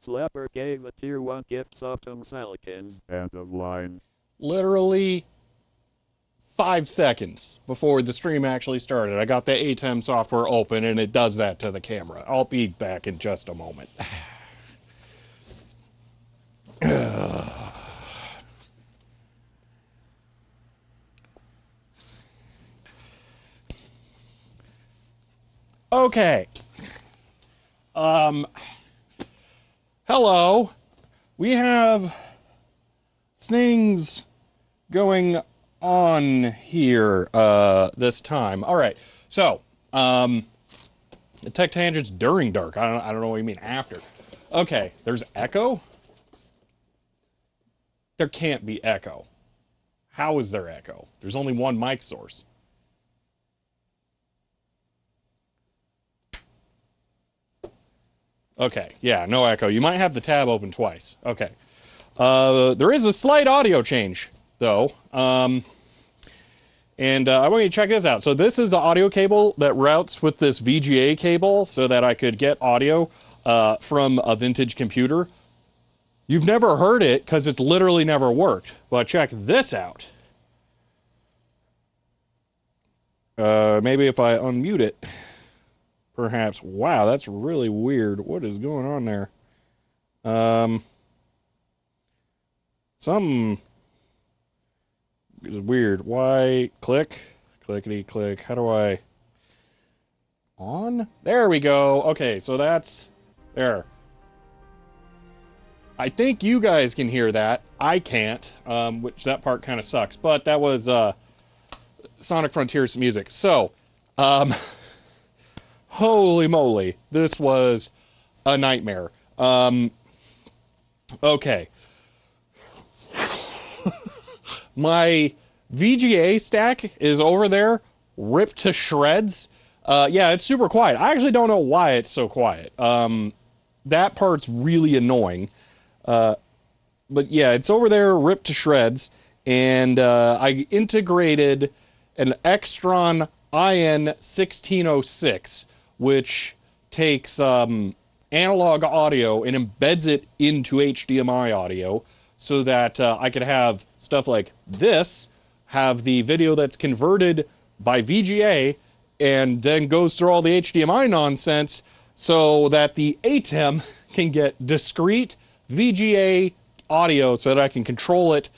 Slapper gave a tier 1 gift Softum Silicons. End of line. Literally 5 seconds before the stream actually started, I got the ATEM software open and it does that to the camera. I'll be back in just a moment. Okay. Hello. We have things going on here this time. All right. So, the tech tangents during dark. I don't know what you mean after. Okay, there's echo. There can't be echo. How is there echo? There's only one mic source. Okay, yeah, no echo. You might have the tab open twice. Okay. There is a slight audio change, though. And I want you to check this out. So this is the audio cable that routes with this VGA cable so that I could get audio from a vintage computer. You've never heard it because it's literally never worked. But check this out. Maybe if I unmute it. Perhaps. Wow, that's really weird. What is going on there? Something is weird. Why? Click. Clickety click. How do I... On? There we go. Okay, so that's... There. I think you guys can hear that. I can't, which that part kind of sucks. But that was Sonic Frontiers music. So, holy moly, this was a nightmare. Okay. My VGA stack is over there, ripped to shreds. Yeah, it's super quiet. I actually don't know why it's so quiet. That part's really annoying. But yeah, it's over there, ripped to shreds. And I integrated an Extron IN1606, which takes analog audio and embeds it into HDMI audio so that I could have stuff like this, have the video that's converted by VGA and then goes through all the HDMI nonsense so that the ATEM can get discrete VGA audio so that I can control it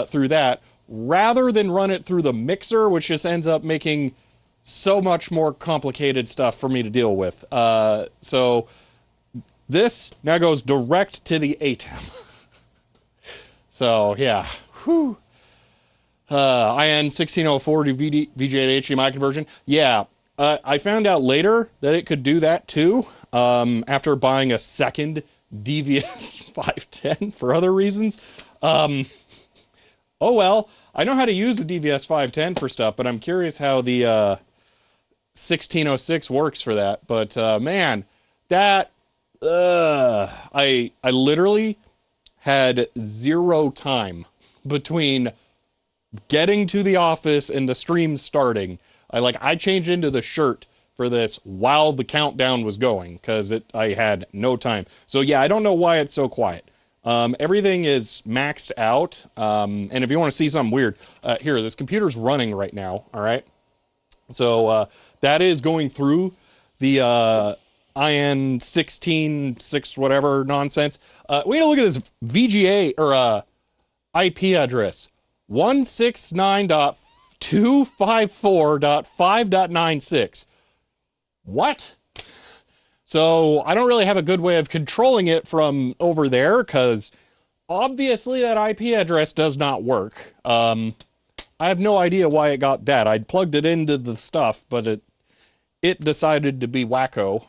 through that rather than run it through the mixer, which just ends up making so much more complicated stuff for me to deal with. So this now goes direct to the ATEM. So yeah, whew. IN 1604 to VGA to HDMI conversion. Yeah, I found out later that it could do that too. After buying a second DVS 510 for other reasons. Oh well, I know how to use the DVS 510 for stuff, but I'm curious how the 1606 works for that. But man, that I literally had zero time between getting to the office and the stream starting. I changed into the shirt for this while the countdown was going because I had no time. So yeah, I don't know why it's so quiet. Everything is maxed out. And if you want to see something weird, here, this computer's running right now. All right. So that is going through the IN 16.6 whatever nonsense. We gotta look at this VGA or IP address 169.254.5.96. What? So I don't really have a good way of controlling it from over there because obviously that IP address does not work. I have no idea why it got that. I plugged it into the stuff, but it decided to be wacko.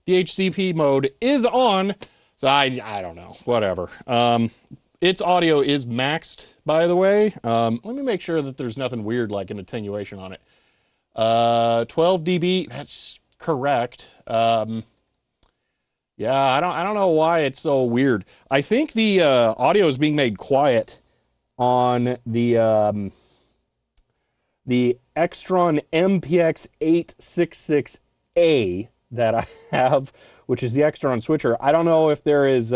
DHCP mode is on, so I don't know. Whatever. Its audio is maxed, by the way. Let me make sure that there's nothing weird like an attenuation on it. 12 dB, that's correct. Yeah, I don't know why it's so weird. I think the audio is being made quiet on the Extron MPX866A that I have, which is the Extron switcher. I don't know if there is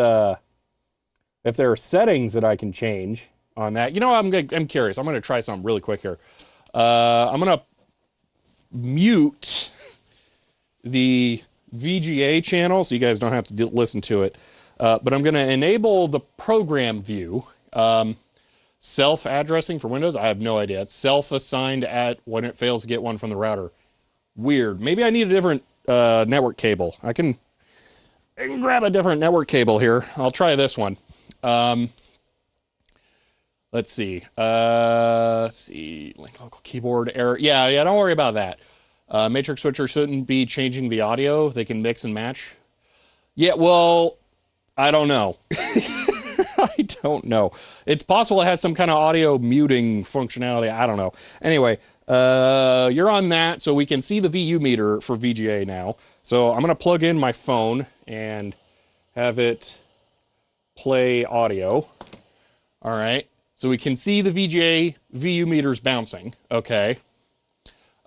if there are settings that I can change on that. You know, I'm curious. I'm going to try something really quick here. I'm going to mute the VGA channel so you guys don't have to listen to it. But I'm going to enable the program view. Self-addressing for Windows? I have no idea. It's self-assigned at when it fails to get one from the router. Weird. Maybe I need a different network cable. I can grab a different network cable here. I'll try this one. Let's see. Link local keyboard error. Yeah, don't worry about that. Matrix switcher shouldn't be changing the audio. They can mix and match. Yeah, well, I don't know. I don't know. It's possible it has some kind of audio muting functionality. I don't know. Anyway, you're on that, so we can see the VU meter for VGA now. So I'm going to plug in my phone and have it play audio. All right. So we can see the VGA VU meters bouncing. Okay.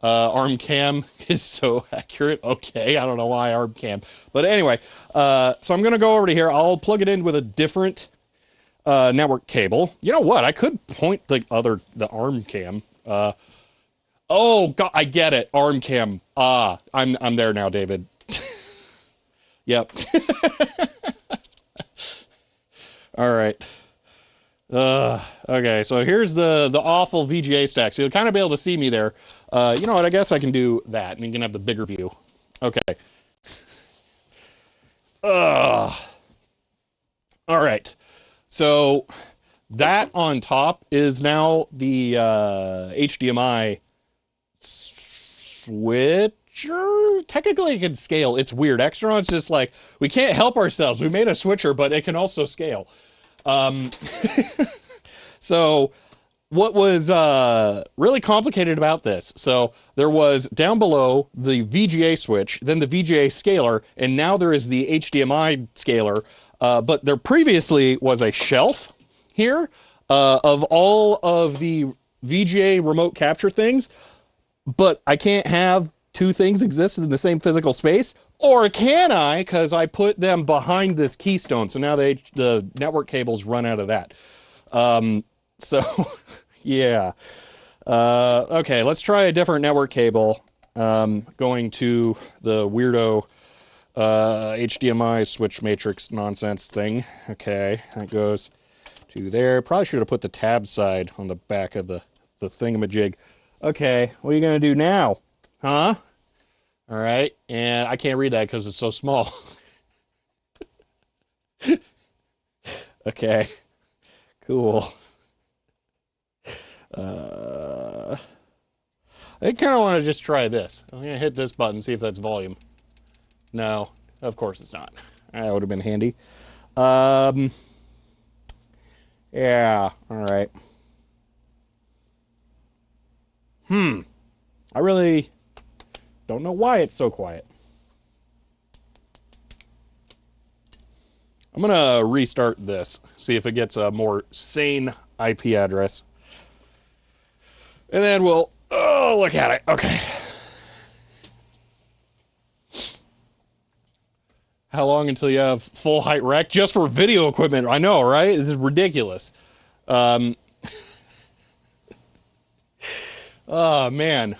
ARM cam is so accurate. Okay, I don't know why ARM cam. But anyway, so I'm going to go over to here. I'll plug it in with a different network cable. You know what? I could point the ARM cam. Oh, God, I get it. ARM cam. I'm there now, David. Yep. All right. Okay, so here's the awful VGA stack. So you'll kind of be able to see me there. You know what? I guess I can do that, and you can have the bigger view. Okay. All right. So that on top is now the HDMI switcher. Technically, it can scale. It's weird. Extron's just like, we can't help ourselves. We made a switcher, but it can also scale. So what was really complicated about this? So there was down below the VGA switch, then the VGA scaler, and now there is the HDMI scaler. But there previously was a shelf here of all of the VGA remote capture things, but I can't have two things exist in the same physical space. Or can I? Because I put them behind this keystone, so now the network cables run out of that. So, yeah. Okay, let's try a different network cable. Going to the weirdo HDMI switch matrix nonsense thing. Okay, that goes to there. Probably should have put the tab side on the back of the thingamajig. Okay, what are you going to do now? Huh? All right, and I can't read that because it's so small. Okay, cool. I kind of want to just try this. I'm going to hit this button, see if that's volume. No, of course it's not. That would have been handy. Yeah, all right. I really don't know why it's so quiet. I'm going to restart this, see if it gets a more sane IP address. And then we'll, oh, look at it. Okay. How long until you have full height rec just for video equipment? I know, right? This is ridiculous. Oh, man.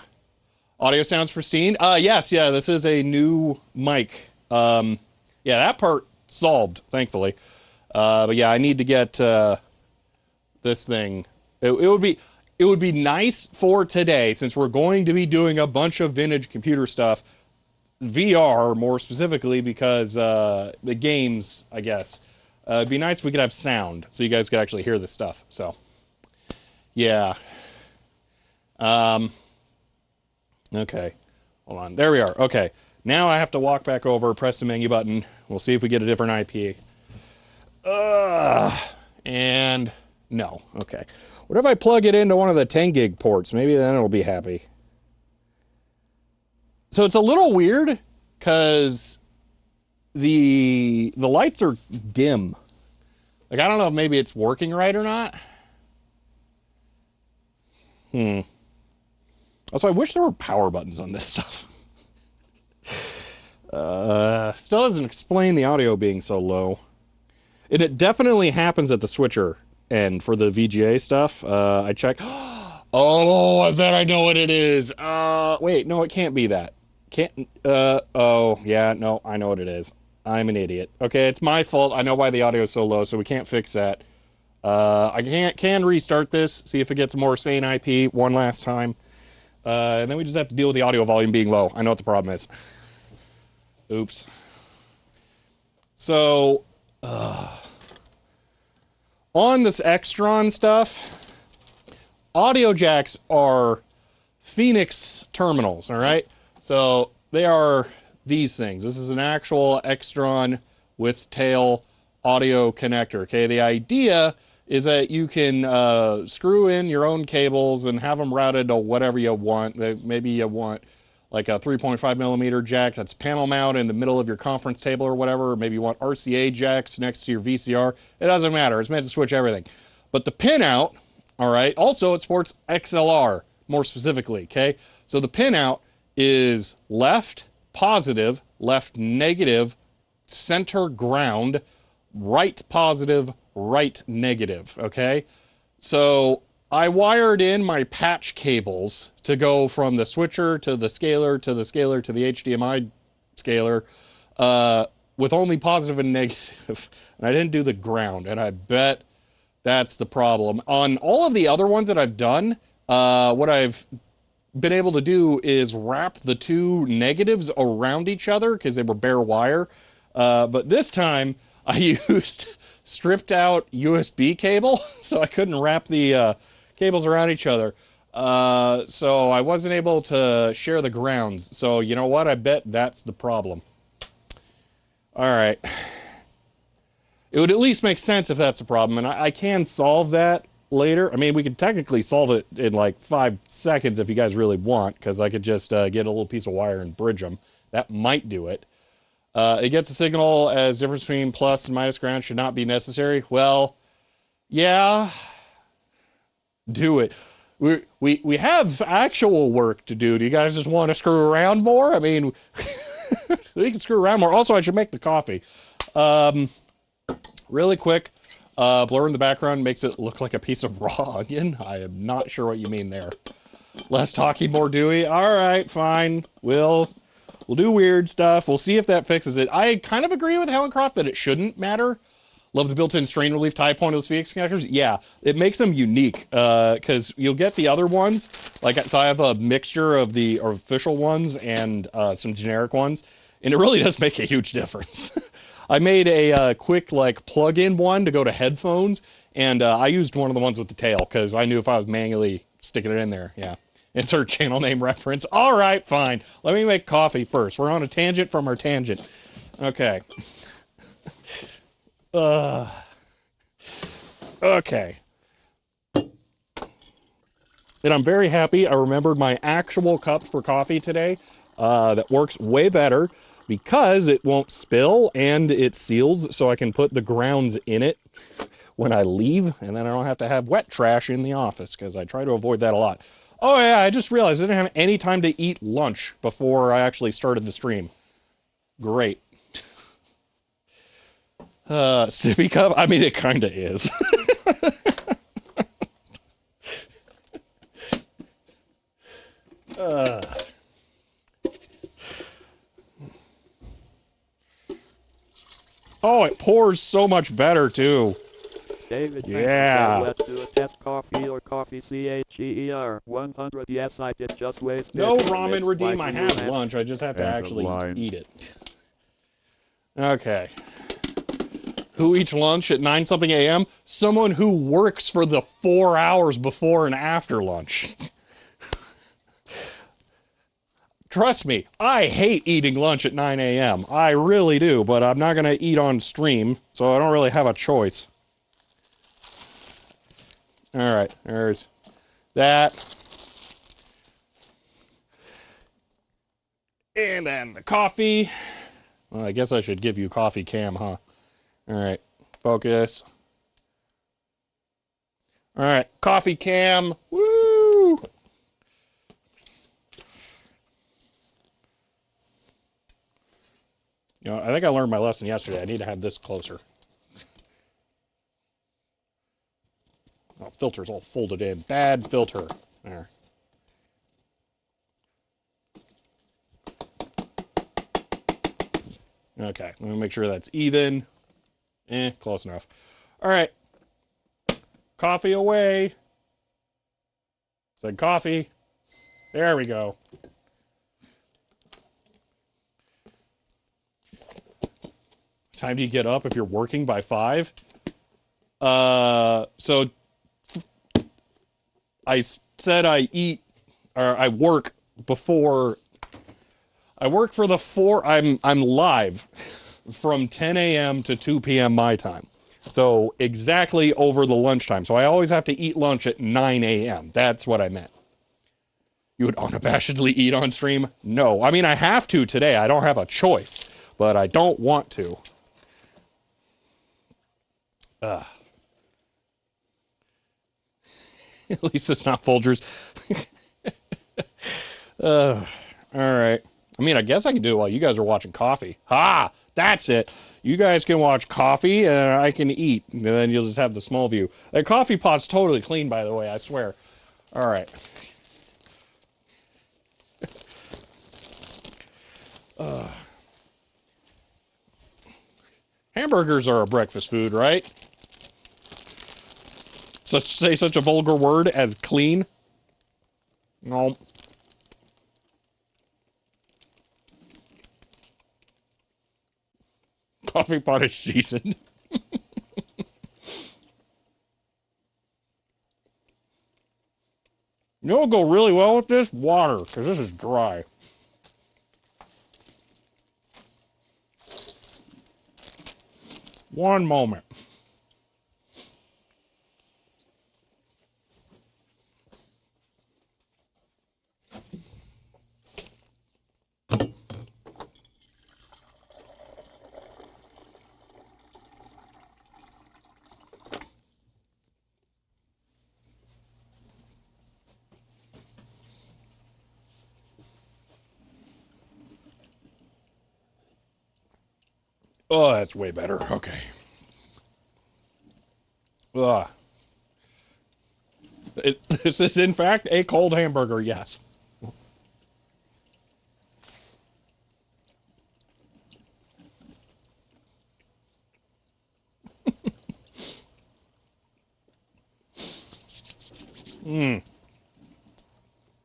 Audio sounds pristine? Yes, yeah, this is a new mic. Yeah, that part solved, thankfully. But yeah, I need to get this thing. It would be nice for today, since we're going to be doing a bunch of vintage computer stuff, VR more specifically, because the games, I guess. It'd be nice if we could have sound, so you guys could actually hear this stuff. So, yeah. Okay. Hold on. There we are. Okay. Now I have to walk back over, press the menu button. We'll see if we get a different IP. And no. Okay. What if I plug it into one of the 10 gig ports? Maybe then it'll be happy. So it's a little weird because the lights are dim. Like, I don't know if maybe it's working right or not. Also, I wish there were power buttons on this stuff. Still doesn't explain the audio being so low. And it definitely happens at the switcher end for the VGA stuff. I checked. Oh, I bet I know what it is. Wait, no, it can't be that. Can't, oh, yeah, no, I know what it is. I'm an idiot. Okay, it's my fault. I know why the audio is so low, so we can't fix that. I can restart this, see if it gets a more sane IP one last time. And then we just have to deal with the audio volume being low. I know what the problem is. Oops. So, on this Extron stuff, audio jacks are Phoenix terminals, all right? So they are these things. This is an actual Extron with tail audio connector, okay? The idea is that you can screw in your own cables and have them routed to whatever you want. Maybe you want like a 3.5 millimeter jack that's panel mount in the middle of your conference table or whatever. Or maybe you want RCA jacks next to your VCR. It doesn't matter. It's meant to switch everything. But the pinout, all right, also it supports XLR more specifically, okay? So the pinout is left positive, left negative, center ground, right positive, right negative, okay? So I wired in my patch cables to go from the switcher to the scaler to the scaler to the HDMI scaler with only positive and negative. And I didn't do the ground, and I bet that's the problem. On all of the other ones that I've done, what I've been able to do is wrap the two negatives around each other because they were bare wire. But this time I used stripped out USB cable, so I couldn't wrap the cables around each other. So I wasn't able to share the grounds. So you know what? I bet that's the problem. All right. It would at least make sense if that's a problem, and I can solve that later. I mean, we could technically solve it in like 5 seconds if you guys really want, because I could just get a little piece of wire and bridge them. That might do it. It gets a signal as difference between plus and minus ground should not be necessary. Well, yeah, do it. We have actual work to do. Do you guys just want to screw around more? I mean, we can screw around more. Also, I should make the coffee. Really quick, blur in the background makes it look like a piece of raw onion. I am not sure what you mean there. Less talking, more doing. All right, fine. We'll do weird stuff. We'll see if that fixes it. I kind of agree with Helen Croft that it shouldn't matter. Love the built-in strain relief tie point of those VX connectors. Yeah, it makes them unique because you'll get the other ones. Like, so I have a mixture of the official ones and some generic ones, and it really does make a huge difference. I made a quick like plug-in one to go to headphones, And I used one of the ones with the tail because I knew if I was manually sticking it in there, yeah. Insert channel name reference. All right, fine. Let me make coffee first. We're on a tangent from our tangent. Okay. Okay. And I'm very happy I remembered my actual cup for coffee today. That works way better because it won't spill and it seals so I can put the grounds in it when I leave, and then I don't have to have wet trash in the office because I try to avoid that a lot. Oh yeah, I just realized I didn't have any time to eat lunch before I actually started the stream. Great. Sippy cup? I mean, it kind of is. Oh, it pours so much better, too. David, Yeah. said, let's do a test coffee or coffee CHER 100. Yes, I did just waste No, it. Ramen Redeem, Why I do have you lunch. I just have to End of actually line. eat it. Okay. Who eats lunch at 9-something a.m.? Someone who works for the 4 hours before and after lunch. Trust me, I hate eating lunch at 9 a.m. I really do, but I'm not going to eat on stream, so I don't really have a choice. All right, there's that. And then the coffee. Well, I guess I should give you coffee cam, huh? All right, focus. All right, coffee cam. Woo! You know, I think I learned my lesson yesterday. I need to have this closer. Oh, filter's all folded in. Bad filter. There. Okay, let me make sure that's even. Close enough. All right. Coffee away. Said coffee. There we go. Time do you get up if you're working by 5? So I said I eat, or I work before. I work for the 4. I'm live from 10 a.m. to 2 p.m. my time. So exactly over the lunchtime. So I always have to eat lunch at 9 a.m. That's what I meant. You would unabashedly eat on stream? No. I mean, I have to today. I don't have a choice, but I don't want to. At least it's not Folgers. All right. I mean, I guess I can do it while you guys are watching coffee. Ha! That's it. You guys can watch coffee, and I can eat. And then you'll just have the small view. That coffee pot's totally clean, by the way, I swear. All right. Hamburgers are a breakfast food, right? Say such a vulgar word as clean? No. Coffee pot is seasoned. You know what'll go really well with this? Water, because this is dry. One moment. Oh, that's way better. Okay. This is, in fact, a cold hamburger, yes.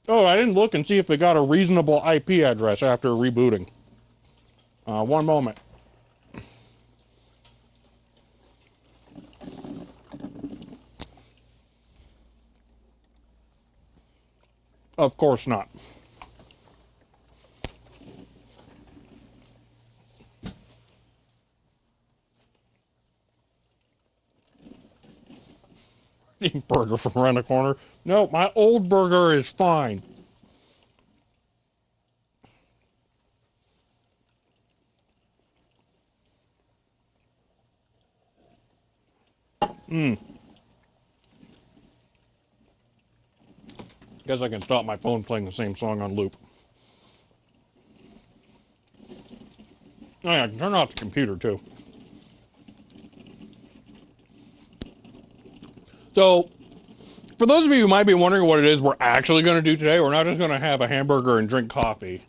Oh, I didn't look and see if it got a reasonable IP address after rebooting. One moment. Of course not. Eating burger from around the corner. No, my old burger is fine. Guess I can stop my phone playing the same song on loop. Oh yeah, I can turn off the computer too. So, for those of you who might be wondering what it is we're actually going to do today, we're not just going to have a hamburger and drink coffee.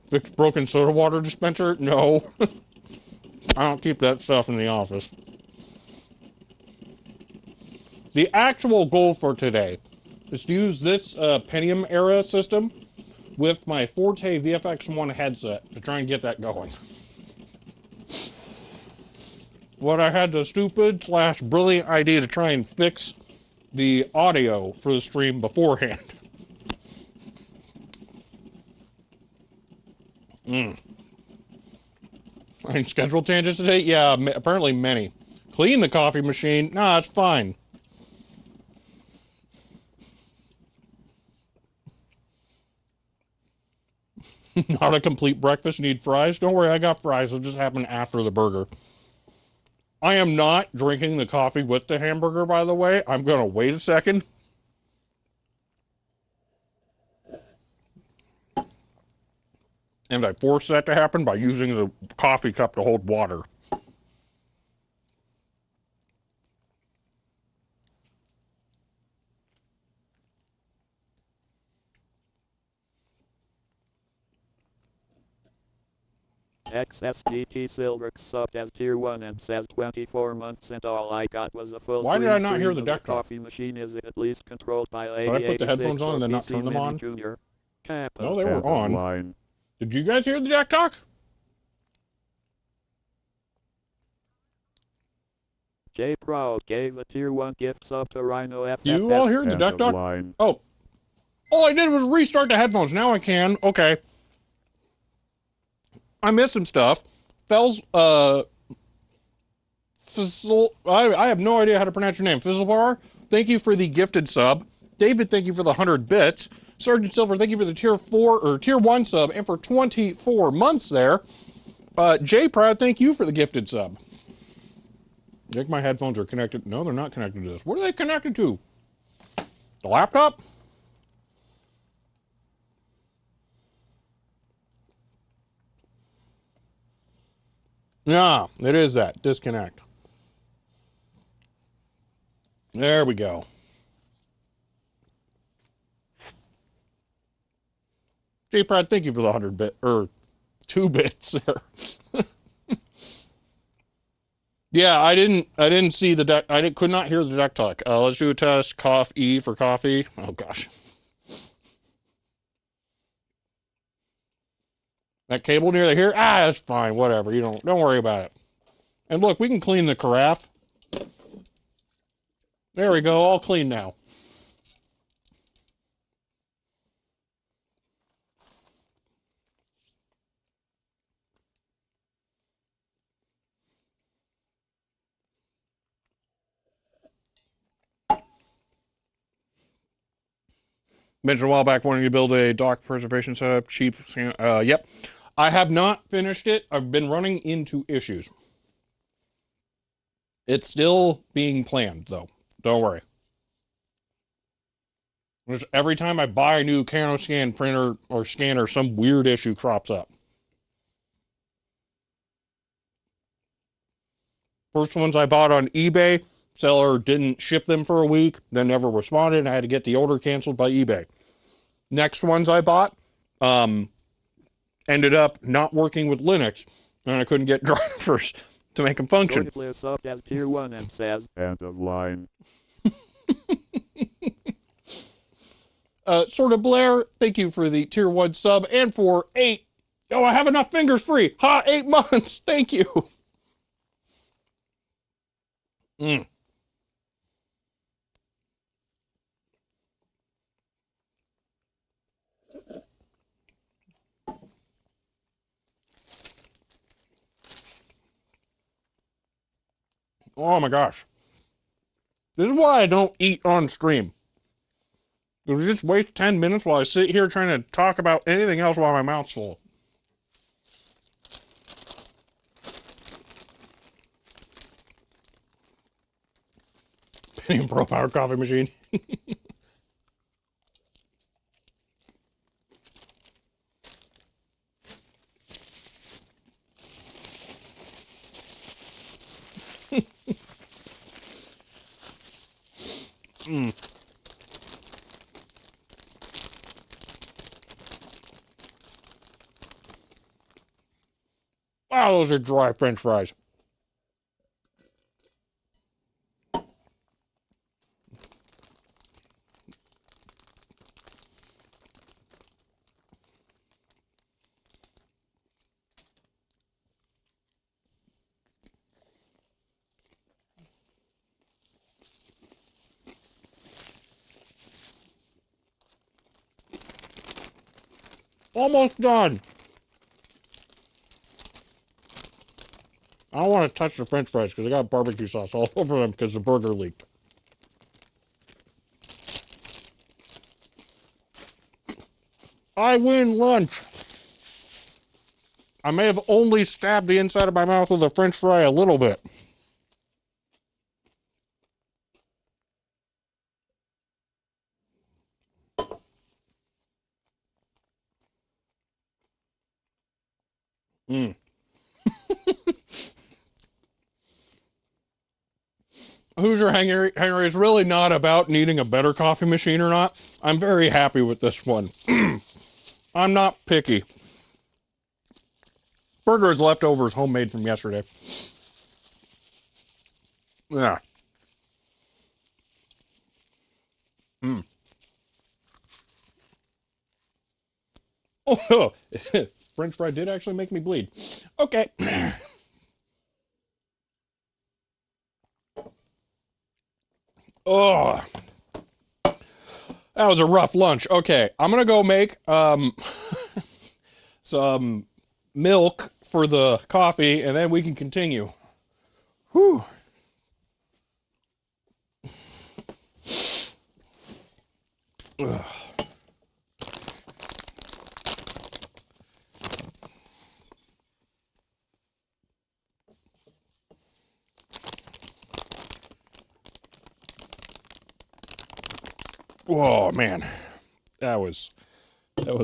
Fix broken soda water dispenser? No. I don't keep that stuff in the office. The actual goal for today is to use this Pentium era system with my Forte VFX-1 headset to try and get that going. But I had the stupid / brilliant idea to try and fix the audio for the stream beforehand. Any scheduled tangents today? Yeah, apparently many. Clean the coffee machine? Nah, it's fine. Not a complete breakfast. Need fries? Don't worry, I got fries. It'll just happen after the burger. I am not drinking the coffee with the hamburger, by the way. I'm going to wait a second. And I force that to happen by using the coffee cup to hold water. XSDT Silverx subbed as tier 1 and says 24 months and all I got was a full Why did I not hear stream the of deck talk? coffee machine. Is it at least controlled by Did I put the headphones on and then not turn them on? Junior? No, they were on. Did you guys hear the deck talk? J Proud gave a tier 1 gift sub to Rhino FFS. You all hear the deck talk? Oh. All I did was restart the headphones. Now I can. Okay. I missed some stuff. Fells, I have no idea how to pronounce your name. Fizzlebar, thank you for the gifted sub. David, thank you for the 100 bits. Sergeant Silver, thank you for the tier 4 or tier 1 sub and for 24 months there. J Proud, thank you for the gifted sub. I think my headphones are connected. No, they're not connected to this. What are they connected to? The laptop? Yeah, it is that. Disconnect. There we go. J-Prod, thank you for the 100 bit, or 2 bits there. Yeah, I didn't see the deck. Could not hear the deck talk. Let's do a test. Cough E for coffee. Oh gosh. That cable near here? Ah, that's fine. Whatever. You don't worry about it. And look, we can clean the carafe. There we go. All clean now. Mentioned a while back wanting to build a dock preservation setup. Cheap. Yep. I have not finished it. I've been running into issues. It's still being planned, though. Don't worry. Just every time I buy a new CanoScan printer or scanner, some weird issue crops up. First ones I bought on eBay, seller didn't ship them for a week, then never responded, and I had to get the order canceled by eBay. Next ones I bought, ended up not working with Linux, and I couldn't get drivers to make them function. Subbed as tier 1 and says end of line. Sort of Blair, thank you for the tier 1 sub and for 8. Oh, I have enough fingers free. Ha, 8 months. Thank you. Mm. Oh my gosh. This is why I don't eat on stream. Because just waste 10 minutes while I sit here trying to talk about anything else while my mouth's full. Pentium Pro Power coffee machine. Mm. Wow, those are dry French fries. Almost done. I don't want to touch the French fries because I got barbecue sauce all over them because the burger leaked. I win lunch. I may have only stabbed the inside of my mouth with a French fry a little bit. Mm. Hoosier Hanger is really not about needing a better coffee machine or not. I'm very happy with this one. I'm not picky. Burger is leftovers homemade from yesterday. Yeah. Mm. Oh, French fry did actually make me bleed. Okay. Oh, that was a rough lunch. Okay, I'm gonna go make some milk for the coffee, and then we can continue. Whew. Ugh. Oh man, that was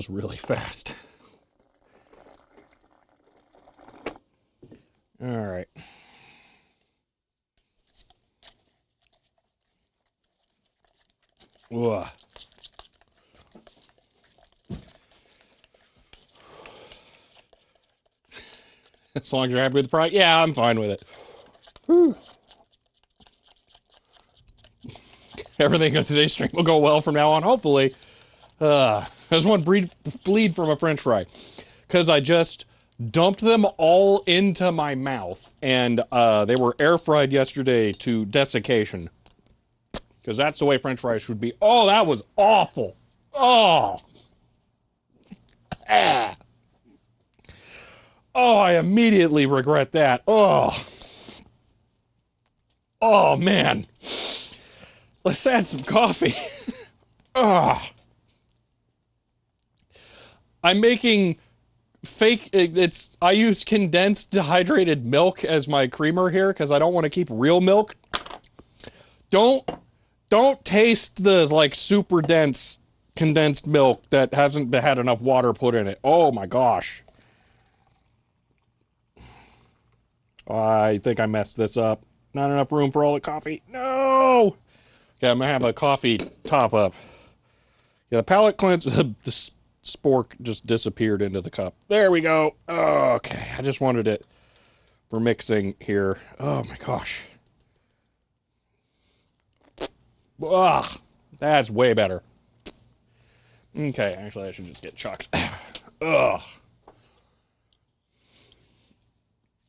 really fast. All right. Ugh. As long as you're happy with the price, yeah, I'm fine with it. Whew. Everything on today's stream will go well from now on, hopefully. There's one bleed from a French fry. Because I just dumped them all into my mouth. And they were air fried yesterday to desiccation. Because that's the way French fries should be. Oh, that was awful. Oh. Ah. Oh, I immediately regret that. Oh. Oh, man. Let's add some coffee. Oh. I'm making fake, I use condensed dehydrated milk as my creamer here because I don't want to keep real milk. Don't taste the like super dense condensed milk that hasn't had enough water put in it. Oh my gosh. I think I messed this up. Not enough room for all the coffee. No! Okay, I'm gonna have a coffee top up. Yeah, the palate cleanse, the spork just disappeared into the cup. There we go. Okay, I just wanted it for mixing here. Oh my gosh. Ugh, that's way better. Okay, actually I should just get chucked. Ugh.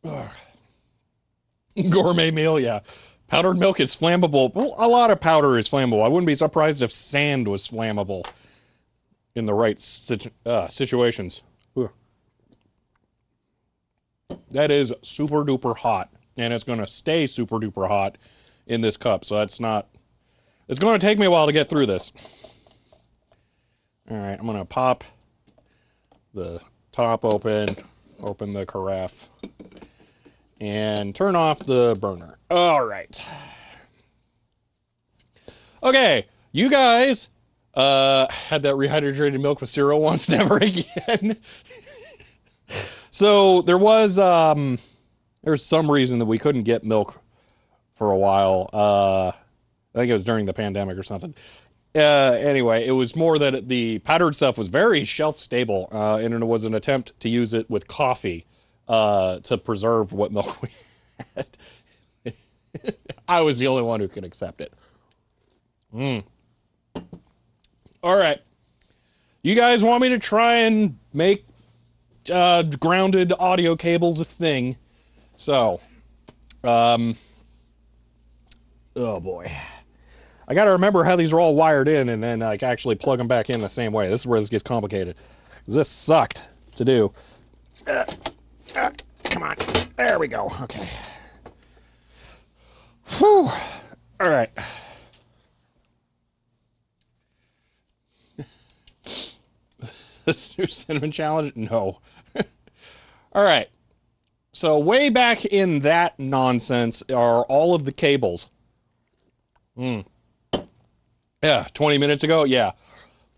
Ugh. Gourmet meal, yeah. Powdered milk is flammable. Well, a lot of powder is flammable. I wouldn't be surprised if sand was flammable in the right situations. Ugh. That is super duper hot, and it's going to stay super duper hot in this cup, so that's not... It's going to take me a while to get through this. All right, I'm going to pop the top open the carafe, and turn off the burner. All right. Okay, you guys had that rehydrated milk with cereal once, never again. So there was some reason that we couldn't get milk for a while. I think it was during the pandemic or something. Anyway, it was more that the powdered stuff was very shelf stable, and it was an attempt to use it with coffee to preserve what milk we had. I was the only one who could accept it. All right. You guys want me to try and make grounded audio cables a thing? So, oh boy. I gotta remember how these are all wired in and then like actually plug them back in the same way. This is where this gets complicated. This sucked to do. Come on. There we go. Okay. Whew. All right. This new cinnamon challenge? No. All right. So way back in that nonsense are all of the cables. Yeah, 20 minutes ago? Yeah.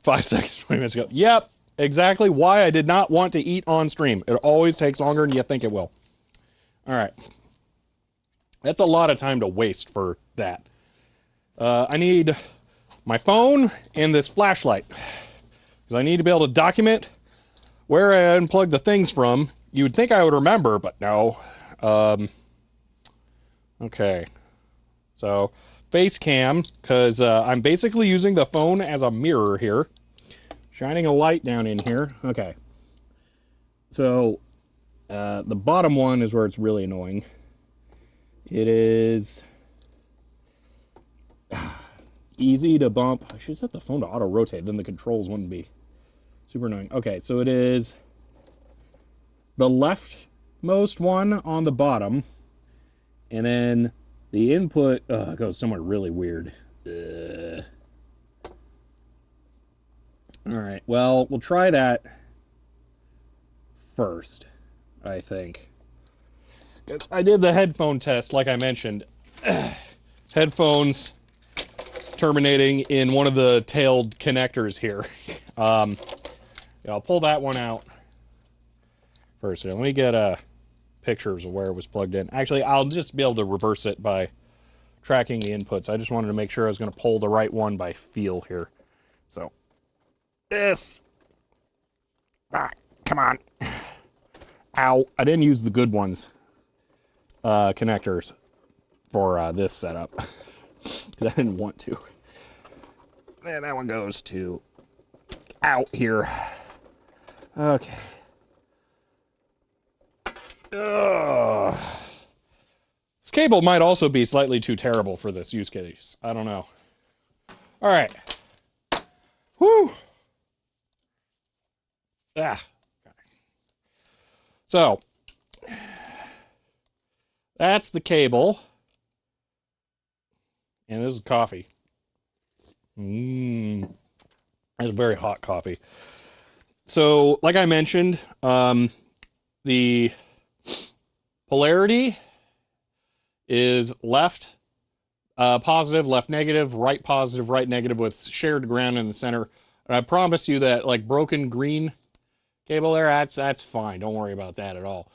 5 seconds, 20 minutes ago. Yep, exactly why I did not want to eat on stream. It always takes longer than you think it will. All right. That's a lot of time to waste for that. I need my phone and this flashlight. Because I need to be able to document where I unplugged the things from. You would think I would remember, but no. Okay. So, face cam, because I'm basically using the phone as a mirror here. Shining a light down in here. Okay. So, the bottom one is where it's really annoying. It is easy to bump. I should set the phone to auto-rotate, then the controls wouldn't be super annoying. Okay, so it is the leftmost one on the bottom, and then the input goes somewhere really weird. All right, well, we'll try that first, I think. Because I did the headphone test, like I mentioned. Headphones terminating in one of the tailed connectors here. Yeah, I'll pull that one out first. Let me get pictures of where it was plugged in. Actually, I'll just be able to reverse it by tracking the inputs. I just wanted to make sure I was going to pull the right one by feel here. So, this. Come on. Ow. I didn't use the good ones. Connectors for this setup. Because I didn't want to. And that one goes to out here. Okay. Ugh. This cable might also be slightly too terrible for this use case. I don't know. All right. Whew. Ah. So, that's the cable. And this is coffee. It's very hot coffee. So, like I mentioned, the polarity is left positive, left negative, right positive, right negative with shared ground in the center. And I promise you that, like, broken green cable there, that's fine. Don't worry about that at all.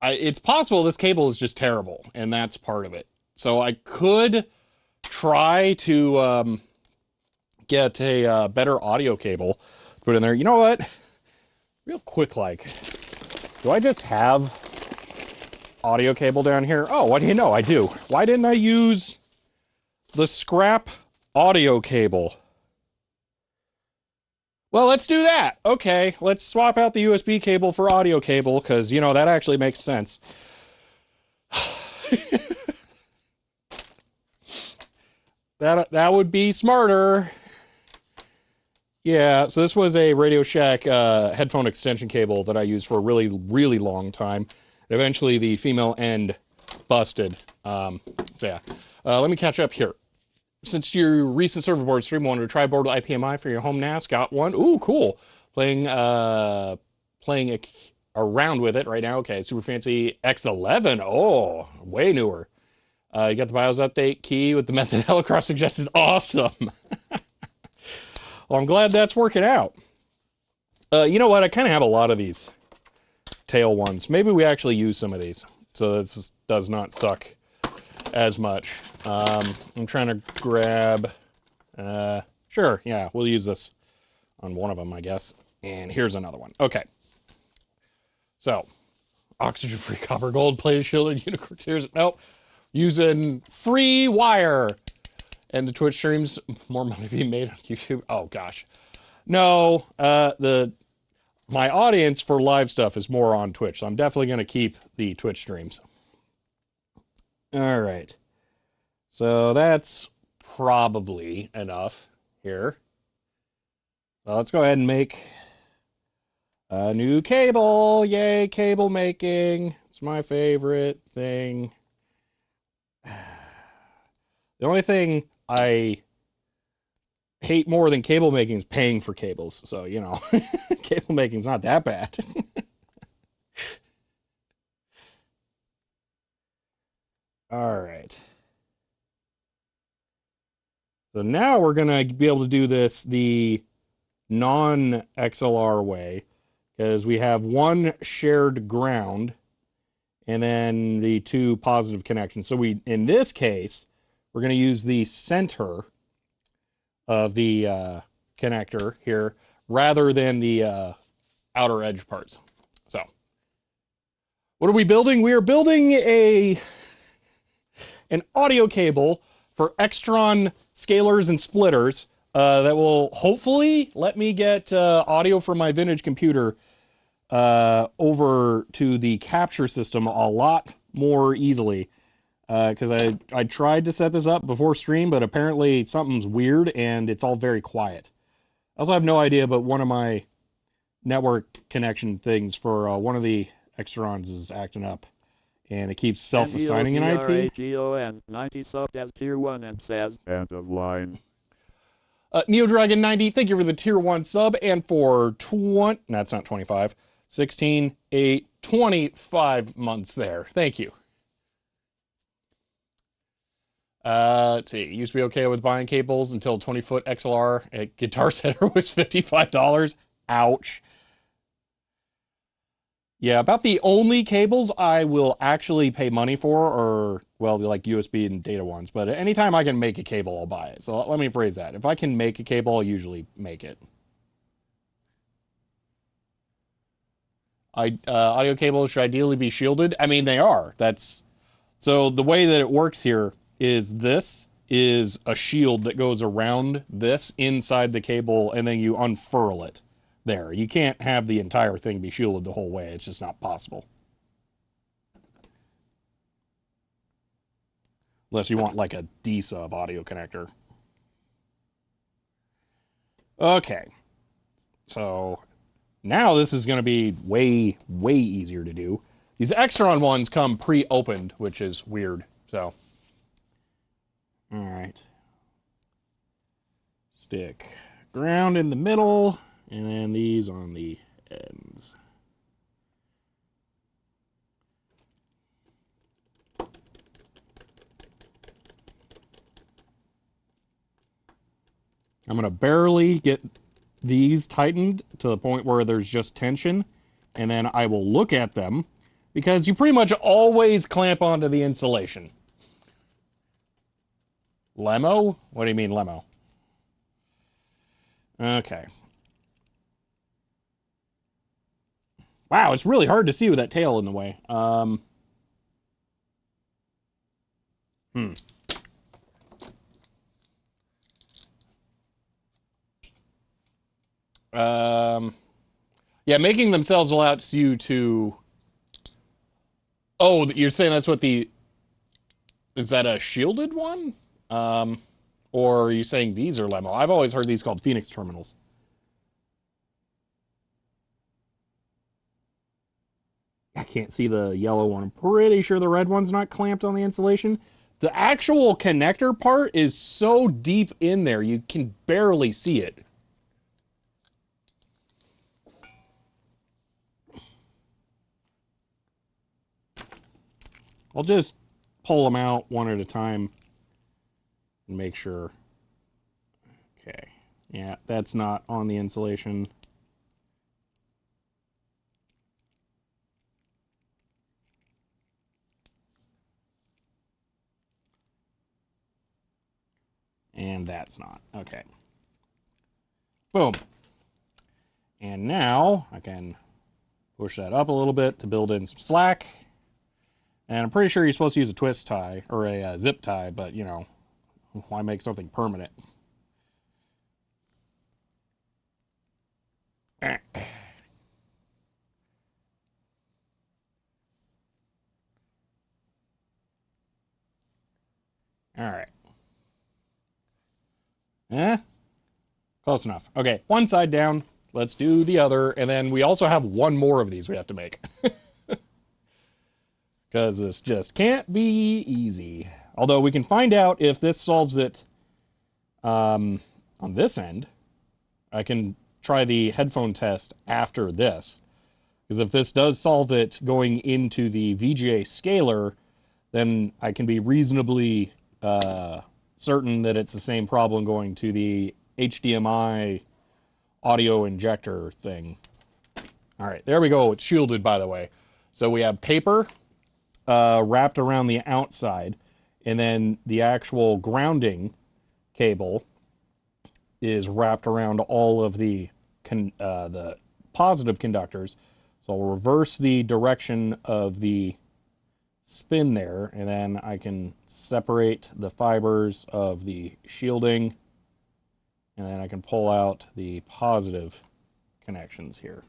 It's possible this cable is just terrible, and that's part of it. So I could try to get a better audio cable to put in there. You know what? Real quick, like, do I just have audio cable down here? Oh, what do you know? I do. Why didn't I use the scrap audio cable? Well, let's do that. Okay, let's swap out the USB cable for audio cable, because, you know, that actually makes sense. That would be smarter. Yeah, so this was a Radio Shack headphone extension cable that I used for a really, really long time. And eventually the female end busted. So yeah, let me catch up here. Since your recent server board stream wanted to try board with IPMI for your home NAS, got one. Ooh, cool. Playing around with it right now. Okay, super fancy X11. Oh, way newer. You got the BIOS update key with the method Helicross suggested. Awesome. Well, I'm glad that's working out. You know what? I kind of have a lot of these tail ones. Maybe we actually use some of these, so this does not suck as much. I'm trying to grab... sure, yeah, we'll use this on one of them, I guess. And here's another one. Okay. So, oxygen-free copper gold plated shielded unicorn tears. Nope. Using free wire. And the Twitch streams, more money being made on YouTube. Oh gosh, no. My audience for live stuff is more on Twitch, so I'm definitely going to keep the Twitch streams. All right, so that's probably enough here. So let's go ahead and make a new cable. Yay, cable making! It's my favorite thing. The only thing I hate more than cable making is paying for cables. So, you know, cable making's not that bad. All right. So now we're going to be able to do this the non-XLR way, because we have one shared ground and then the two positive connections. So in this case, we're going to use the center of the connector here rather than the outer edge parts. So, what are we building? We are building an audio cable for Extron scalers and splitters that will hopefully let me get audio from my vintage computer over to the capture system a lot more easily. Because I tried to set this up before stream, but apparently something's weird and it's all very quiet. I also have no idea, but one of my network connection things for one of the Extrons is acting up, and it keeps self-assigning an IP. NEODRAGON 90 subbed as tier 1 and says, end of line. NeoDragon90, thank you for the tier 1 sub, and for that's not 25, 16, 8, 25 months there. Thank you. Let's see. It used to be okay with buying cables until 20-foot XLR at Guitar Center was $55. Ouch. Yeah, about the only cables I will actually pay money for are, well, like USB and data ones. But anytime I can make a cable, I'll buy it. So let me phrase that. If I can make a cable, I'll usually make it. Audio cables should ideally be shielded. I mean, they are. So the way that it works here is this is a shield that goes around this inside the cable, and then you unfurl it there. You can't have the entire thing be shielded the whole way. It's just not possible. Unless you want like a D-sub audio connector. Okay. So now this is going to be way, way easier to do. These Extron ones come pre-opened, which is weird. So, all right. Stick ground in the middle, and then these on the ends. I'm going to barely get these tightened to the point where there's just tension, and then I will look at them, because you pretty much always clamp onto the insulation. Lemo? What do you mean, lemo? Okay. Wow, it's really hard to see with that tail in the way. Yeah, making themselves allows you to... Oh, you're saying that's what the Is that a shielded one? Or are you saying these are Lemo? I've always heard these called Phoenix terminals. I can't see the yellow one. I'm pretty sure the red one's not clamped on the insulation. The actual connector part is so deep in there, you can barely see it. I'll just pull them out one at a time and make sure. Okay. Yeah, that's not on the insulation. And that's not. Okay. Boom. And now I can push that up a little bit to build in some slack. And I'm pretty sure you're supposed to use a twist tie or a zip tie, but you know, why make something permanent? All right. Close enough. Okay, one side down. Let's do the other. And then we also have one more of these we have to make. Because this just can't be easy. Although we can find out if this solves it on this end. I can try the headphone test after this. Because if this does solve it going into the VGA scaler, then I can be reasonably certain that it's the same problem going to the HDMI audio injector thing. All right, there we go. It's shielded, by the way. So we have paper wrapped around the outside, and then the actual grounding cable is wrapped around all of the positive conductors. So I'll reverse the direction of the spin there, and then I can separate the fibers of the shielding, and then I can pull out the positive connections here.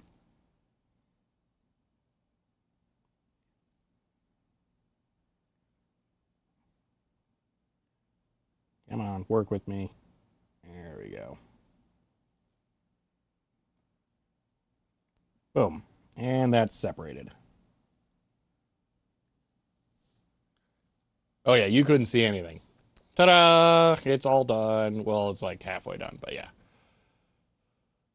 Come on, work with me. There we go. Boom. And that's separated. Oh yeah, you couldn't see anything. Ta-da! It's all done. Well, it's like halfway done, but yeah.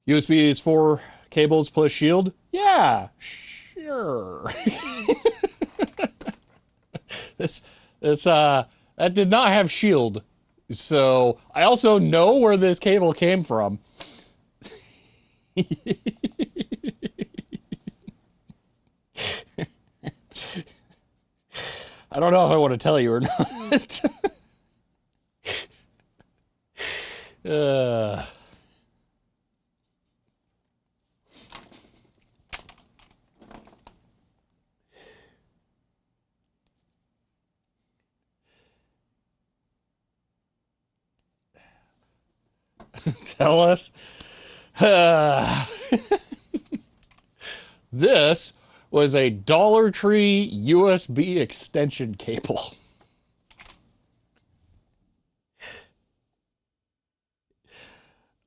USB is 4 cables plus shield? Yeah, sure. That did not have shield. So I also know where this cable came from. I don't know if I want to tell you or not. Tell us. This was a Dollar Tree USB extension cable.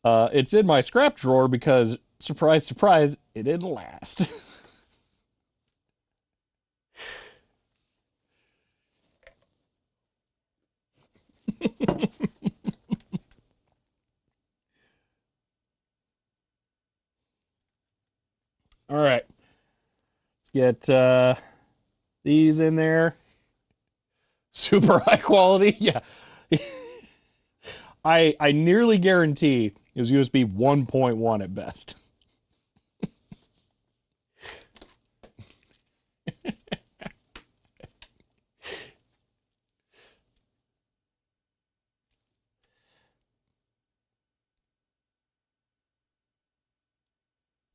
It's in my scrap drawer because, surprise, surprise, it didn't last. All right. Let's get these in there. Super high quality. Yeah. I nearly guarantee it was USB 1.1 at best.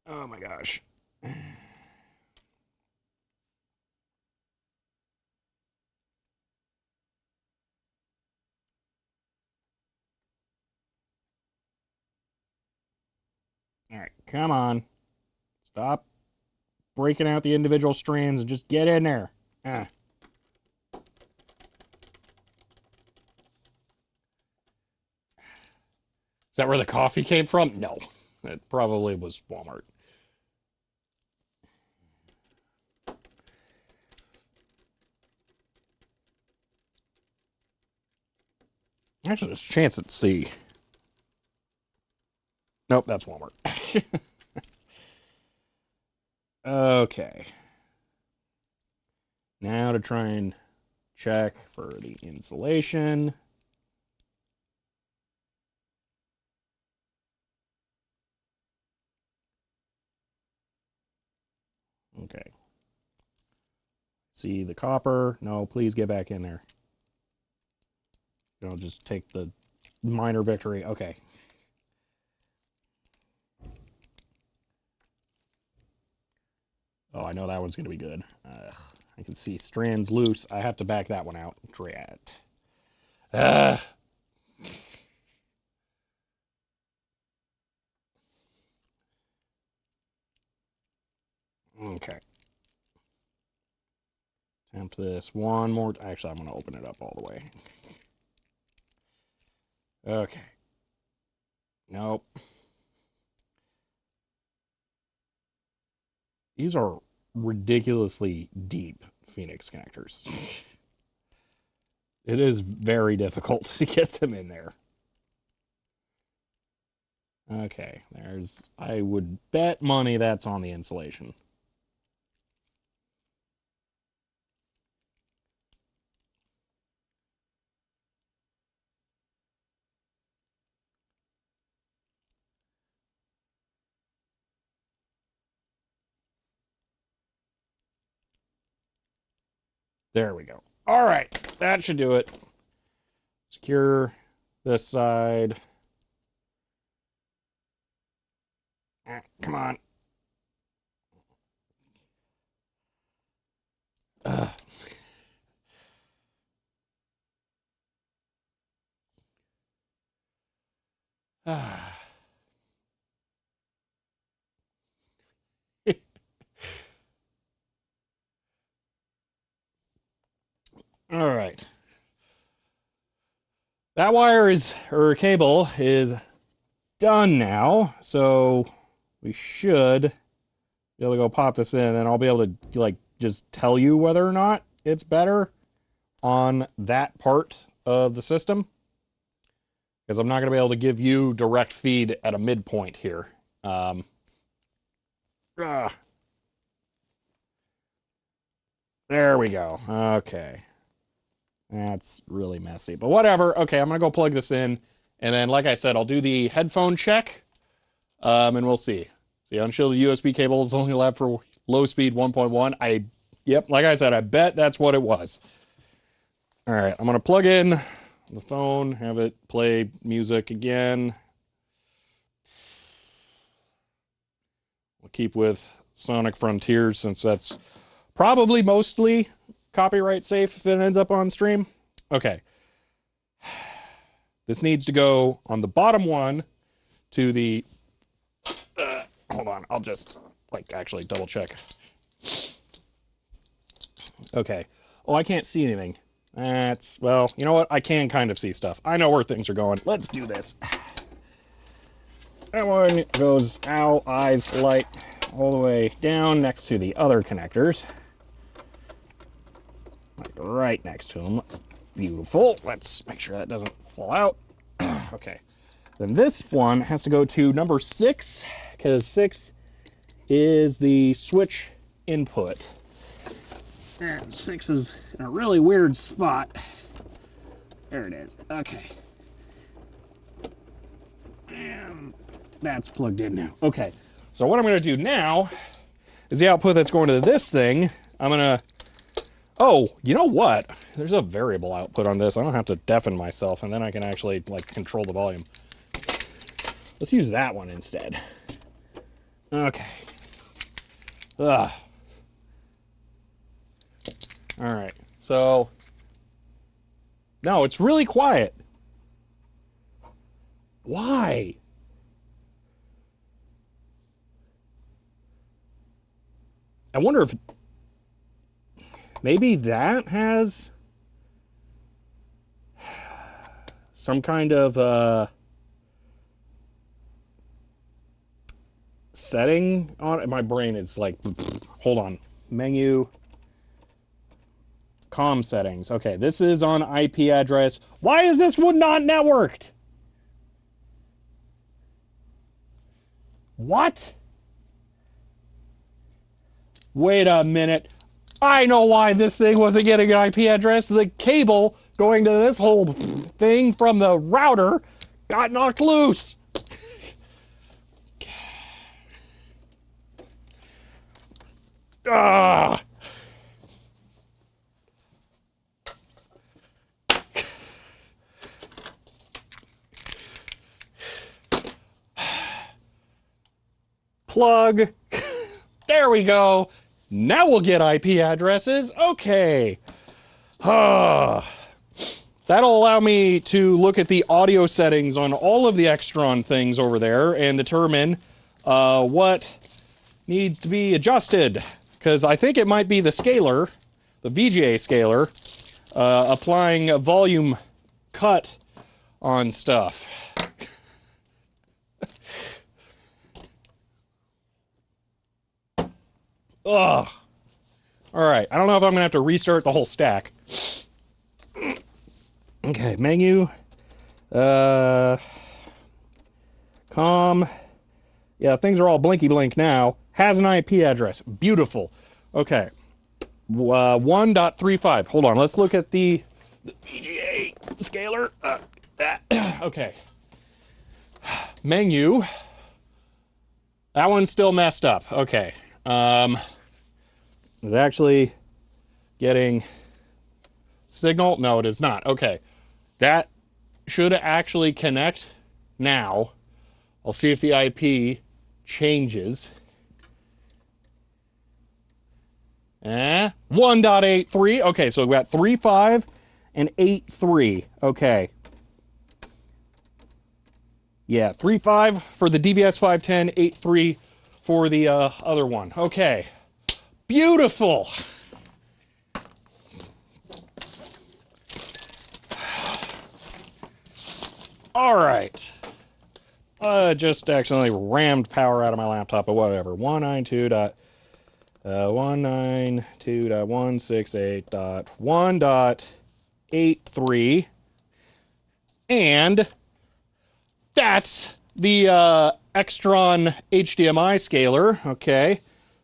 Oh my gosh. All right, come on. Stop breaking out the individual strands and just get in there. Is that where the coffee came from? No. It probably was Walmart. Actually, there's a chance it's C. Nope, that's Walmart. Okay. Now to try and check for the insulation. Okay. See the copper? No, please get back in there. I'll just take the minor victory. Okay. Oh, I know that one's going to be good. I can see strands loose. I have to back that one out. Drat. Okay. Attempt this one more. Actually, I'm going to open it up all the way. Okay. Nope. These are ridiculously deep Phoenix connectors. It is very difficult to get them in there. Okay, I would bet money that's on the insulation. There we go. All right, that should do it. Secure this side. Come on. All right. That cable is done now, so we should be able to go pop this in, and I'll be able to like just tell you whether or not it's better on that part of the system, because I'm not going to be able to give you direct feed at a midpoint here. There we go. Okay. That's really messy, but whatever. Okay, I'm going to go plug this in, and then, like I said, I'll do the headphone check, and we'll see. See, unshielded USB cable is only allowed for low speed 1.1. Yep, like I said, I bet that's what it was. All right, I'm going to plug in the phone, have it play music again. We'll keep with Sonic Frontiers, since that's probably mostly copyright safe if it ends up on stream. Okay. This needs to go on the bottom one to the... hold on, I'll just, actually double check. Okay. Oh, I can't see anything. Well, you know what? I can kind of see stuff. I know where things are going. Let's do this. That one goes out, eyes, light, all the way down next to the other connectors. Right next to them. Beautiful. Let's make sure that doesn't fall out. Okay. Then this one has to go to number 6, because 6 is the switch input. And 6 is in a really weird spot. There it is. Okay. And that's plugged in now. Okay. So what I'm going to do now is the output that's going to this thing. I'm going to... Oh, you know what? There's a variable output on this. I don't have to deafen myself, and then I can actually, control the volume. Let's use that one instead. Okay. Ugh. All right. So, no, it's really quiet. Why? I wonder if... maybe that has some kind of setting on it. My brain is like, hold on. Menu, comm settings. Okay, this is on IP address. Why is this one not networked? What? Wait a minute. I know why this thing wasn't getting an IP address. The cable going to this whole thing from the router got knocked loose. Ah. Plug. There we go. Now we'll get IP addresses. Okay. That'll allow me to look at the audio settings on all of the Extron things over there and determine what needs to be adjusted. Because I think it might be the scaler, the VGA scaler, applying a volume cut on stuff. Ugh. Alright, I don't know if I'm going to have to restart the whole stack. Okay, menu. Com. Yeah, things are all blinky blink now. Has an IP address. Beautiful. Okay. 1.35. Hold on, let's look at the VGA scaler. Okay. Menu. That one's still messed up. Okay. Is actually getting signal? No, it is not. Okay. That should actually connect now. I'll see if the IP changes. 1.83. Okay, so we've got 3.5 and 8.3. Okay. Yeah, 3.5 for the DVS 510, 8.3 for the other one. Okay. Beautiful. All right. Just accidentally rammed power out of my laptop, but whatever. 192.168.1.83. And that's the Extron HDMI scaler. Okay.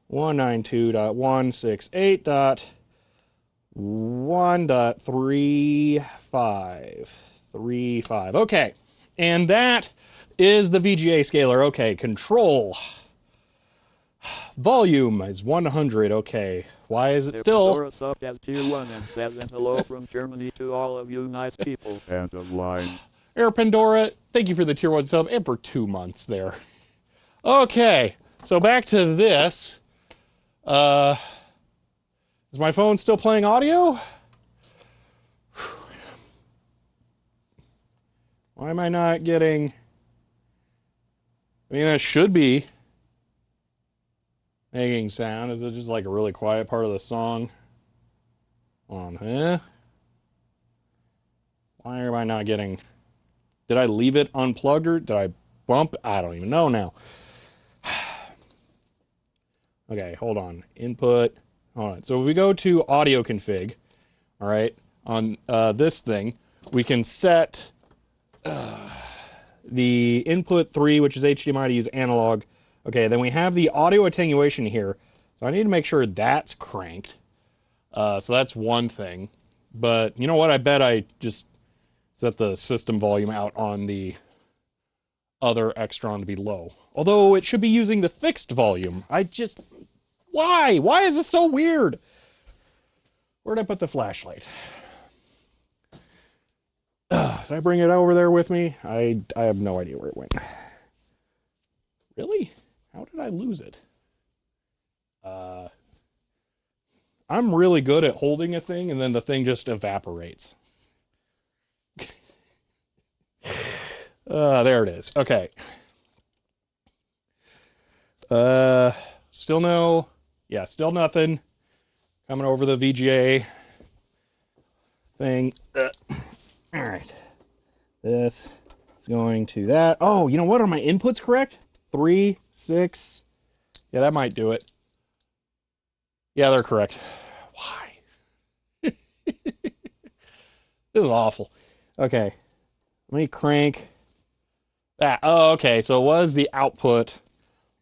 192.168.1.35. Okay. And that is the VGA scaler. Okay. Control. Volume is 100. Okay. Why is it still? Pandora subbed as tier 1 and says hello from Germany to all of you nice people. End of line. Air Pandora, thank you for the tier 1 sub and for 2 months there. Okay. So back to this. Is my phone still playing audio? Why am I not getting... I mean, it should be making sound. Is it just like a really quiet part of the song? Hold on, huh? Why am I not getting... Did I leave it unplugged or did I bump? I don't even know now. Okay, hold on. Input. All right, so if we go to audio config, all right, on this thing, we can set the input 3, which is HDMI, to use analog. Okay, then we have the audio attenuation here. So I need to make sure that's cranked. So that's one thing. But you know what? I bet I just set the system volume out on the other Extron to be low. Although it should be using the fixed volume. Why? Why is this so weird? Where'd I put the flashlight? Did I bring it over there with me? I have no idea where it went. Really? How did I lose it? I'm really good at holding a thing and then the thing just evaporates. There it is. Okay. Still no... Yeah, still nothing. Coming over the VGA thing. All right. This is going to that. Oh, you know what? Are my inputs correct? 3, 6, Yeah, that might do it. Yeah, they're correct. Why? This is awful. Okay, let me crank that. Oh, okay, so it was the output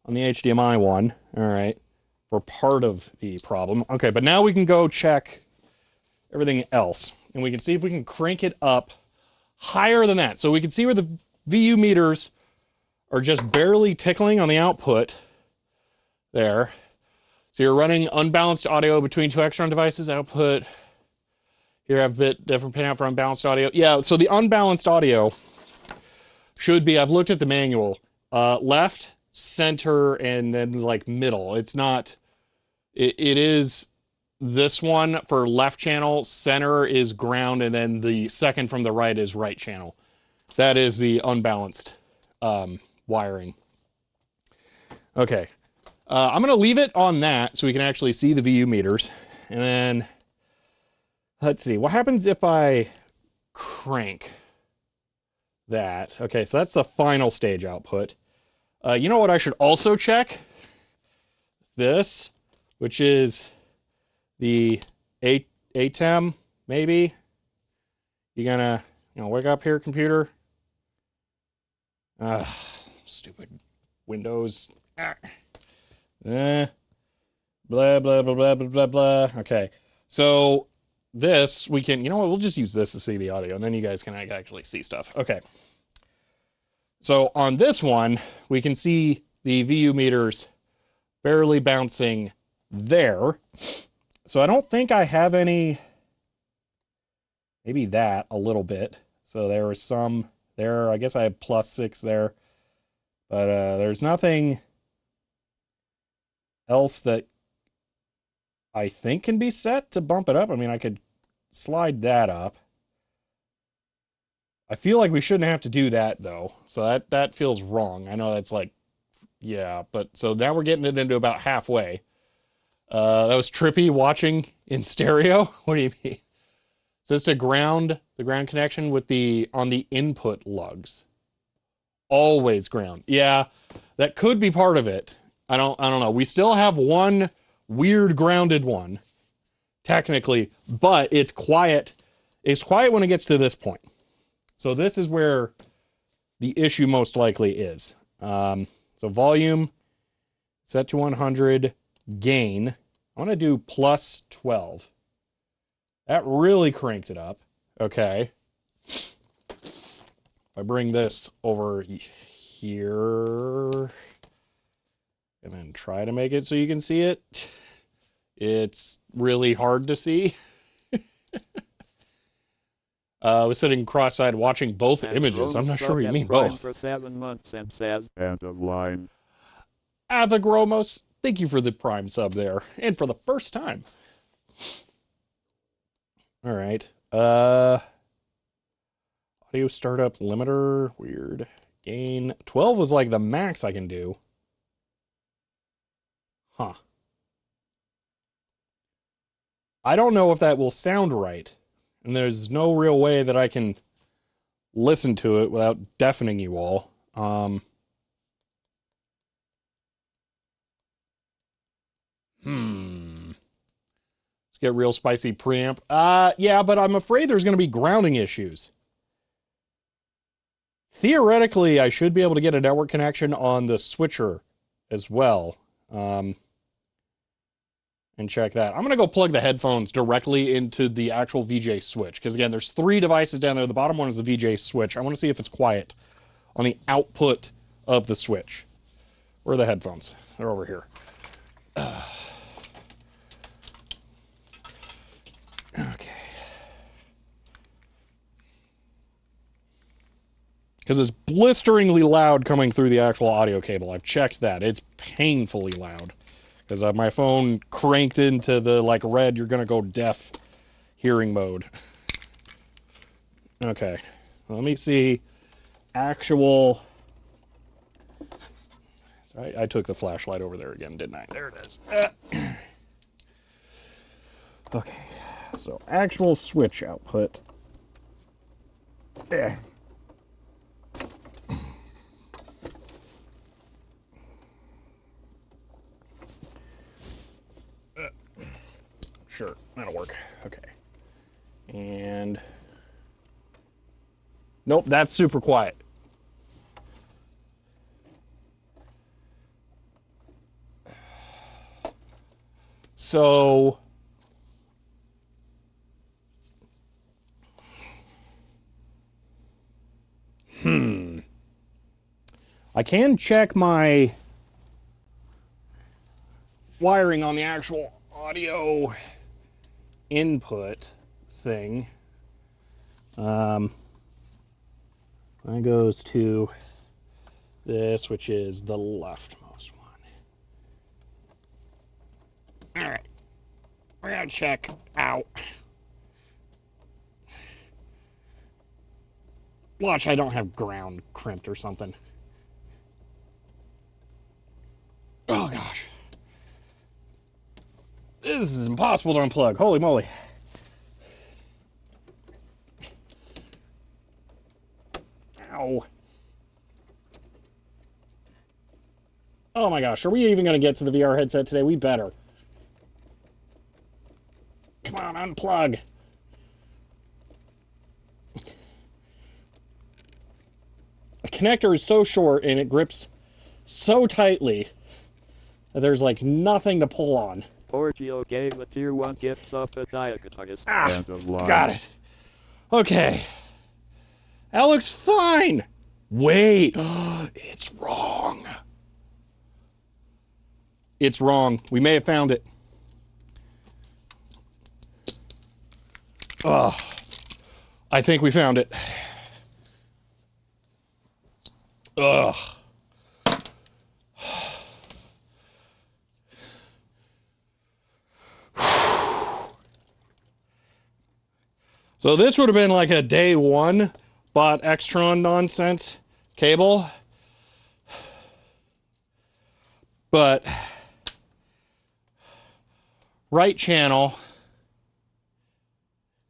on the HDMI one. All right, for part of the problem. Okay, but now we can go check everything else, and we can see if we can crank it up higher than that. So we can see where the VU meters are just barely tickling on the output there. So you're running unbalanced audio between two Extron devices. Output here, I have a bit different pinout for unbalanced audio. Yeah, so the unbalanced audio should be, I've looked at the manual, left, center, and then like middle. It's not, it is this one for left channel, center is ground, and then the second from the right is right channel. That is the unbalanced wiring. Okay. I'm going to leave it on that so we can actually see the VU meters. And then, let's see, what happens if I crank that? Okay, so that's the final stage output. You know what I should also check? This, which is the ATEM, maybe? You gonna, wake up here, computer? Stupid Windows. Blah, blah, blah, blah, blah, blah, blah. Okay. So this, we can, you know what, we'll just use this to see the audio, and then you guys can actually see stuff. Okay. So on this one, we can see the VU meters barely bouncing there. So I don't think I have any, maybe that a little bit. So there was some there. I guess I have +6 there. But there's nothing else that I think can be set to bump it up. I mean, I could slide that up. I feel like we shouldn't have to do that, though. So that feels wrong. I know that's like, yeah, but so now we're getting it into about halfway. That was trippy watching in stereo. What do you mean? So it's to ground, the ground connection with on the input lugs. Always ground. Yeah, that could be part of it. I don't know. We still have one weird grounded one, technically, but it's quiet. It's quiet when it gets to this point. So this is where the issue most likely is. So volume set to 100, gain. I want to do +12. That really cranked it up. Okay. If I bring this over here and then try to make it so you can see it, it's really hard to see. I was sitting cross-eyed watching both images. I'm not sure what you mean both. For 7 months and says, end of line. Avagromos, thank you for the Prime sub there. And for the first time. All right. Audio startup limiter. Weird. Gain. 12 was like the max I can do. Huh. I don't know if that will sound right. And there's no real way that I can listen to it without deafening you all. Let's get real spicy preamp. Yeah, but I'm afraid there's going to be grounding issues. Theoretically, I should be able to get a network connection on the switcher as well. And check that. I'm going to go plug the headphones directly into the actual VJ switch. Because again, there's 3 devices down there. The bottom one is the VJ switch. I want to see if it's quiet on the output of the switch. Where are the headphones? They're over here. Okay. Because it's blisteringly loud coming through the actual audio cable. I've checked that. It's painfully loud. Because my phone cranked into the, like, red, you're going to go deaf hearing mode. Okay. Let me see actual... I took the flashlight over there again, didn't I? There it is. Okay. So, actual switch output. Yeah. Sure, that'll work. Okay. And nope, that's super quiet. So I can check my wiring on the actual audio input thing. That goes to this, which is the leftmost one. All right, we're gonna check out. Watch, I don't have ground crimped or something. Oh gosh. This is impossible to unplug. Holy moly. Ow. Oh my gosh, are we even going to get to the VR headset today? We better. Come on, unplug. The connector is so short and it grips so tightly that there's like nothing to pull on. Forte gave a tier 1 gift sub to Diaguitarist. Ah, got it. Okay. That looks fine. Wait, it's wrong. It's wrong. We may have found it. Oh, I think we found it. Ugh. So this would have been like a day one bought Extron nonsense cable. But right channel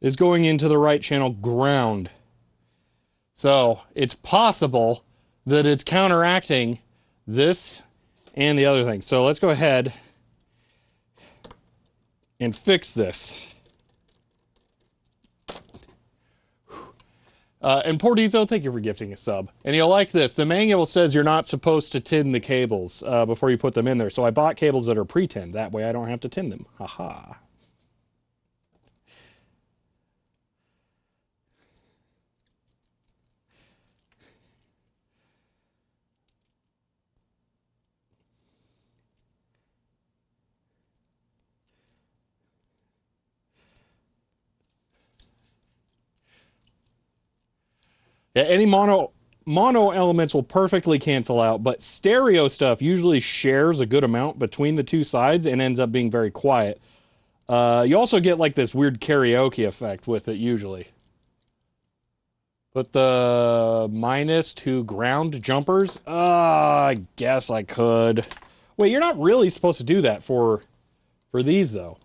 is going into the right channel ground. So it's possible that it's counteracting this and the other thing. So let's go ahead and fix this. And Portizo, thank you for gifting a sub. And you'll like this. The manual says you're not supposed to tin the cables before you put them in there. So I bought cables that are pre-tinned. That way I don't have to tin them. Haha. Yeah, any mono elements will perfectly cancel out, but stereo stuff usually shares a good amount between the two sides and ends up being very quiet. You also get like this weird karaoke effect with it usually. But the -2 ground jumpers? I guess I could. Wait, you're not really supposed to do that for these though.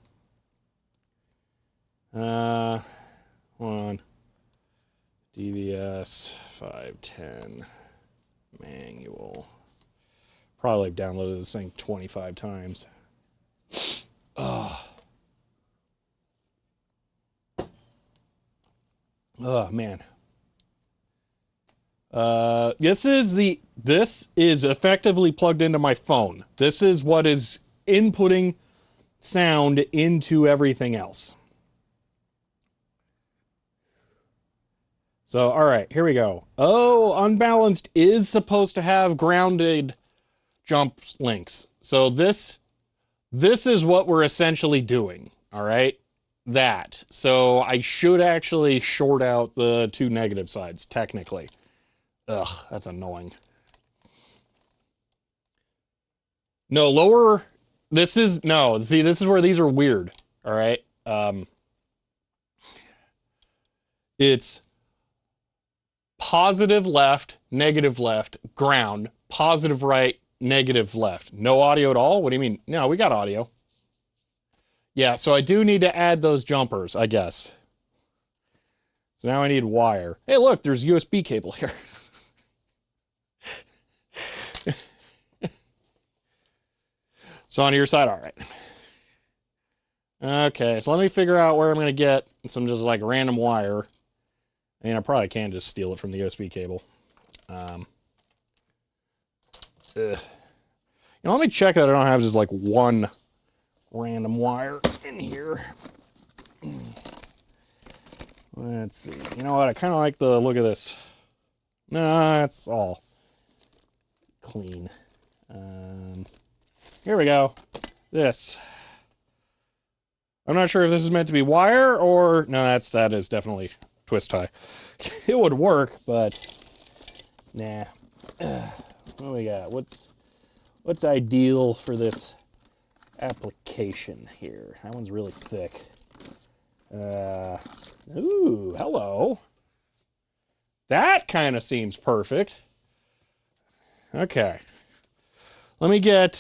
Hold on. DVS 510 manual. Probably downloaded this thing 25 times. Oh man. This is effectively plugged into my phone. This is what is inputting sound into everything else. So, all right, here we go. Oh, unbalanced is supposed to have grounded jump links. So this is what we're essentially doing, all right? That. So I should actually short out the two negative sides, technically. Ugh, that's annoying. No, lower... No, see, this is where these are weird, all right? It's... positive left, negative left, ground, positive right, negative left. No audio at all? What do you mean? No, we got audio. Yeah, so I do need to add those jumpers, I guess. So now I need wire. Hey, look, there's USB cable here. It's on your side, all right. Okay, so let me figure out where I'm going to get some just like random wire. And I probably can just steal it from the USB cable. You know, let me check that I don't have just like one random wire in here. Let's see. You know what? I kind of like the look of this. Nah, it's all clean. Here we go. This. I'm not sure if this is meant to be wire or no. That is definitely twist tie. It would work, but nah. What do we got? What's ideal for this application here? That one's really thick. Ooh, hello. That kind of seems perfect. Okay. Let me get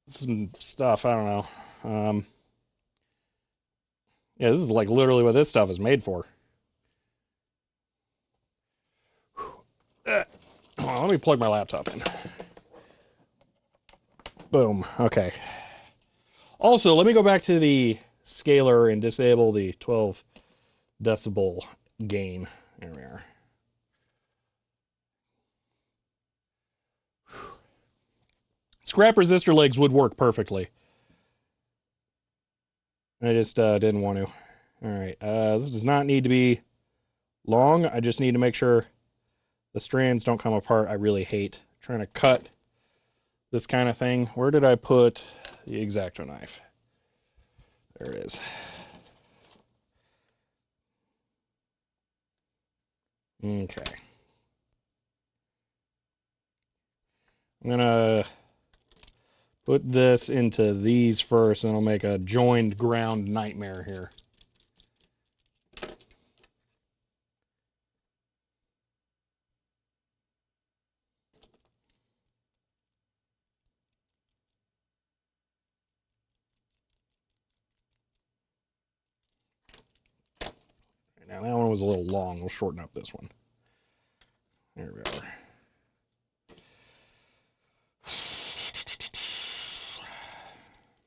some stuff. I don't know. Yeah, this is like literally what this stuff is made for. Let me plug my laptop in. Boom. Okay. Also, let me go back to the scaler and disable the 12 decibel gain. There we are. Scrap resistor legs would work perfectly. I just didn't want to. Alright, this does not need to be long. I just need to make sure the strands don't come apart. I really hate trying to cut this kind of thing. Where did I put the X-Acto knife? There it is. Okay. I'm gonna put this into these first, and I'll make a joined ground nightmare here. Now that one was a little long. We'll shorten up this one. There we are.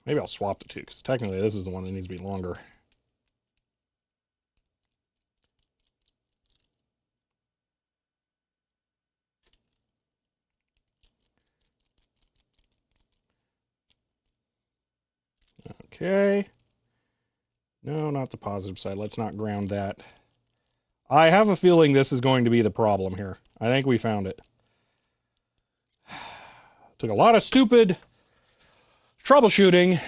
Maybe I'll swap the two, because technically this is the one that needs to be longer. Okay. No, not the positive side. Let's not ground that. I have a feeling this is going to be the problem here. I think we found it. Took a lot of stupid troubleshooting,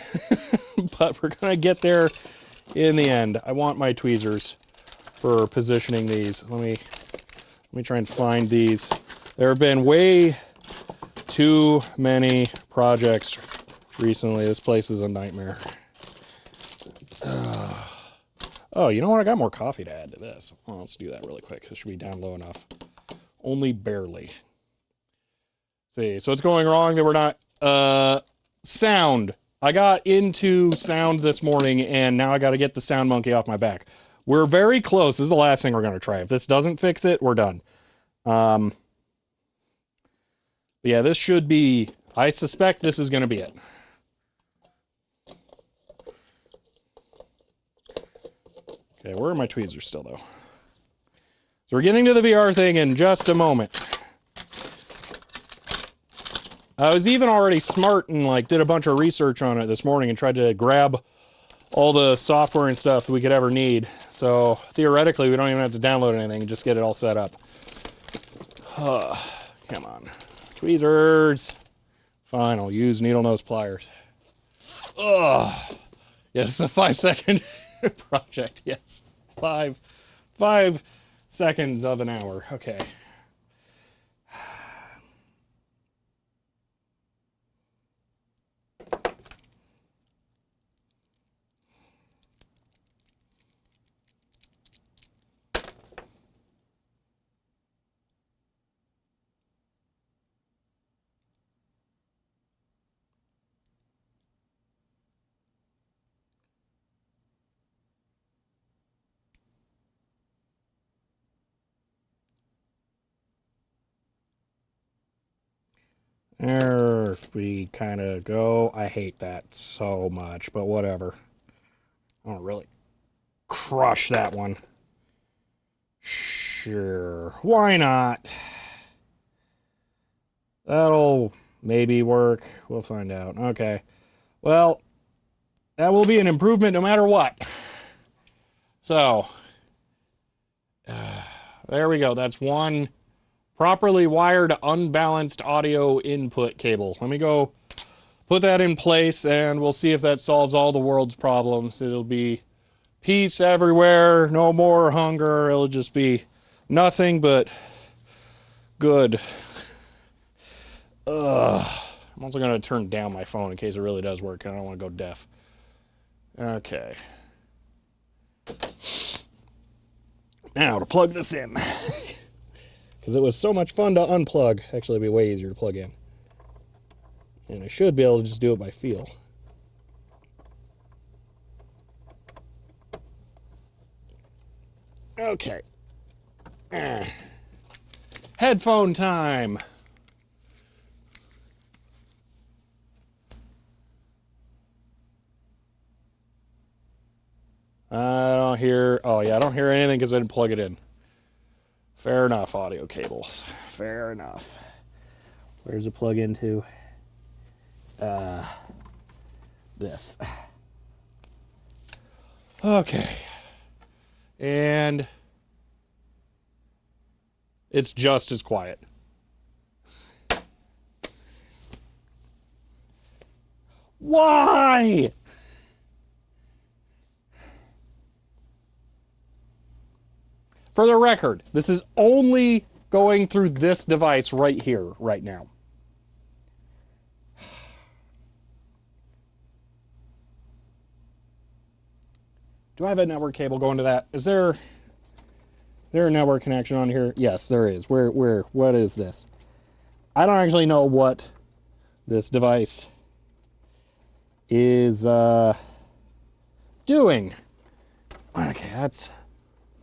but we're going to get there in the end. I want my tweezers for positioning these. Let me try and find these. There have been way too many projects recently. This place is a nightmare. Oh, you know what? I got more coffee to add to this. Well, let's do that really quick. This should be down low enough. Only barely. See, so it's going wrong that we're not... sound. I got into sound this morning, and now I got to get the sound monkey off my back. We're very close. This is the last thing we're going to try. If this doesn't fix it, we're done. Yeah, this should be... I suspect this is going to be it. Okay, where are my tweezers still, though? So we're getting to the VR thing in just a moment. I was even already smart and like did a bunch of research on it this morning and tried to grab all the software and stuff that we could ever need. So theoretically, we don't even have to download anything, just get it all set up. Come on. Tweezers. Fine, I'll use needle nose pliers. Yeah, this is a 5-second project, yes. Five seconds of an hour. Okay. There we kind of go. I hate that so much, but whatever. I want to really crush that one. Sure. Why not? That'll maybe work. We'll find out. Okay. Well, that will be an improvement no matter what. So, there we go. That's one properly wired, unbalanced audio input cable. Let me go put that in place, and we'll see if that solves all the world's problems. It'll be peace everywhere, no more hunger. It'll just be nothing but good. I'm also going to turn down my phone in case it really does work. I don't want to go deaf. Okay. Now to plug this in. Because it was so much fun to unplug. Actually, it'd be way easier to plug in. And I should be able to just do it by feel. Okay. Headphone time. I don't hear... Oh, yeah, I don't hear anything because I didn't plug it in. Fair enough, audio cables. Fair enough. Where's it plug into? This. Okay. And it's just as quiet. Why? For the record, this is only going through this device right here, right now. Do I have a network cable going to that? Is there a network connection on here? Yes, there is. What is this? I don't actually know what this device is doing. Okay, that's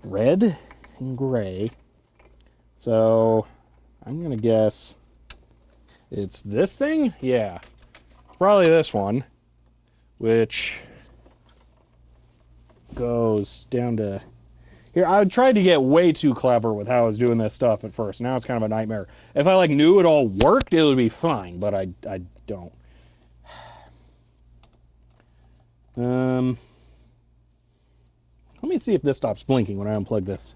red and gray. So I'm gonna guess it's this thing? Yeah. Probably this one, which goes down to here. I tried to get way too clever with how I was doing this stuff at first. Now it's kind of a nightmare. If I like knew it all worked, it would be fine, but I don't. Let me see if this stops blinking when I unplug this.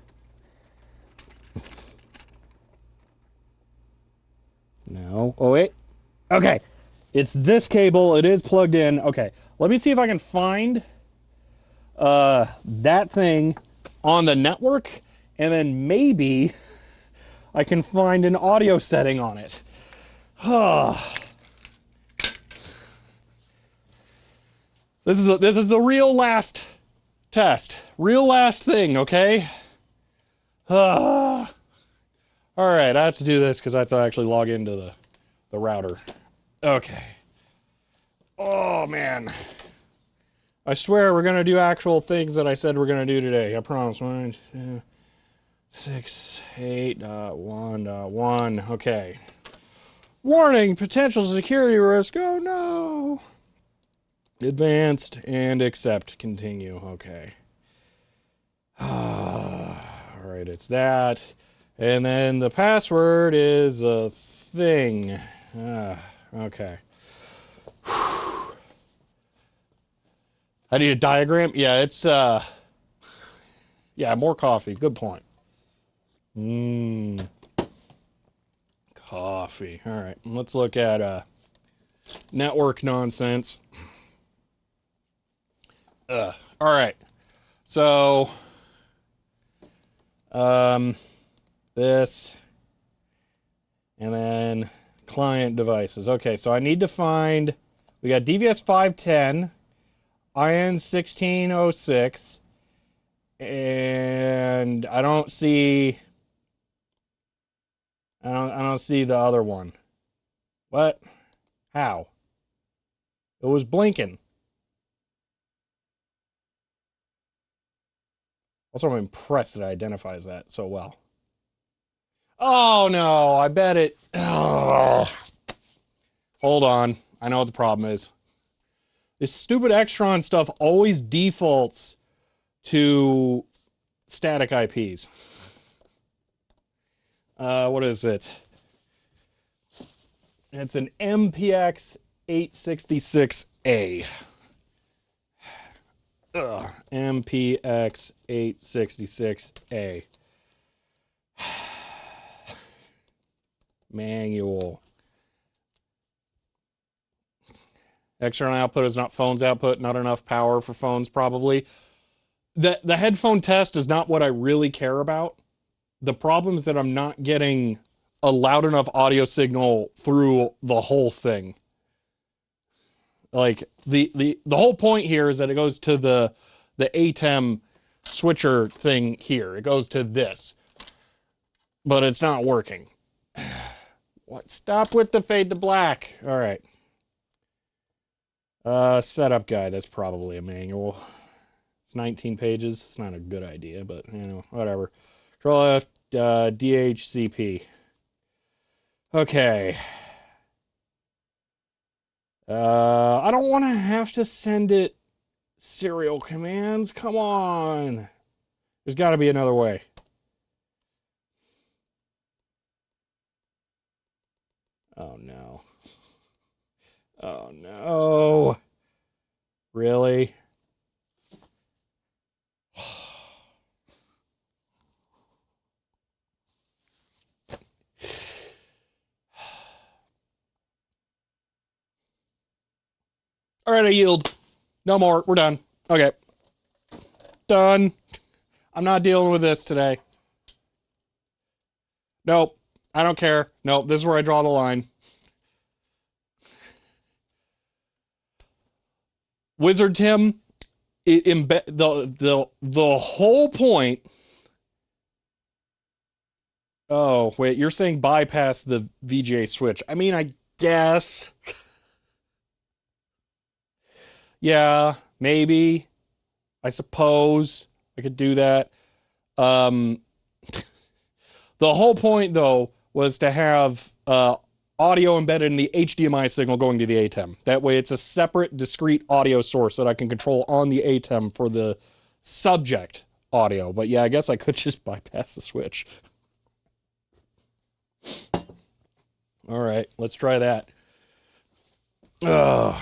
No. Oh, wait. Okay. It's this cable. It is plugged in. Okay. Let me see if I can find that thing on the network, and then maybe I can find an audio setting on it. This is the real last test. Real last thing, okay? All right, I have to do this because I have to actually log into the router. Okay. Oh, man. I swear we're going to do actual things that I said we're going to do today. I promise. 1, 2, 6, 8.1.1. Okay. Warning, potential security risk. Oh, no. Advanced and accept. Continue. Okay. All right, it's that. And then the password is a thing. Okay. I need a diagram. Yeah, it's yeah, more coffee. Good point. Coffee. All right, let's look at network nonsense. All right. So this and then client devices. Okay, so I need to find, we got DVS 510, IN 1606, and I don't see the other one. What? How? It was blinking. Also, I'm impressed that it identifies that so well. Oh no, I bet it. Oh. Hold on. I know what the problem is. This stupid Extron stuff always defaults to static IPs. What is it? It's an MPX 866A. MPX 866A. Manual. External output is not phone's output. Not enough power for phones, probably. The headphone test is not what I really care about. The problem is that I'm not getting a loud enough audio signal through the whole thing. Like, the whole point here is that it goes to the ATEM switcher thing here. It goes to this. But it's not working. What? Stop with the fade to black. All right. Setup guide. That's probably a manual. It's 19 pages. It's not a good idea, but, you know, whatever. Control F, DHCP. Okay. I don't want to have to send it serial commands. Come on. There's got to be another way. Oh, no. Oh, no. Really? All right, I yield. No more. We're done. Okay. Done. I'm not dealing with this today. Nope. I don't care. Nope. This is where I draw the line. Wizard Tim, the whole point. Oh, wait, you're saying bypass the VGA switch. I mean, I guess. Yeah, maybe. I suppose I could do that. The whole point, though, was to have audio embedded in the HDMI signal going to the ATEM. That way it's a separate, discrete audio source that I can control on the ATEM for the subject audio. But yeah, I guess I could just bypass the switch. All right, let's try that. Ugh.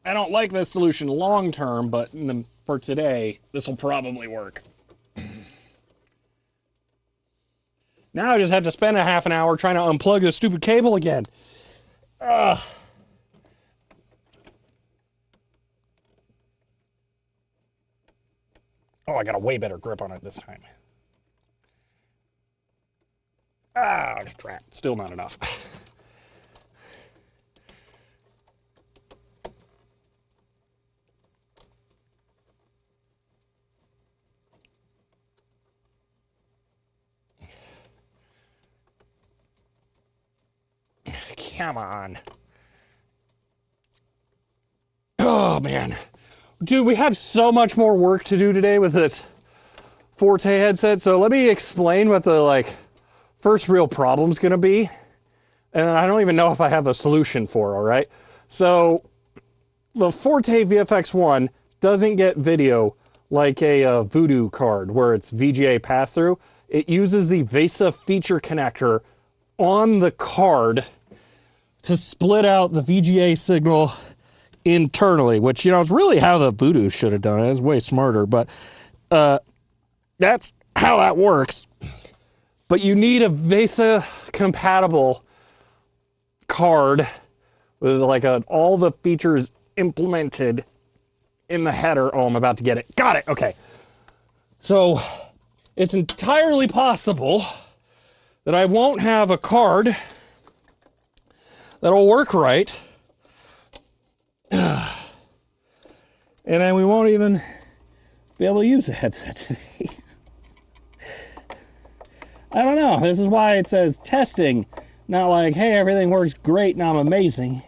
I don't like this solution long term, but for today, this will probably work. Now I just have to spend a half an hour trying to unplug the stupid cable again. Ugh. Oh, I got a way better grip on it this time. Ah, crap. Still not enough. Come on. Oh, man. Dude, we have so much more work to do today with this Forte headset. So let me explain what the, first real problem's going to be. And I don't even know if I have a solution for, all right? So the Forte VFX-1 doesn't get video like a Voodoo card where it's VGA pass-through. It uses the VESA feature connector on the card to split out the VGA signal internally, which, you know, is really how the Voodoo should have done it. It's way smarter, but that's how that works. But you need a VESA compatible card with all the features implemented in the header. Oh, I'm about to get it. Got it. Okay. So it's entirely possible that I won't have a card that'll work right. And then we won't even be able to use the headset today. I don't know. This is why it says testing. Not like, hey, everything works great and I'm amazing.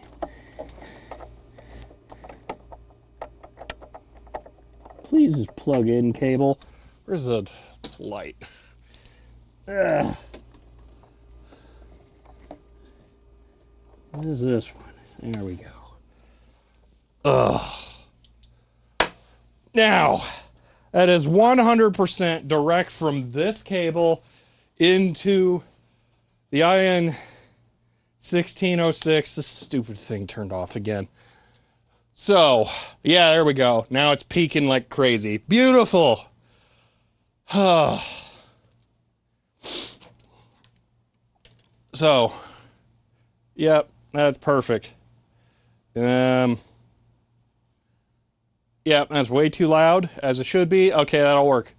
Please just plug in cable. Where's the light? Ugh. What is this one? There we go. Ugh. Now, that is 100% direct from this cable into the IN 1606. This stupid thing turned off again. So, yeah, there we go. Now it's peaking like crazy. Beautiful. So, yep, that's perfect. Yep, that's way too loud, as it should be. Okay, that'll work.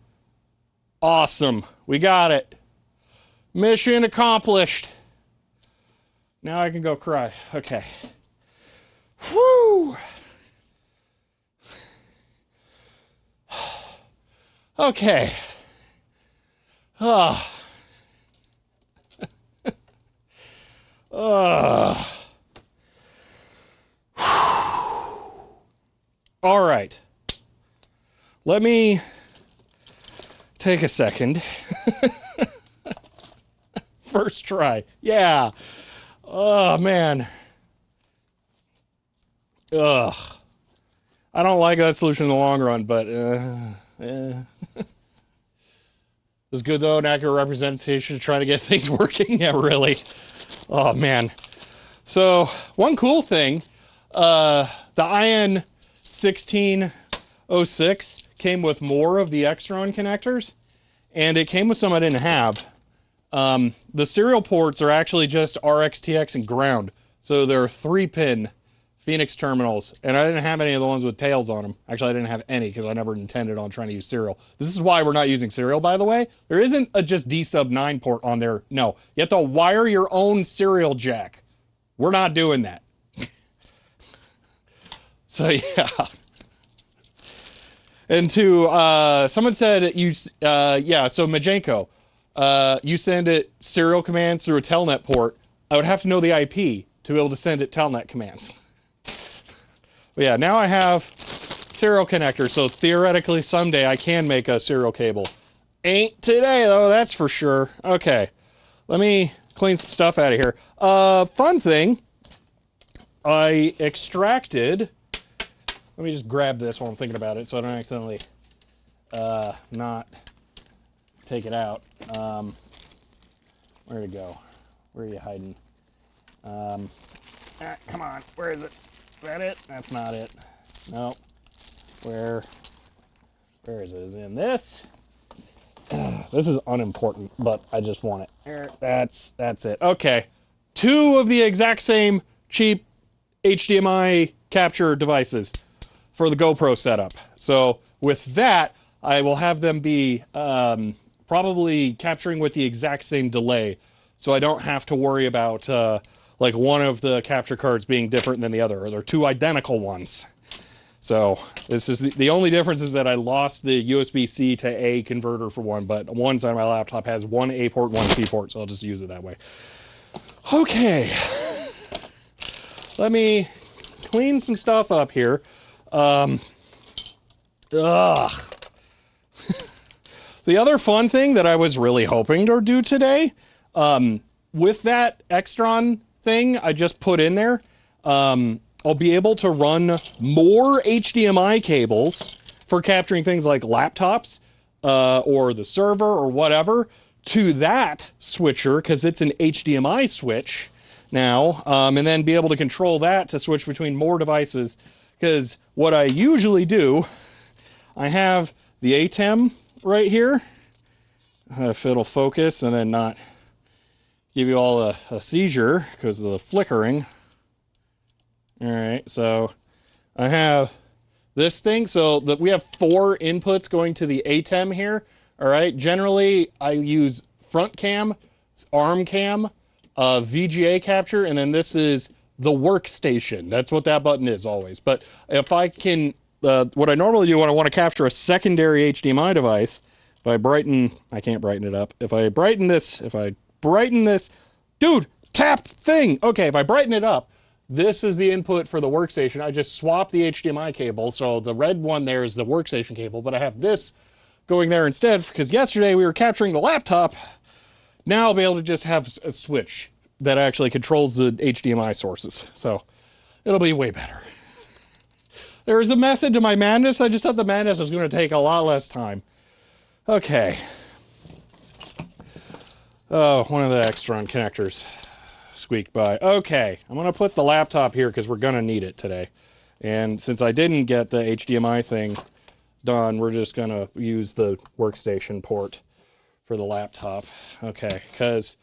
Awesome. We got it. Mission accomplished. Now I can go cry. Okay. Whew. Okay. All right. Let me take a second. First try. Yeah. Oh, man. Ugh. I don't like that solution in the long run, but it's good, though, an accurate representation of trying to get things working. Yeah, really. Oh, man. So, one cool thing, the IN 1606 came with more of the Extron connectors, and it came with some I didn't have. The serial ports are actually just RX, TX, and ground. So they're 3-pin Phoenix terminals, and I didn't have any of the ones with tails on them. Actually, I didn't have any because I never intended on trying to use serial. This is why we're not using serial, by the way. There isn't a just D-sub-9 port on there. No, you have to wire your own serial jack. We're not doing that. So, yeah. And to, someone said, yeah, so Majenko, you send it serial commands through a telnet port. I would have to know the IP to be able to send it telnet commands. But yeah, now I have serial connector, so theoretically someday I can make a serial cable. Ain't today, though, that's for sure. Okay, let me clean some stuff out of here. Fun thing, I extracted... Let me just grab this while I'm thinking about it so I don't accidentally not take it out. Where'd it go? Where are you hiding? Come on, where is it? Is that it? That's not it. Nope. Where is it? Is it in this? This is unimportant, but I just want it. There, that's it. Okay. 2 of the exact same cheap HDMI capture devices for the GoPro setup. So with that, I will have them be probably capturing with the exact same delay, so I don't have to worry about like one of the capture cards being different than the other, or they're 2 identical ones. So this is the only difference is that I lost the USB-C to A converter for one, but one side of my laptop has 1 A port, 1 C port, so I'll just use it that way. Okay. Let me clean some stuff up here. So the other fun thing that I was really hoping to do today, with that Extron thing I just put in there, I'll be able to run more HDMI cables for capturing things like laptops, or the server or whatever, to that switcher, because it's an HDMI switch now, and then be able to control that to switch between more devices. Because what I usually do, I have the ATEM right here, if it'll focus and then not give you all a seizure because of the flickering. All right, so I have this thing. So we have 4 inputs going to the ATEM here. All right, generally I use front cam, arm cam, VGA capture, and then this is the workstation. That's what that button is always. But if I can, what I normally do when I want to capture a secondary HDMI device, if I brighten, I can't brighten it up. If I brighten this, dude, tap thing. Okay, if I brighten it up, this is the input for the workstation. I just swap the HDMI cable. So the red one there is the workstation cable, but I have this going there instead because yesterday we were capturing the laptop. Now I'll be able to just have a switch that actually controls the HDMI sources. So it'll be way better. There is a method to my madness. I just thought the madness was going to take a lot less time. Okay. Oh, one of the Extron connectors squeaked by. Okay, I'm going to put the laptop here because we're going to need it today. And since I didn't get the HDMI thing done, we're just going to use the workstation port for the laptop. Okay, because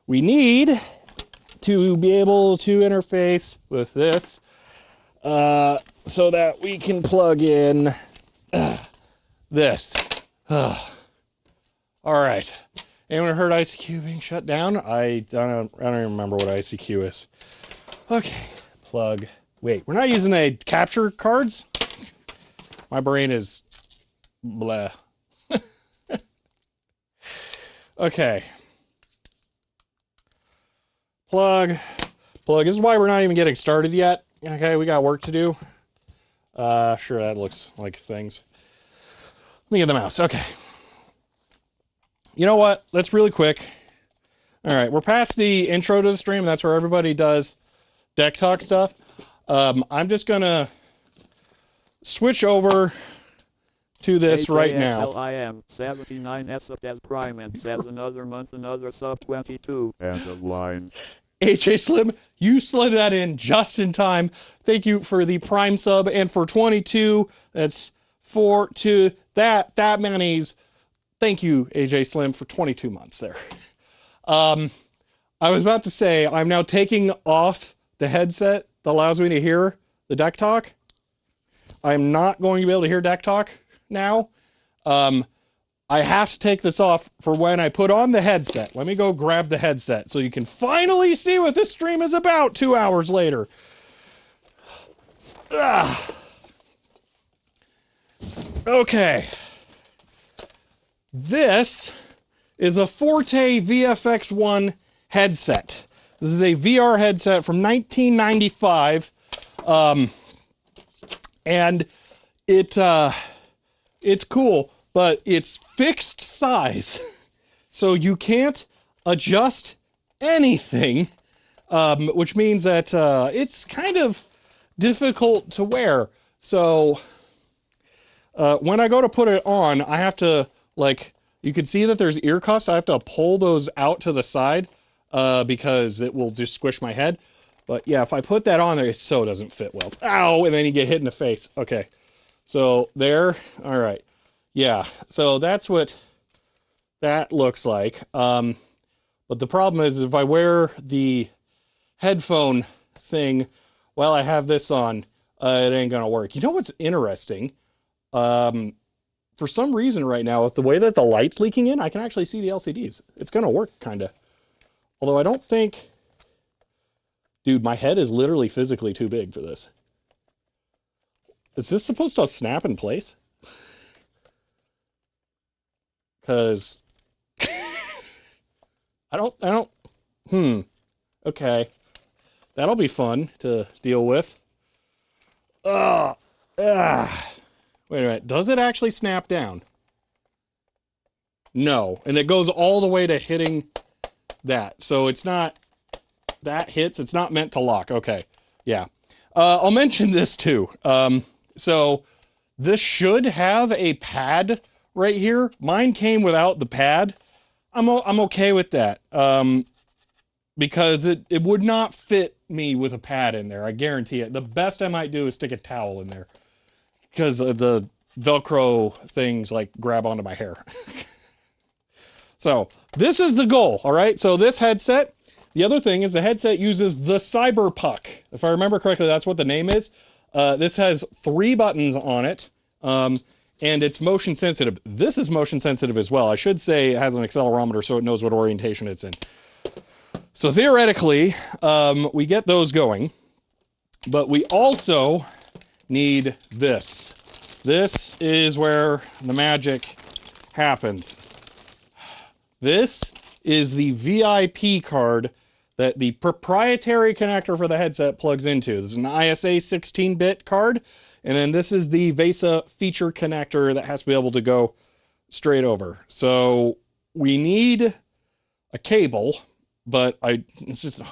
we need to be able to interface with this so that we can plug in this. All right. Anyone heard ICQ being shut down? I don't even remember what ICQ is. Okay. Plug. Wait, we're not using the capture cards? My brain is blah. Okay. Plug. Plug. This is why we're not even getting started yet. Okay, we got work to do. Sure, that looks like things. Let me get the mouse. Okay. You know what? Let's really quick. All right, we're past the intro to the stream. That's where everybody does deck talk stuff. I'm just gonna switch over to this right now. HASLIM 79 S as prime and says another month, another sub 22. End of line. HA Slim, you slid that in just in time. Thank you for the prime sub, and for 22, that's 4 to that many's. Thank you, AJ Slim, for 22 months there. I was about to say, I'm now taking off the headset that allows me to hear the deck talk. I'm not going to be able to hear deck talk now. I have to take this off for when I put on the headset. Let me go grab the headset so you can finally see what this stream is about 2 hours later. Okay. This is a Forte VFX-1 headset. This is a VR headset from 1995. And it's cool, but it's fixed size. So you can't adjust anything, which means that it's kind of difficult to wear. So when I go to put it on, I have to, like, you can see that there's ear cuffs. I have to pull those out to the side because it will just squish my head. But yeah, if I put that on there, it so doesn't fit well. Ow! And then you get hit in the face. Okay. So there. All right. Yeah. So that's what that looks like. But the problem is if I wear the headphone thing while I have this on, it ain't going to work. You know what's interesting? For some reason right now, with the way that the light's leaking in, I can actually see the LCDs. It's going to work, kind of. Although I don't think... Dude, my head is literally physically too big for this. Is this supposed to snap in place? Because... I don't... Okay. That'll be fun to deal with. Wait a minute. Does it actually snap down? No. And it goes all the way to hitting that. So it's not... That hits. It's not meant to lock. Okay. Yeah. I'll mention this too. So this should have a pad right here. Mine came without the pad. I'm okay with that. Because it would not fit me with a pad in there. I guarantee it. The best I might do is stick a towel in there. Because the Velcro things like grab onto my hair. So this is the goal. All right. So this headset. The other thing is the headset uses the Cyberpuck. If I remember correctly, that's what the name is. This has 3 buttons on it, and it's motion sensitive. This is motion sensitive as well. I should say it has an accelerometer so it knows what orientation it's in. So theoretically, we get those going, but we also need this. This is where the magic happens. This is the VIP card that the proprietary connector for the headset plugs into. This is an ISA 16-bit card, and then this is the VESA feature connector that has to be able to go straight over. So we need a cable, but it's just a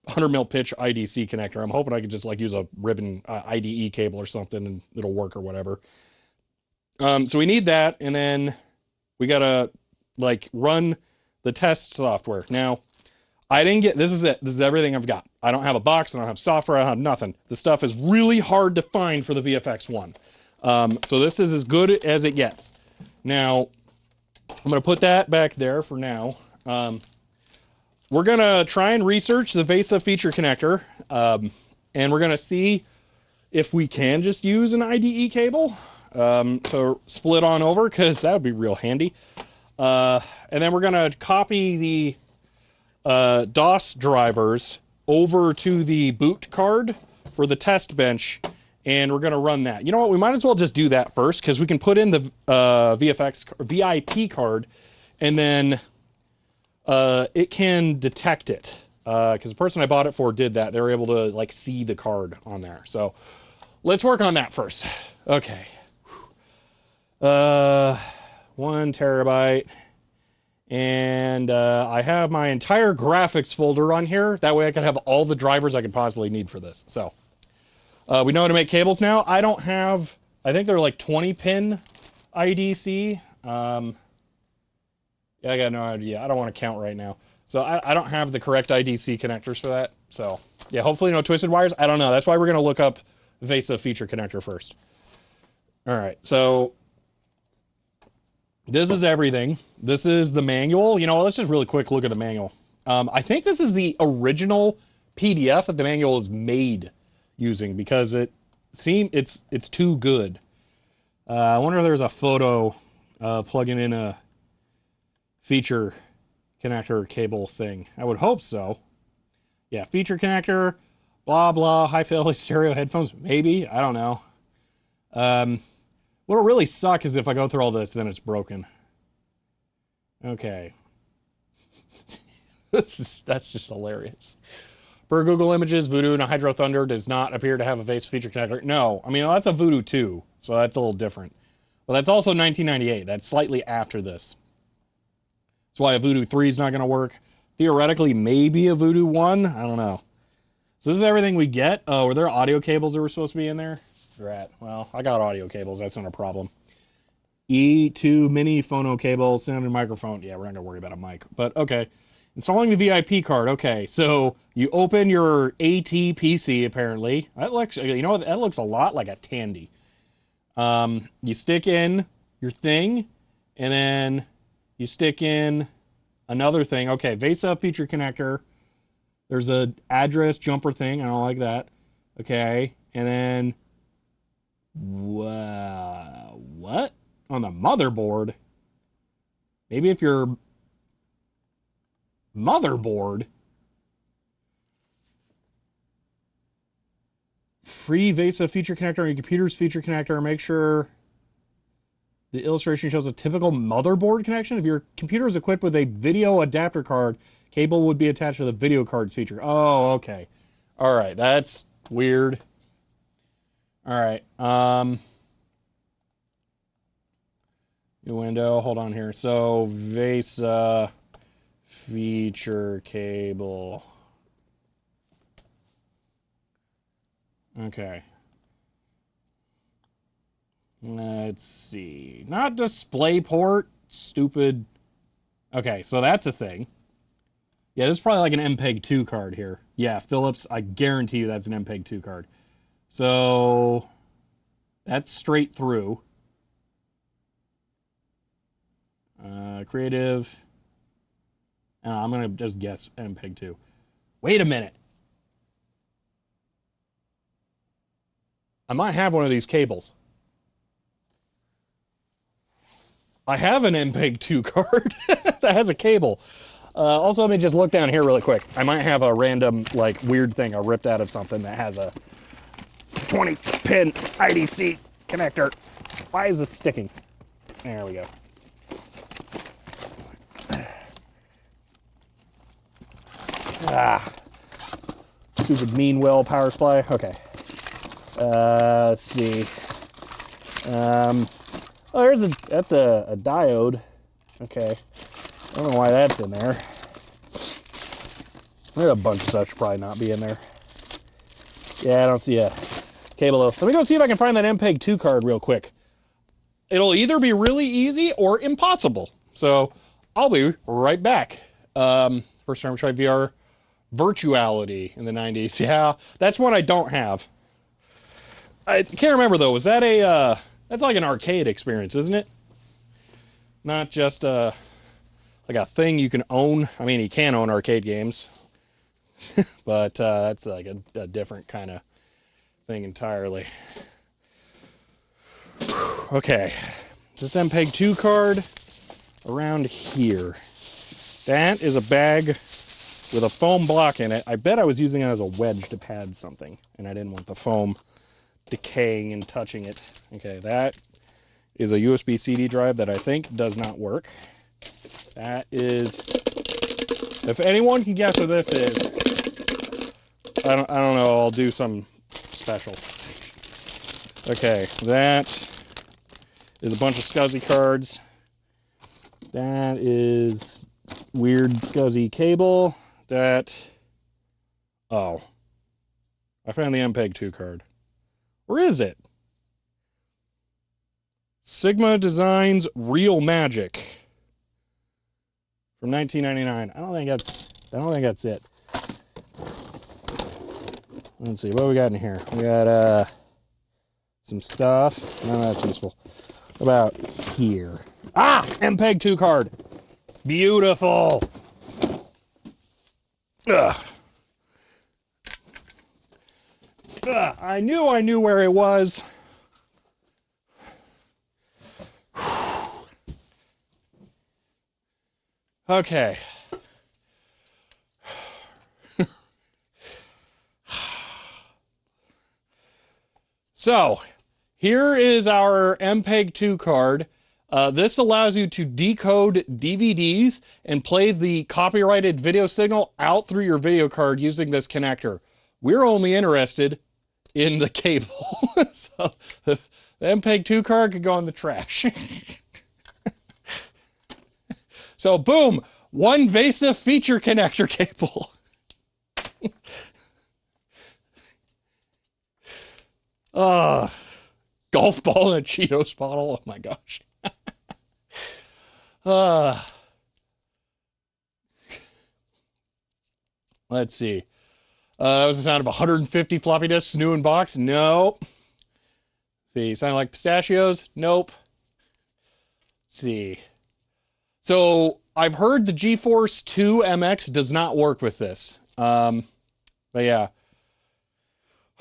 100 mil pitch IDC connector. I'm hoping I could just like use a ribbon IDE cable or something and it'll work or whatever. So we need that, and then we gotta like run the test software. Now, I didn't get, this is it. This is everything I've got. I don't have a box, I don't have software, I don't have nothing. The stuff is really hard to find for the VFX-1. So this is as good as it gets. Now, I'm gonna put that back there for now. We're gonna try and research the VESA feature connector, and we're gonna see if we can just use an IDE cable. So split on over, because that would be real handy. And then we're gonna copy the DOS drivers over to the boot card for the test bench, and we're gonna run that. You know what? We might as well just do that first, because we can put in the VIP card, and then it can detect it. Because the person I bought it for did that. They were able to like see the card on there. So let's work on that first. Okay. 1 terabyte. And I have my entire graphics folder on here. That way I can have all the drivers I could possibly need for this. So we know how to make cables now. I don't have, I think they're like 20 pin IDC. Yeah, I got no idea. I don't want to count right now. So I don't have the correct IDC connectors for that. So yeah, hopefully no twisted wires. I don't know. That's why we're going to look up VESA feature connector first. All right. So this is everything. This is the manual. You know, let's just really quick look at the manual. I think this is the original PDF that the manual is made using, because it's too good. I wonder if there's a photo plugging in a feature connector cable thing. I would hope so. Yeah, feature connector, blah, blah, high fidelity stereo headphones. Maybe. I don't know. What'll really suck is if I go through all this, then it's broken. Okay. That's just hilarious. Per Google Images, Voodoo and a Hydro Thunder does not appear to have a VESA feature connector. No, I mean, well, that's a Voodoo 2, so that's a little different. But that's also 1998. That's slightly after this. That's why a Voodoo 3 is not going to work. Theoretically, maybe a Voodoo 1. I don't know. So this is everything we get. Oh, were there audio cables that were supposed to be in there? Right. Well, I got audio cables. That's not a problem. E2 mini phono cable, sound and microphone. Yeah, we're not going to worry about a mic. But, okay. Installing the VIP card. Okay, so you open your AT PC, apparently. That looks, you know, that looks a lot like a Tandy. You stick in your thing, and then you stick in another thing. Okay, VESA feature connector. There's a address jumper thing. I don't like that. Okay, and then what? On the motherboard? Maybe if your motherboard. Free VESA feature connector on your computer's feature connector. Make sure the illustration shows a typical motherboard connection. If your computer is equipped with a video adapter card, cable would be attached to the video card's feature. Oh, okay. All right, that's weird. All right. New window. Hold on here. So VESA feature cable. Okay. Let's see. Not DisplayPort. Stupid. Okay, so that's a thing. Yeah, this is probably like an MPEG 2 card here. Yeah, Philips, I guarantee you that's an MPEG 2 card. So that's straight through. Creative. I'm going to just guess MPEG 2. Wait a minute. I might have one of these cables. I have an MPEG 2 card that has a cable. Also, let me just look down here really quick. I might have a random, like, weird thing I ripped out of something that has a 20-pin IDC connector. Why is this sticking? There we go. Ah. Stupid mean well power supply. Okay. Let's see. Oh, that's a diode. Okay. I don't know why that's in there. There's a bunch of stuff should probably not be in there. Yeah, I don't see a cable though. Let me go see if I can find that MPEG-2 card real quick. It'll either be really easy or impossible. So I'll be right back. First time I tried VR Virtuality in the 90s. Yeah, that's one I don't have. I can't remember though. Was that a, that's like an arcade experience, isn't it? Not just like a thing you can own. I mean, you can own arcade games. But that's like a different kind of thing entirely. Okay, this MPEG-2 card around here. That is a bag with a foam block in it. I bet I was using it as a wedge to pad something, and I didn't want the foam decaying and touching it. Okay, that is a USB CD drive that I think does not work. That is, if anyone can guess what this is, I don't know, I'll do some special. Okay, that is a bunch of SCSI cards. That is weird SCSI cable. That, oh, I found the MPEG-2 card. Where is it? Sigma Designs Real Magic from 1999. I don't think that's it. Let's see, what we got in here? We got some stuff. None of that's useful. What about here? Ah! MPEG-2 card. Beautiful. Ugh. Ugh. I knew where it was. Okay. So, here is our MPEG-2 card. This allows you to decode DVDs and play the copyrighted video signal out through your video card using this connector. We're only interested in the cable. So, the MPEG-2 card could go in the trash. So, boom! One VESA feature connector cable. Golf ball in a Cheetos bottle. Oh my gosh. Let's see. That was the sound of 150 floppy disks new in box. Nope. See, sound like pistachios? Nope. Let's see. So I've heard the GeForce 2 MX does not work with this. But yeah.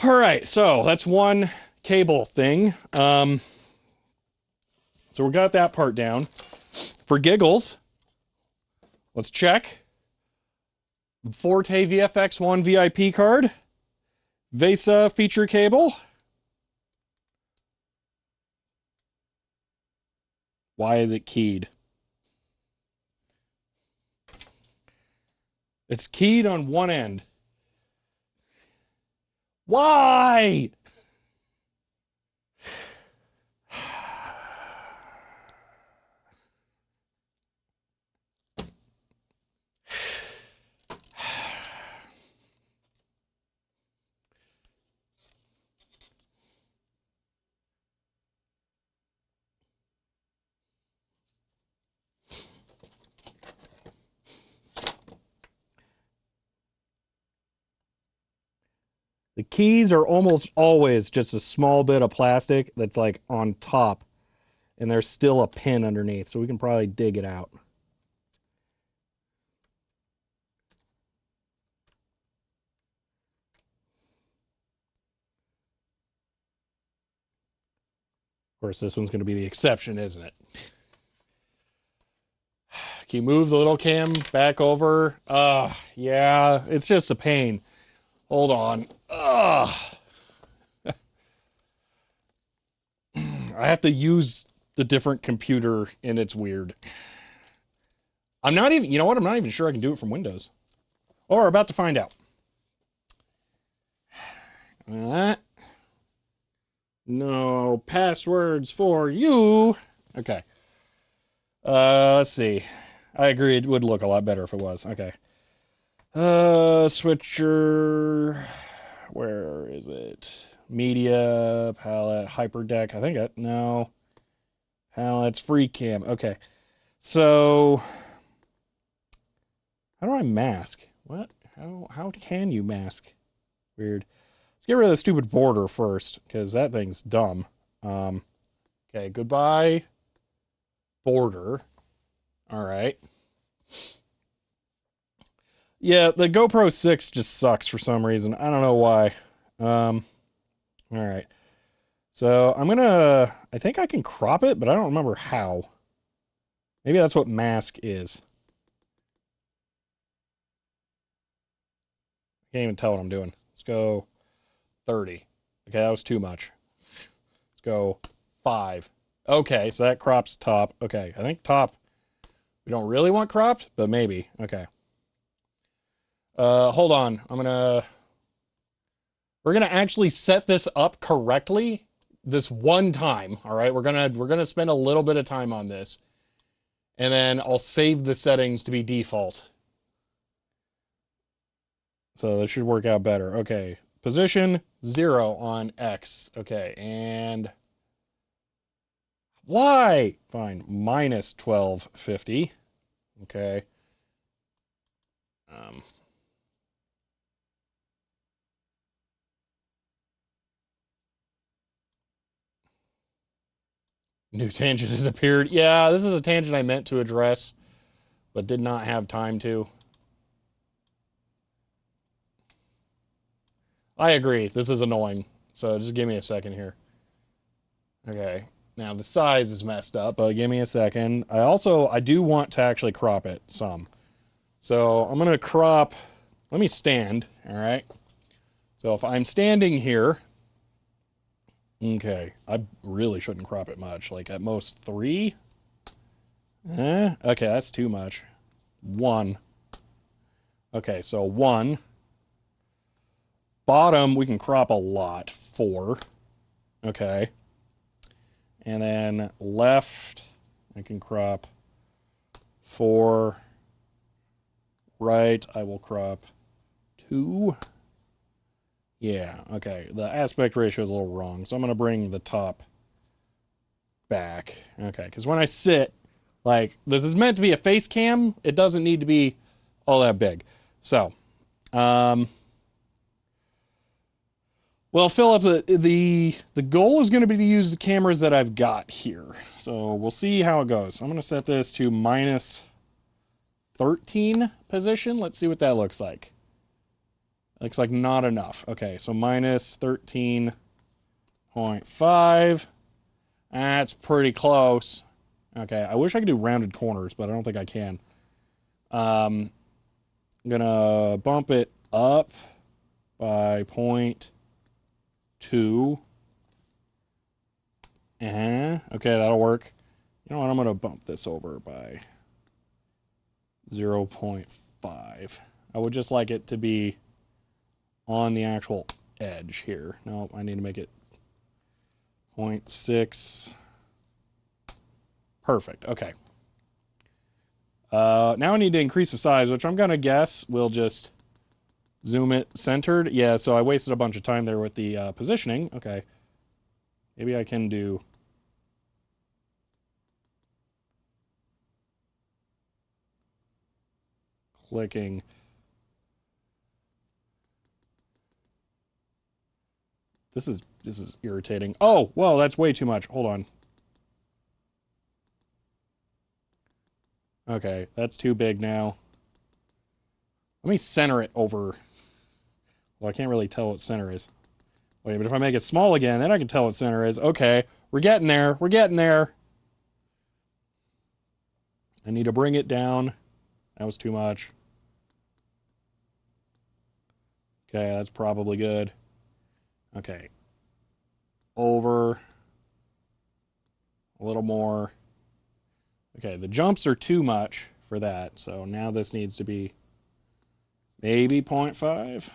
All right, so that's one cable thing. So we got that part down. For giggles, let's check. Forte VFX-1 VIP card. VESA feature cable. Why is it keyed? It's keyed on one end. Why? The keys are almost always just a small bit of plastic that's like on top, and there's still a pin underneath, so we can probably dig it out. Of course, this one's going to be the exception, isn't it? Can you move the little cam back over? Yeah, it's just a pain. Hold on. I have to use the different computer, and it's weird. I'm not even, you know what? I'm not even sure I can do it from Windows. Or we're about to find out. No passwords for you. Okay. Let's see. I agree it would look a lot better if it was. Okay. Switcher. Where is it? Media, palette, hyperdeck. I think it. No. Palettes, free cam. Okay. So, how do I mask? What? How can you mask? Weird. Let's get rid of the stupid border first, because that thing's dumb. Okay, goodbye. Border. All right. Yeah, the GoPro 6 just sucks for some reason. I don't know why. All right. So I think I can crop it, but I don't remember how. Maybe that's what mask is. Can't even tell what I'm doing. Let's go 30. Okay, that was too much. Let's go 5. Okay, so that crops top. Okay, I think top we don't really want cropped, but maybe. Okay. Hold on. We're gonna actually set this up correctly this one time. All right, we're gonna spend a little bit of time on this, and then I'll save the settings to be default. So that should work out better. Okay, position 0 on X. Okay, and Y. Fine, minus 1250. Okay. New tangent has appeared. Yeah, this is a tangent I meant to address, but did not have time to. I agree. This is annoying. So just give me a second here. Okay. Now the size is messed up, but give me a second. I do want to actually crop it some. So I'm going to crop, let me stand, all right? So if I'm standing here, okay, I really shouldn't crop it much, like at most 3. Okay, that's too much. 1. Okay, so 1. Bottom, we can crop a lot. 4. Okay. And then left, I can crop 4. Right, I will crop 2. Yeah, okay. The aspect ratio is a little wrong, so I'm going to bring the top back. Okay, because when I sit, like, this is meant to be a face cam. It doesn't need to be all that big. So, well, Philip, the goal is going to be to use the cameras that I've got here. So we'll see how it goes. I'm going to set this to minus 13 position. Let's see what that looks like. Looks like not enough. Okay, so minus 13.5. That's pretty close. Okay, I wish I could do rounded corners, but I don't think I can. I'm gonna bump it up by 0.2. Okay, that'll work. You know what? I'm gonna bump this over by 0.5. I would just like it to be on the actual edge here. No, I need to make it 0.6. Perfect. Okay. Now I need to increase the size, which I'm going to guess will just zoom it centered. Yeah, so I wasted a bunch of time there with the positioning. Okay. Maybe I can do... clicking. This is irritating. Oh, whoa, that's way too much. Hold on. Okay, that's too big now. Let me center it over. Well, I can't really tell what center is. Wait, but if I make it small again, then I can tell what center is. Okay, we're getting there. We're getting there. I need to bring it down. That was too much. Okay, that's probably good. Okay. Over. A little more. Okay, the jumps are too much for that. So now this needs to be maybe 0.5.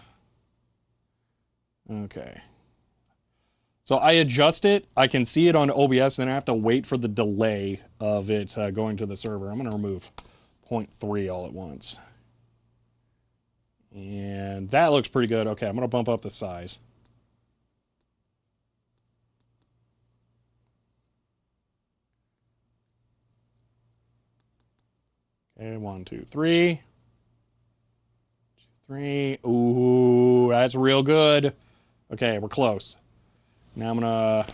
Okay. So I adjust it. I can see it on OBS, and I have to wait for the delay of it going to the server. I'm going to remove 0.3 all at once. And that looks pretty good. Okay, I'm going to bump up the size. Okay, 1, 2, 3. 3. Ooh, that's real good. Okay, we're close. Now I'm going to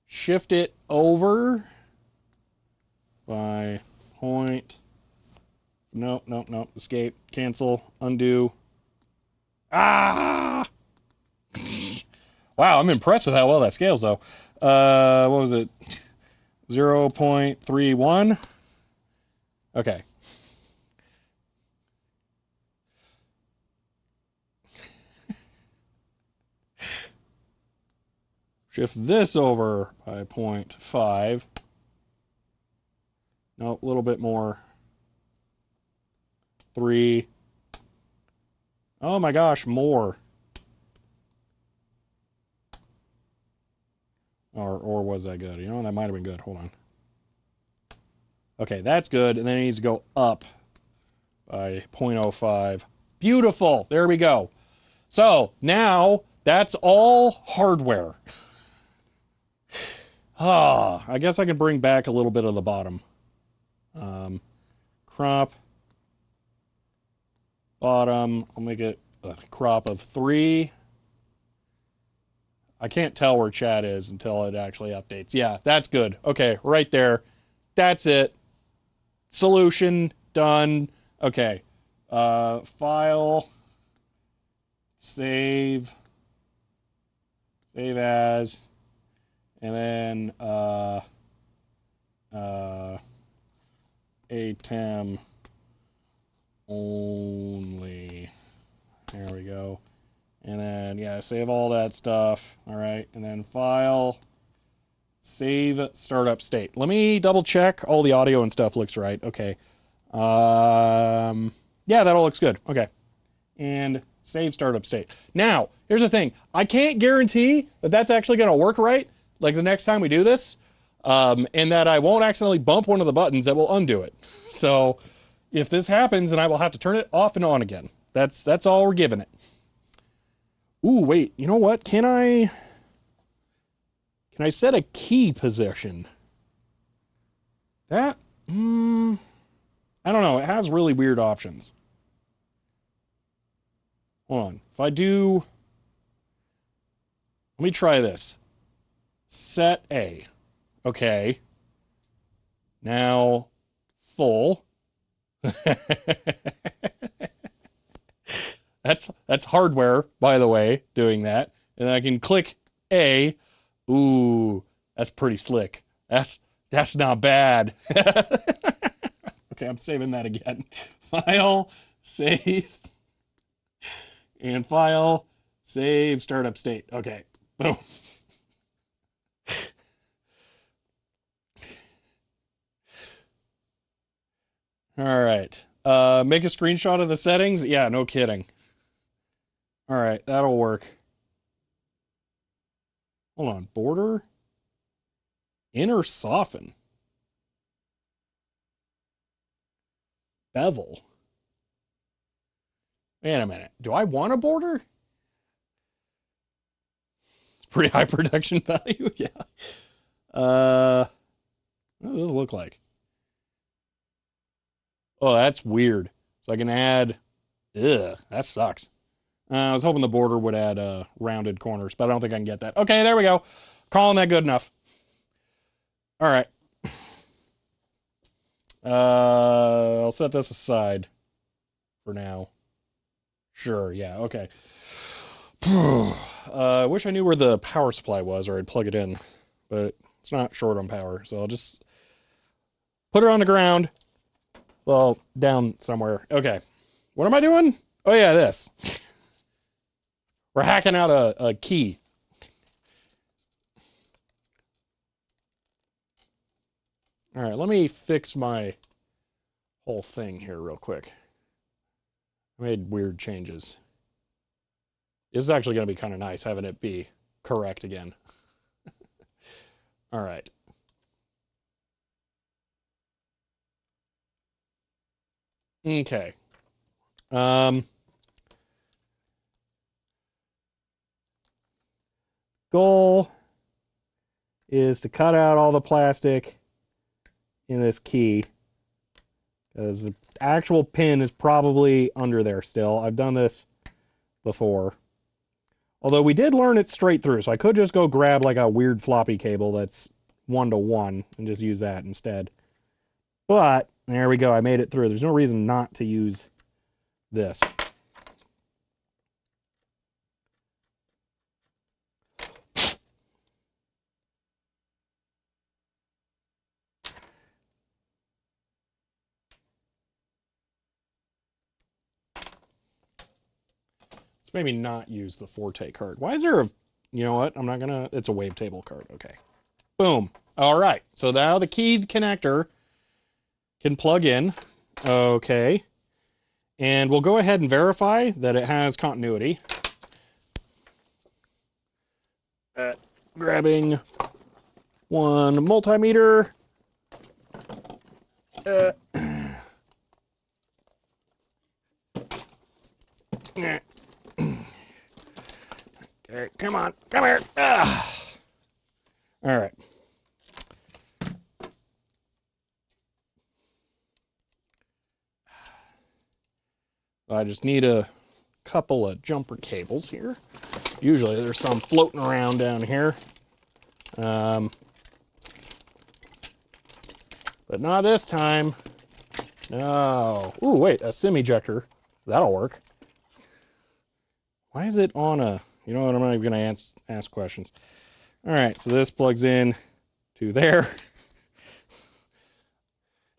shift it over by point. Nope, nope, nope. Escape, cancel, undo. Ah! Wow, I'm impressed with how well that scales, though. What was it? 0.31. Okay. Shift this over by 0.5. Nope, a little bit more. 3. Oh my gosh, more. Or was that good? You know, that might have been good. Hold on. Okay, that's good. And then it needs to go up by 0.05. Beautiful. There we go. So now that's all hardware. I guess I can bring back a little bit of the bottom. Crop. Bottom. I'll make it a crop of 3. I can't tell where chat is until it actually updates. Yeah, that's good. Okay, right there. That's it. Solution done. Okay. File. Save. Save as. And then ATEM only. There we go. And then, yeah, save all that stuff. All right. And then file, save startup state. Let me double check all the audio and stuff looks right. Okay. Yeah, that all looks good. Okay. And save startup state. Now, here's the thing. I can't guarantee that that's actually going to work right, like the next time we do this, and that I won't accidentally bump one of the buttons that will undo it. So if this happens, then I will have to turn it off and on again. That's all we're giving it. Ooh, wait, you know what? Can I set a key position? That, I don't know. It has really weird options. Hold on. If I do, let me try this. Set A. Okay. Now, full. That's hardware, by the way, doing that. And I can click A. Ooh, that's pretty slick. That's not bad. Okay, I'm saving that again. File, save, and file, save, startup state. Okay, boom. All right. Make a screenshot of the settings? Yeah, no kidding. All right, that'll work. Hold on. Border? Inner soften. Bevel. Wait a minute. Do I want a border? It's pretty high production value. Yeah. What does it look like? Oh, that's weird. So I can add... Ugh, that sucks. I was hoping the border would add rounded corners, but I don't think I can get that. Okay, there we go. Calling that good enough. All right. I'll set this aside for now. Sure, yeah, okay. I wish I knew where the power supply was, or I'd plug it in, but it's not short on power, so I'll just put it on the ground. Well, down somewhere. Okay. What am I doing? Oh, yeah, this. We're hacking out a key. All right, let me fix my whole thing here real quick. I made weird changes. This is actually going to be kind of nice having it be correct again. All right. Okay. Goal is to cut out all the plastic in this key, because the actual pin is probably under there still. I've done this before. Although we did learn it straight through, so I could just go grab like a weird floppy cable that's 1-to-1 and just use that instead. But there we go, I made it through. There's no reason not to use this. Let's maybe not use the Forte card. Why is there a, you know what, I'm not gonna, it's a wavetable card, okay. Boom. All right, so now the keyed connector can plug in, okay. And we'll go ahead and verify that it has continuity. Grabbing one multimeter. Okay, come on, come here. All right. I just need a couple of jumper cables here. Usually there's some floating around down here. But not this time. No. Ooh, wait, a SIM ejector. That'll work. Why is it on a... You know what, I'm not even going to ask questions. All right, so this plugs in to there.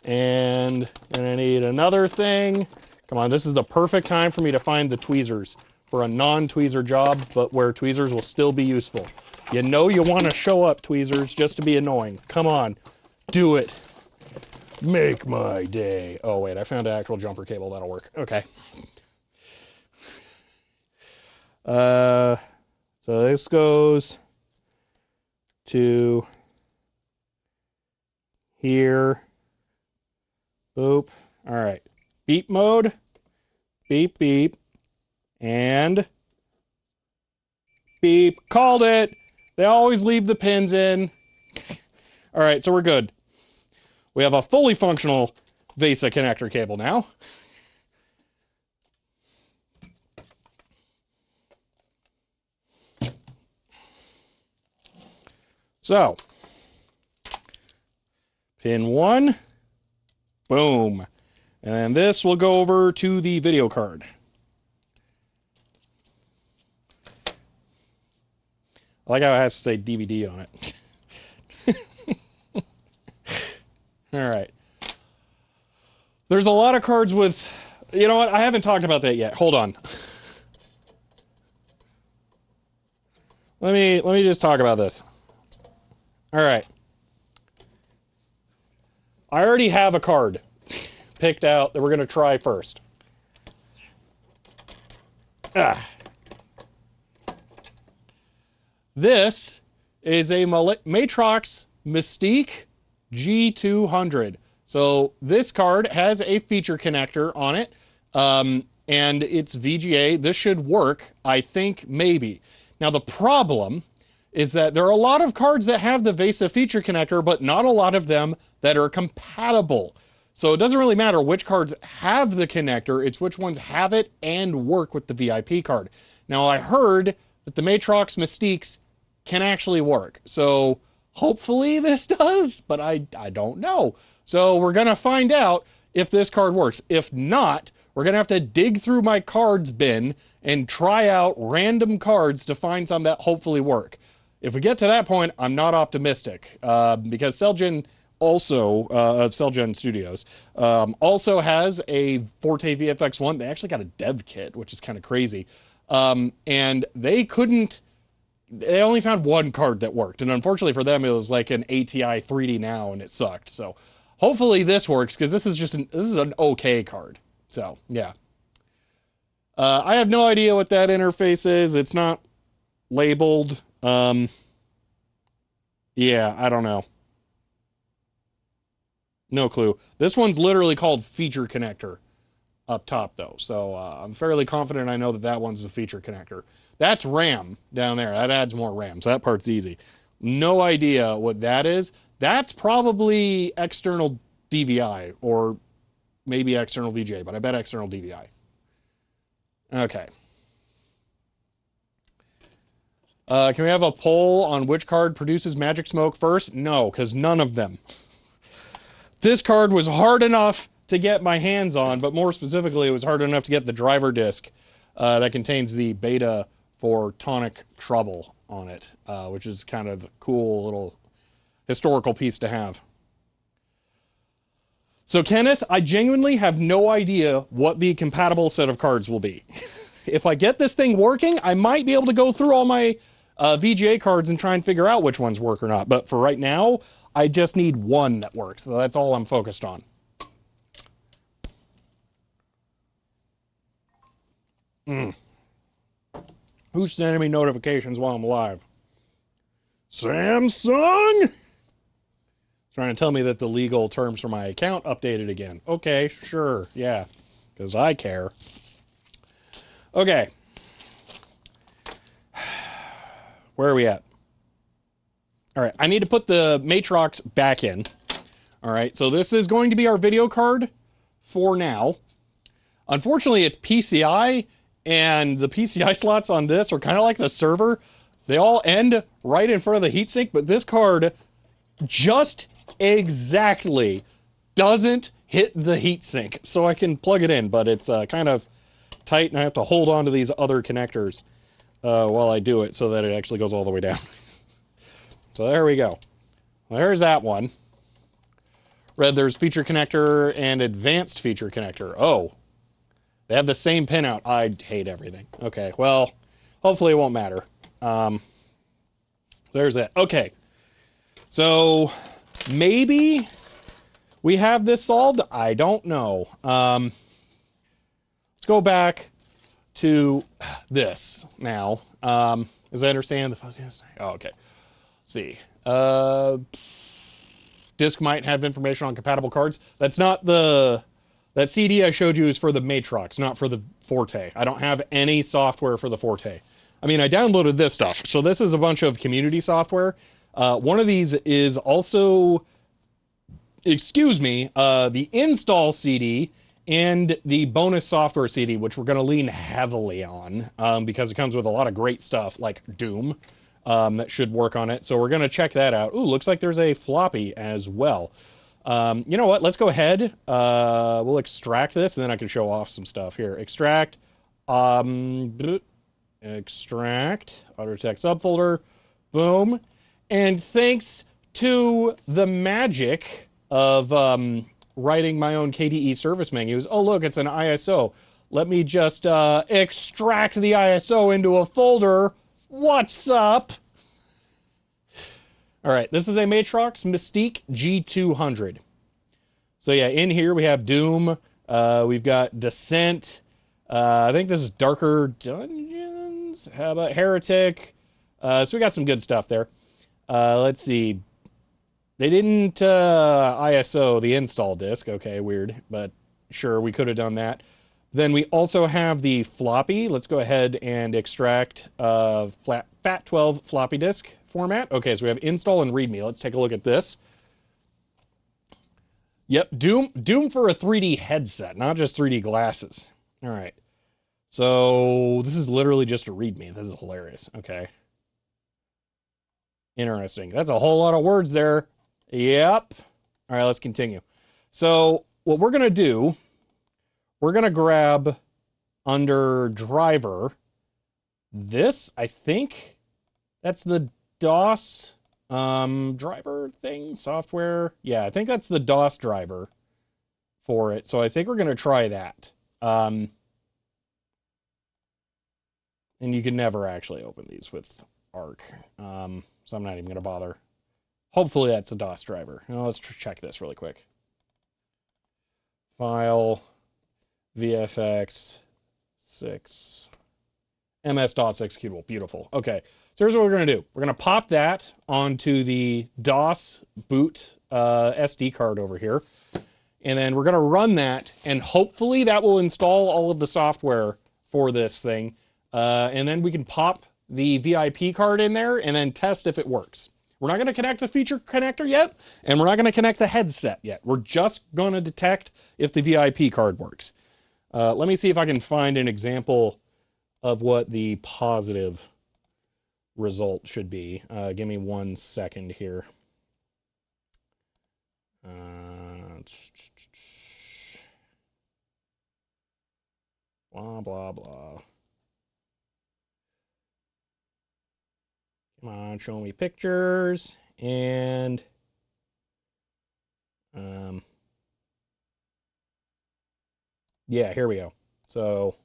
And then I need another thing. Come on, this is the perfect time for me to find the tweezers for a non-tweezer job, but where tweezers will still be useful. You know you want to show up, tweezers, just to be annoying. Come on, do it. Make my day. Oh, wait, I found an actual jumper cable. That'll work. Okay. So this goes to here. Boop. All right. Beep mode. Beep, beep. And beep. Called it. They always leave the pins in. All right, so we're good. We have a fully functional VESA connector cable now. So, pin 1, boom. And this will go over to the video card. I like how it has to say DVD on it. All right. There's a lot of cards with, you know what? I haven't talked about that yet. Hold on. Let me just talk about this. All right. I already have a card picked out that we're going to try first. This is a Matrox Mystique G200. So this card has a feature connector on it, and it's VGA. This should work, I think, maybe. Now the problem is that there are a lot of cards that have the VESA feature connector, but not a lot of them that are compatible. So it doesn't really matter which cards have the connector, it's which ones have it and work with the VIP card. Now I heard that the Matrox Mystiques can actually work. So hopefully this does, but I don't know. So we're gonna find out if this card works. If not, we're gonna have to dig through my cards bin and try out random cards to find some that hopefully work. If we get to that point, I'm not optimistic, because Celgen also, of Celgen Studios, also has a Forte VFX-1. They actually got a dev kit, which is kind of crazy. And they only found one card that worked. And unfortunately for them, it was like an ATI 3D Now, and it sucked. So hopefully this works, because this is an okay card. So, yeah. I have no idea what that interface is. It's not labeled. Yeah, I don't know. No clue. This one's literally called feature connector. up top, though. So I'm fairly confident I know that that one's the feature connector. That's RAM down there. That adds more RAM, so that part's easy. No idea what that is. That's probably external DVI or maybe external VGA, but I bet external DVI. Okay. Can we have a poll on which card produces magic smoke first? No, because none of them. This card was hard enough to get my hands on, but more specifically, it was hard enough to get the driver disc that contains the beta for Tonic Trouble on it, which is kind of a cool little historical piece to have. So, Kenneth, I genuinely have no idea what the compatible set of cards will be. If I get this thing working, I might be able to go through all my VGA cards and try and figure out which ones work or not. But for right now, I just need one that works. So that's all I'm focused on. Who's sending me notifications while I'm live? Samsung? Trying to tell me that the legal terms for my account updated again. Okay, sure, yeah, because I care. Okay. Where are we at? All right, I need to put the Matrox back in. All right, so this is going to be our video card for now. Unfortunately, it's PCI, and the PCI slots on this are kind of like the server. They all end right in front of the heatsink, but this card just exactly doesn't hit the heatsink. So I can plug it in, but it's kind of tight, and I have to hold on to these other connectors while I do it so that it actually goes all the way down. So there we go. Well, there's that one. Read there's feature connector and advanced feature connector. Oh, they have the same pinout. I hate everything. Okay, well, hopefully it won't matter. There's that. Okay, so maybe we have this solved. I don't know. Let's go back to this now. As I understand the fuzziness. Oh, okay. Let's see. Disk might have information on compatible cards. That's not the... That CD I showed you is for the Matrox, not for the Forte. I don't have any software for the Forte. I mean, I downloaded this stuff. So this is a bunch of community software. One of these is also, excuse me, the install CD and the bonus software CD, which we're going to lean heavily on because it comes with a lot of great stuff like Doom that should work on it. So we're going to check that out. Ooh, looks like there's a floppy as well. You know what? Let's go ahead. We'll extract this, and then I can show off some stuff here. Extract. Extract. Autotech subfolder. Boom. And thanks to the magic of writing my own KDE service menus. Oh, look, it's an ISO. Let me just extract the ISO into a folder. What's up? All right, this is a Matrox Mystique G200. So yeah, in here we have Doom. We've got Descent. I think this is Darker Dungeons. How about Heretic? So we got some good stuff there. Let's see. They didn't ISO the install disk. Okay, weird, but sure, we could have done that. Then we also have the floppy. Let's go ahead and extract FAT12 floppy disk format. Okay, so we have install and readme. Let's take a look at this. Yep, Doom for a 3D headset, not just 3D glasses. All right. So this is literally just a readme. This is hilarious. Okay. Interesting. That's a whole lot of words there. Yep. All right, let's continue. So what we're going to do, we're going to grab under driver this, I think that's the DOS driver thing, software. Yeah, I think that's the DOS driver for it. So I think we're going to try that. And you can never actually open these with ARC. So I'm not even going to bother. Hopefully that's a DOS driver. Now let's check this really quick. File, VFX-6, MS-DOS executable. Beautiful. Okay, so here's what we're going to do. We're going to pop that onto the DOS boot SD card over here. And then we're going to run that, and hopefully that will install all of the software for this thing. And then we can pop the VIP card in there and then test if it works. We're not going to connect the feature connector yet, and we're not going to connect the headset yet. We're just going to detect if the VIP card works. Let me see if I can find an example of what the positive result should be. Give me 1 second here. Blah, blah, blah. Come on, show me pictures. And yeah, here we go. So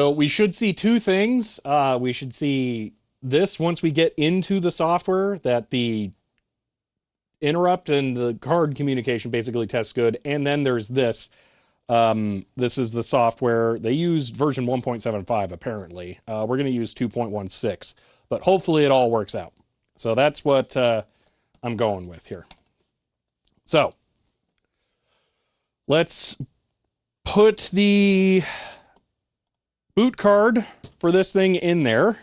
we should see two things. We should see this once we get into the software, that the interrupt and the card communication basically tests good. And then there's this. This is the software. They used version 1.75 apparently. We're going to use 2.16, but hopefully it all works out. So that's what I'm going with here. So let's put the boot card for this thing in there,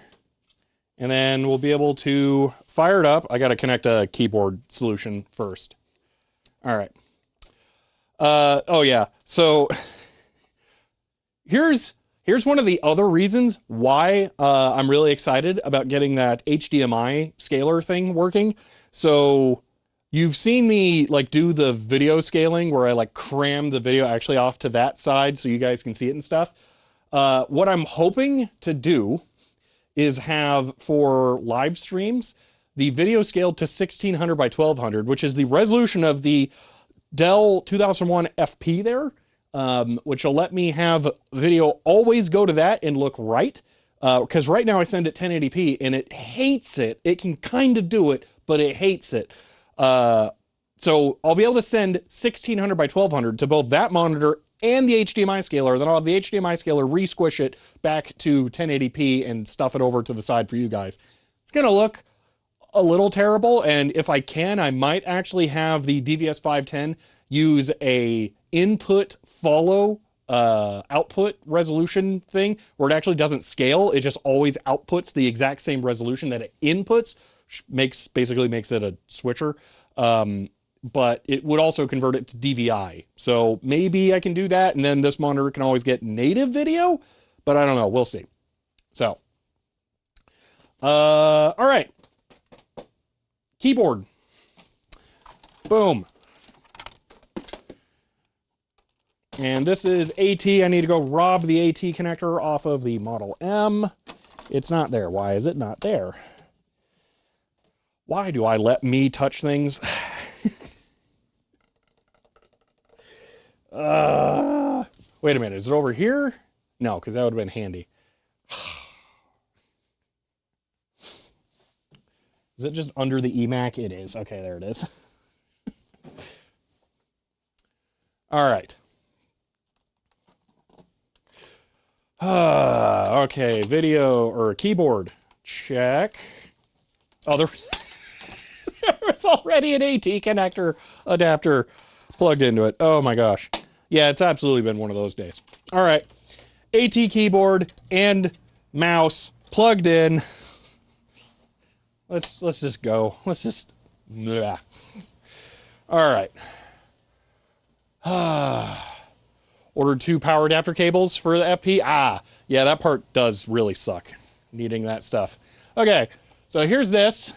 and then we'll be able to fire it up. I got to connect a keyboard solution first. All right. Oh yeah. So here's one of the other reasons why I'm really excited about getting that HDMI scaler thing working. So you've seen me like do the video scaling where I like cram the video actually off to that side so you guys can see it and stuff. What I'm hoping to do is have for live streams the video scaled to 1600 by 1200, which is the resolution of the Dell 2001 FP there, which will let me have video always go to that and look right. Because right now I send it 1080p and it hates it. It can kind of do it, but it hates it. So I'll be able to send 1600 by 1200 to both that monitor and the HDMI scaler. Then I'll have the HDMI scaler re-squish it back to 1080p and stuff it over to the side for you guys. It's going to look a little terrible, and if I can, I might actually have the DVS510 use a input follow output resolution thing where it actually doesn't scale. It just always outputs the exact same resolution that it inputs, basically makes it a switcher. But it would also convert it to DVI. So maybe I can do that, and then this monitor can always get native video, but I don't know. We'll see. So, all right. Keyboard. Boom. And this is AT. I need to go rob the AT connector off of the Model M. It's not there. Why is it not there? Why do I let me touch things? Wait a minute. Is it over here? No, because that would have been handy. Is it just under the eMac? It is. Okay, there it is. All right. Okay, video or keyboard. Check. Oh, there was already an AT connector adapter plugged into it. Oh my gosh. Yeah, it's absolutely been one of those days. All right. AT keyboard and mouse plugged in. Let's just go. Let's just. Bleh. All right. Ordered 2 power adapter cables for the FP. Yeah, that part does really suck. Needing that stuff. Okay, so here's this.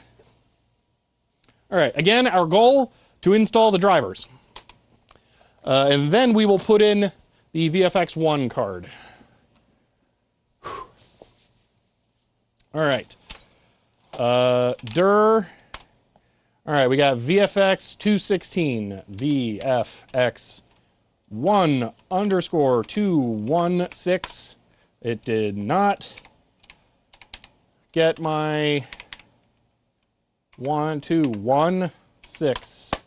All right, again, our goal to install the drivers. And then we will put in the VFX-1 card. All right. All right, we got VFX-216, VFX-1_216. It did not get my 1216.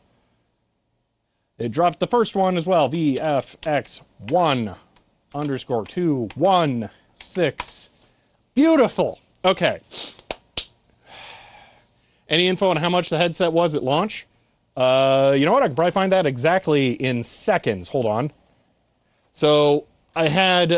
It dropped the first one as well, VFX-1. underscore 216. Beautiful. Okay. Any info on how much the headset was at launch? You know what? I can probably find that exactly in seconds. Hold on. So I had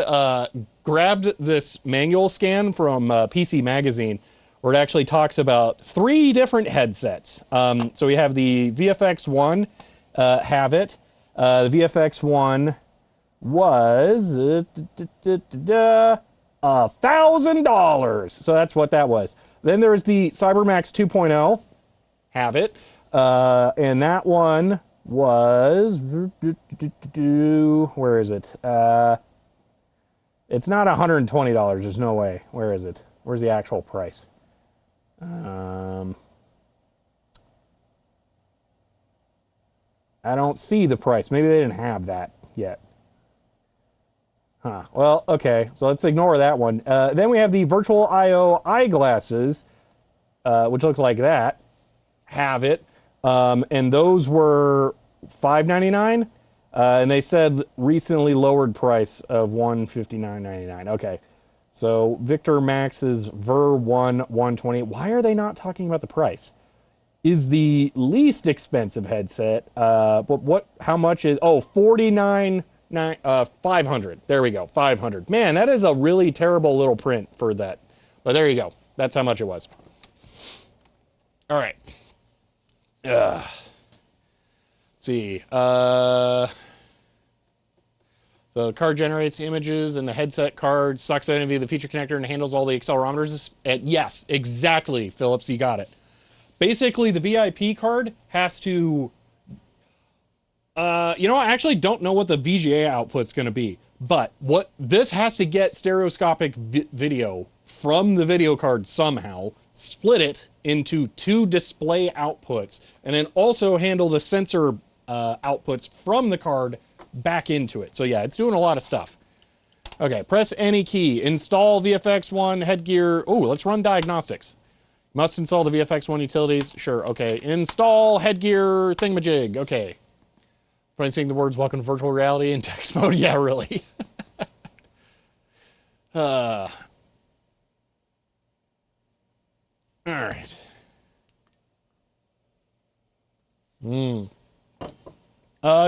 grabbed this manual scan from PC Magazine where it actually talks about 3 different headsets. So we have the VFX-1, have it. The VFX-1 was $1,000. So that's what that was. Then there's the CyberMax 2.0, have it. And that one was, where is it? It's not $120. There's no way. Where is it? Where's the actual price? I don't see the price. Maybe they didn't have that yet. Huh. Well, okay. So let's ignore that one. Then we have the Virtual IO eyeglasses, which looks like that. Have it. And those were $599. And they said recently lowered price of $159.99. Okay. So Victor Max's Ver-1 120. Why are they not talking about the price? Is the least expensive headset. But how much is, oh, $500. There we go, 500. Man, that is a really terrible little print for that. But there you go. That's how much it was. All right. Let's see. So the card generates images and the headset card sucks out via the feature connector and handles all the accelerometers. Yes, exactly, Phillips, you got it. Basically, the VIP card has to, you know, I actually don't know what the VGA output's going to be, but what this has to get stereoscopic video from the video card somehow, split it into 2 display outputs, and then also handle the sensor outputs from the card back into it. So yeah, it's doing a lot of stuff. Okay, press any key, install VFX-1 headgear. Oh, let's run diagnostics. Must install the VFX-1 utilities. Sure, okay. Install headgear thingamajig. Okay. Probably seeing the words welcome to virtual reality in text mode. Yeah, really. All right.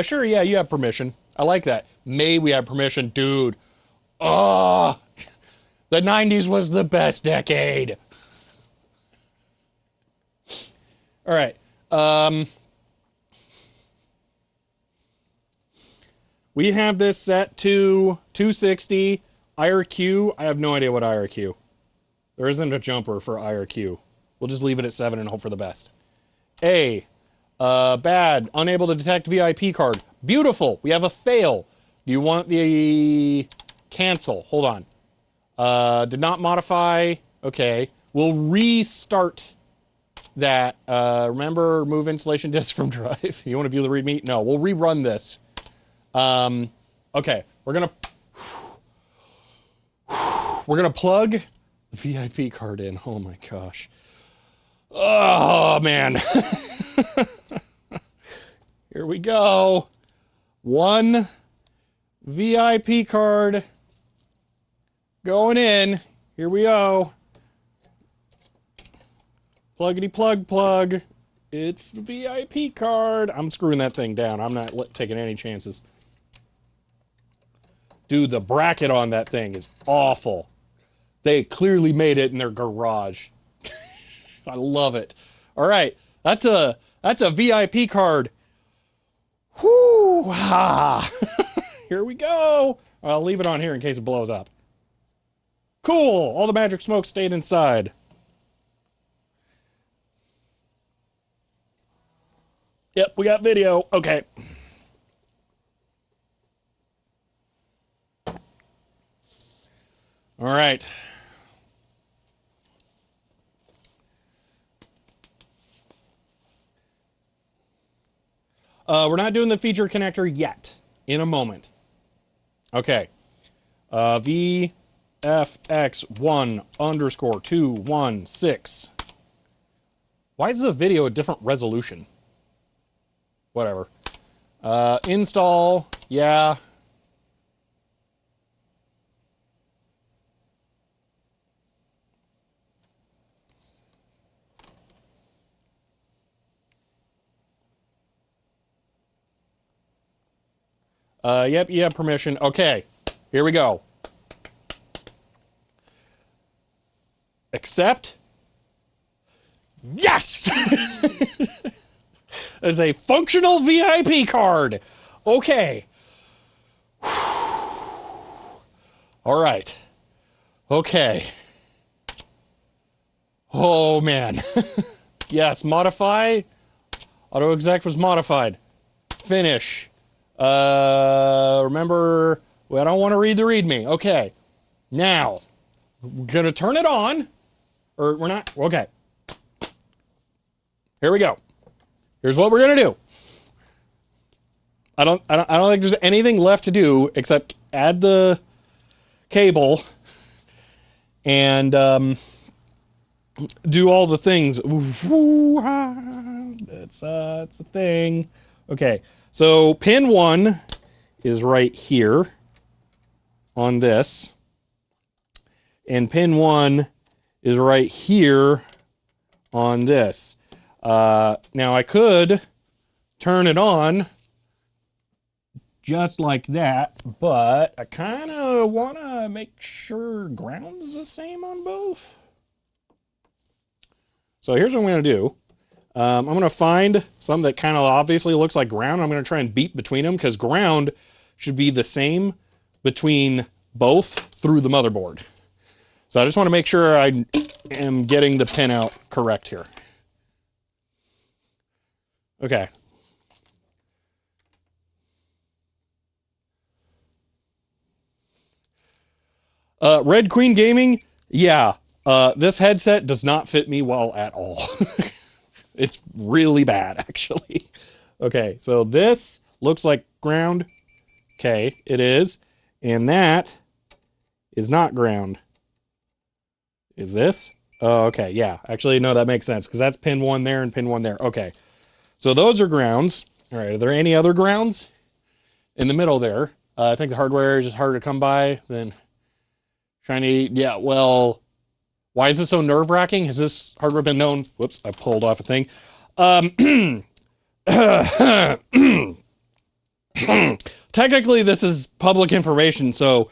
Sure, yeah, you have permission. I like that. May we have permission? Dude. Oh, the 90s was the best decade. All right. We have this set to 260 IRQ. I have no idea what IRQ. There isn't a jumper for IRQ. We'll just leave it at 7 and hope for the best. A. Bad. Unable to detect VIP card. Beautiful. We have a fail. Do you want the cancel? Hold on. Did not modify. Okay. We'll restart that. Remember, remove installation disk from drive. You want to view the README? No, we'll rerun this. Okay, we're gonna plug the VIP card in. Oh my gosh. Oh man. Here we go. 1 VIP card going in. Here we go. Pluggity plug plug. It's the VIP card. I'm screwing that thing down. I'm not taking any chances. Dude, the bracket on that thing is awful. They clearly made it in their garage. I love it. All right, that's a VIP card. Whoo! Ha! Here we go. I'll leave it on here in case it blows up. Cool. All the magic smoke stayed inside. Yep, we got video. Okay. All right. We're not doing the feature connector yet. In a moment. Okay. VFX-1 underscore 216. Why is the video a different resolution? Whatever. Install. Yeah. Yep, you have permission. Okay, here we go. Accept. Yes! There's a functional VIP card. Okay. All right. Okay. Oh, man. Yes, modify. Auto exec was modified. Finish. Remember, well, I don't want to read the README. Okay. Now, we're going to turn it on. Or we're not. Okay. Here we go. Here's what we're going to do. I don't think there's anything left to do except add the cable and do all the things. It's a thing. Okay, so pin 1 is right here on this, and pin 1 is right here on this. Now I could turn it on just like that, but I kind of want to make sure ground's the same on both. So here's what I'm going to do. I'm going to find something that kind of obviously looks like ground. I'm going to try and beat between them because ground should be the same between both through the motherboard. So I just want to make sure I am getting the pin out correct here. Okay. Red Queen Gaming, yeah. This headset does not fit me well at all. It's really bad, actually. Okay, so this looks like ground. Okay, it is. And that is not ground. Is this? Oh, okay, yeah. Actually, no, that makes sense, because that's pin 1 there and pin 1 there. Okay, so those are grounds. All right, are there any other grounds? In the middle there. I think the hardware is just harder to come by than shiny. Yeah, well, why is this so nerve-wracking? Has this hardware been known? Whoops, I pulled off a thing. Technically, this is public information, so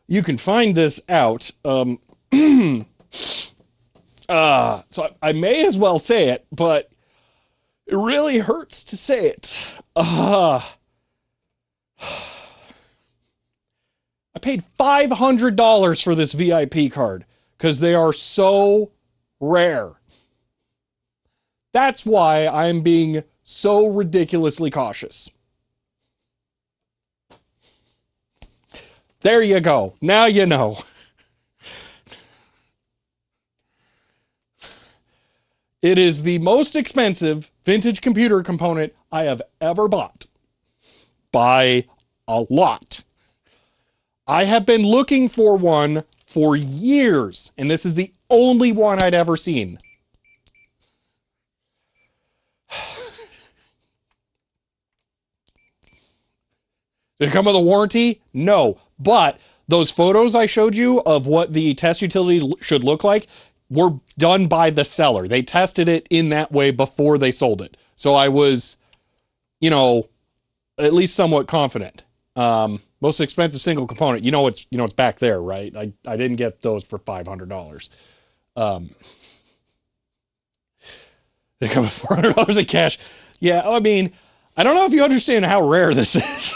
you can find this out. So I may as well say it, but it really hurts to say it. I paid $500 for this VIP card because they are so rare. That's why I'm being so ridiculously cautious. There you go. Now you know. It is the most expensive vintage computer component I have ever bought. By a lot. I have been looking for one for years, and this is the only one I'd ever seen. Did it come with a warranty? No. But those photos I showed you of what the test utility should look like were done by the seller. They tested it in that way before they sold it. So I was, you know, at least somewhat confident. Most expensive single component. You know it's back there, right? I didn't get those for $500. They come with $400 in cash. Yeah, I mean, I don't know if you understand how rare this is.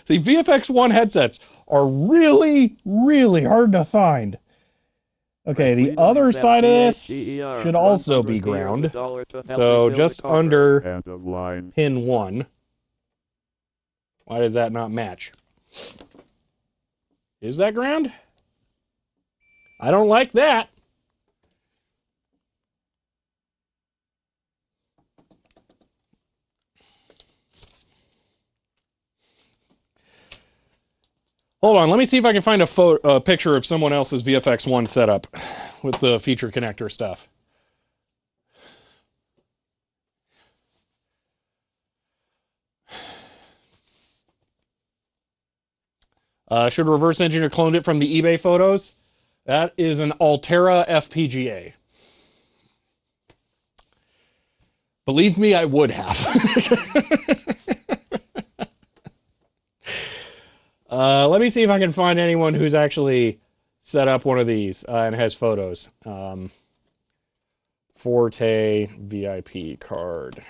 The VFX-1 headsets are really, really hard to find. Okay, the other side of this should also be ground. So just under pin 1. Why does that not match? Is that ground? I don't like that. Hold on, let me see if I can find a picture of someone else's VFX-1 setup with the feature connector stuff. Should reverse engineer cloned it from the eBay photos? That is an Altera FPGA. Believe me, I would have. Let me see if I can find anyone who's actually set up one of these and has photos. Forte VIP card.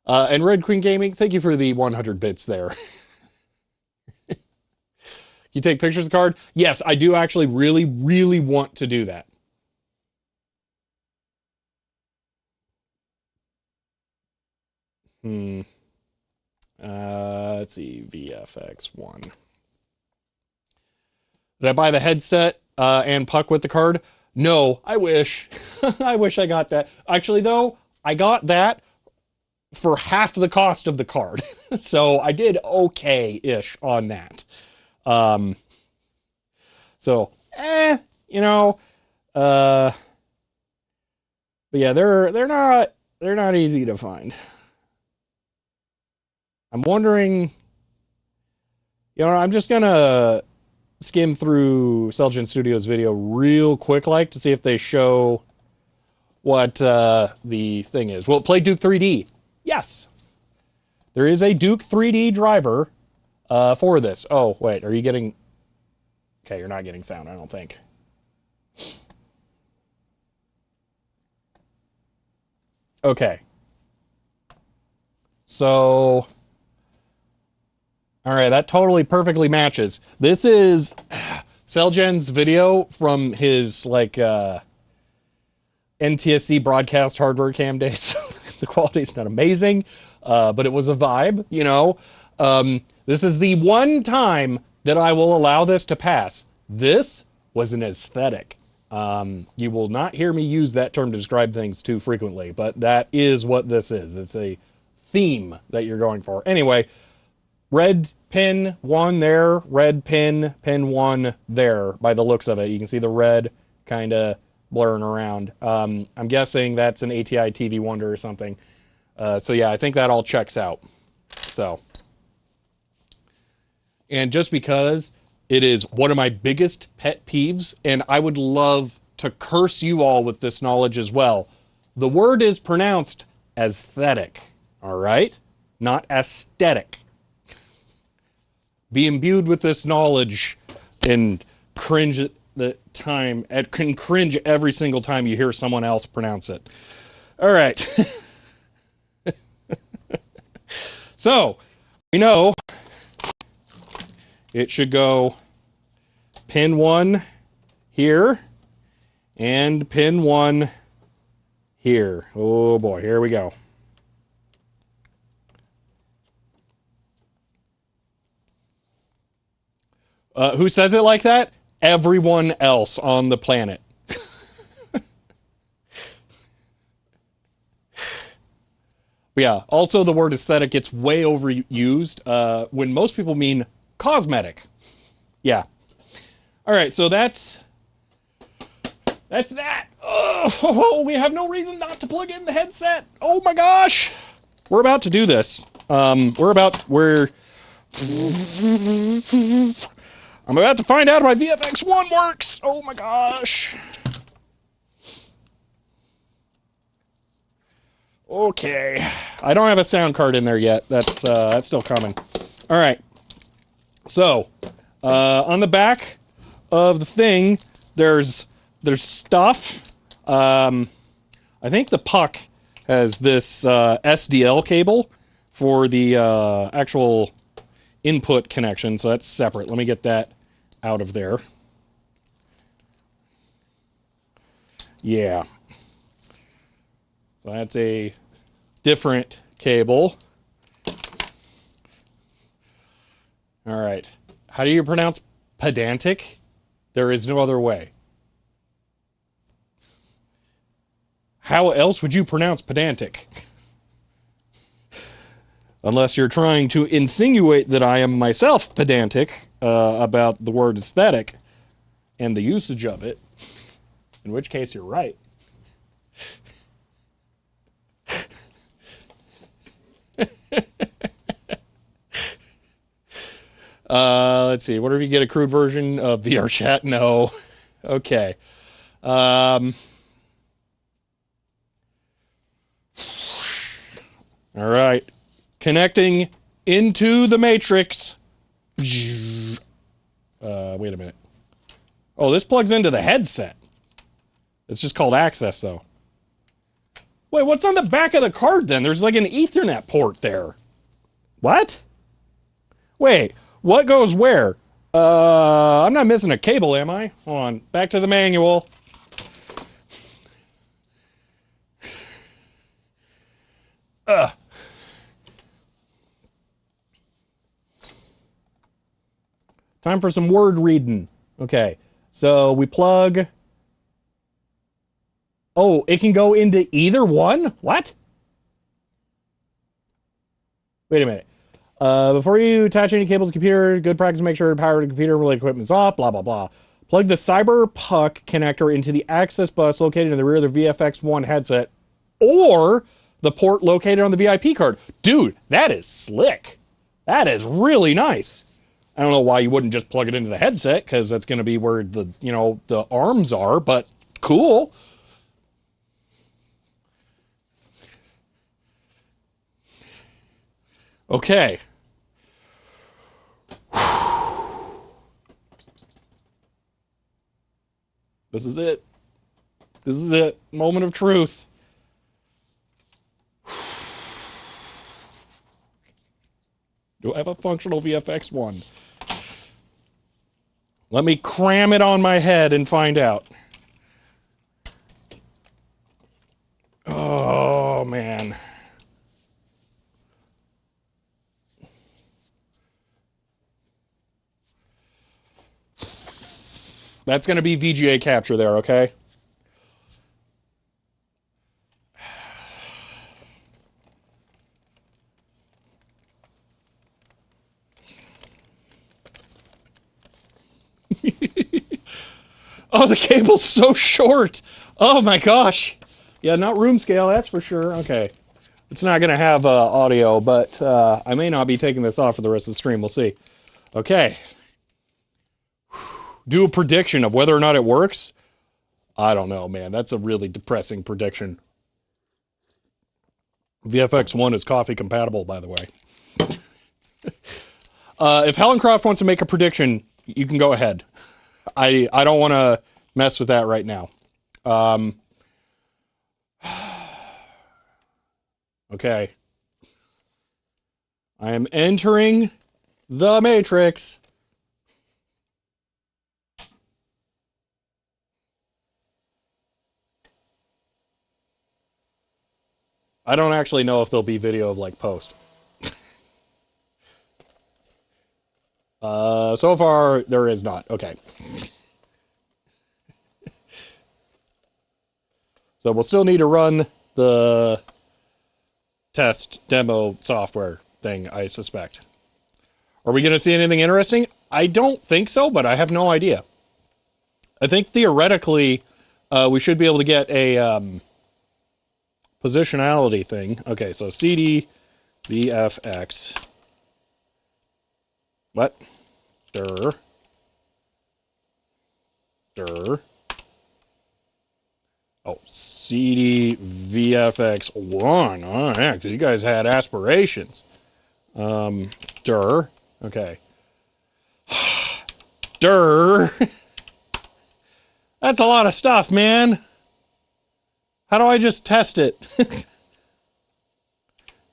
And Red Queen Gaming, thank you for the 100 bits there. You take pictures of the card? Yes, I do actually really, really want to do that. Let's see, VFX-1. Did I buy the headset and puck with the card? No, I wish. I wish I got that. Actually, though, I got that for half the cost of the card. So I did okay-ish on that. So, you know, but yeah, they're not easy to find. I'm wondering, you know, I'm just gonna skim through Celgene Studios video real quick like to see if they show what the thing is. Will it play Duke 3D? Yes. There is a Duke 3D driver for this. Oh, wait, are you getting... Okay, you're not getting sound, I don't think. Okay. So... Alright, that totally perfectly matches. This is Celgene's video from his, like, NTSC broadcast hardware cam days. The quality's not amazing, but it was a vibe, you know. This is the one time that I will allow this to pass. This was an aesthetic. You will not hear me use that term to describe things too frequently, but that is what this is. It's a theme that you're going for. Anyway, red pin 1 there, red pin 1 there by the looks of it. You can see the red kind of blurring around. I'm guessing that's an ATI TV Wonder or something. So yeah, I think that all checks out. So, and just because it is one of my biggest pet peeves, and I would love to curse you all with this knowledge as well. The word is pronounced aesthetic, all right? Not aesthetic. Be imbued with this knowledge and cringe at the time, can cringe every single time you hear someone else pronounce it. All right. So, we know it should go pin 1 here and pin 1 here. Oh boy, here we go. Who says it like that? Everyone else on the planet. But yeah, also the word aesthetic gets way overused when most people mean cosmetic. Yeah. All right, so that's that. Oh, we have no reason not to plug in the headset. Oh my gosh. We're about to do this. I'm about to find out if my VFX-1 works. Oh my gosh. Okay. I don't have a sound card in there yet. That's still coming. All right. So, on the back of the thing, there's stuff. I think the puck has this SDL cable for the actual input connection, so that's separate. Let me get that out of there. Yeah. So that's a different cable. All right. How do you pronounce pedantic? There is no other way. How else would you pronounce pedantic? Unless you're trying to insinuate that I am myself pedantic about the word aesthetic and the usage of it, in which case you're right. Let's see. What if you get a crude version of VR chat? No. Okay. All right. Connecting into the matrix. Wait a minute. Oh, this plugs into the headset. It's just called access, though. Wait, what's on the back of the card, then? There's like an Ethernet port there. What? Wait, what goes where? I'm not missing a cable, am I? Hold on. Back to the manual. Time for some word reading. Okay, so we plug... Oh, it can go into either one? What? Wait a minute. Before you attach any cables to the computer, good practice, make sure the power to the computer-related equipment is off, blah, blah, blah. Plug the CyberPuck connector into the access bus located in the rear of the VFX-1 headset, or the port located on the VIP card. Dude, that is slick. That is really nice. I don't know why you wouldn't just plug it into the headset, because that's going to be where the, you know, the arms are, but cool. Okay. This is it. This is it. Moment of truth. Do I have a functional VFX-1? Let me cram it on my head and find out. Oh, man. That's going to be VGA capture there, okay? Oh, the cable's so short. Oh my gosh. Yeah, not room scale, that's for sure. Okay. It's not going to have audio, but I may not be taking this off for the rest of the stream. We'll see. Okay. Do a prediction of whether or not it works? I don't know, man. That's a really depressing prediction. VFX-1 is coffee compatible, by the way. If Helen Croft wants to make a prediction, you can go ahead. I don't want to mess with that right now. Okay. I am entering the Matrix. I don't actually know if there'll be video of, like, post. So far, there is not. Okay. So we'll still need to run the test demo software thing, I suspect. Are we going to see anything interesting? I don't think so, but I have no idea. I think theoretically, we should be able to get a positionality thing. Okay, so CD VFX. What? Dir. Oh, CD VFX-1. All right, you guys had aspirations. Dir. Okay. Dir. That's a lot of stuff, man. How do I just test it?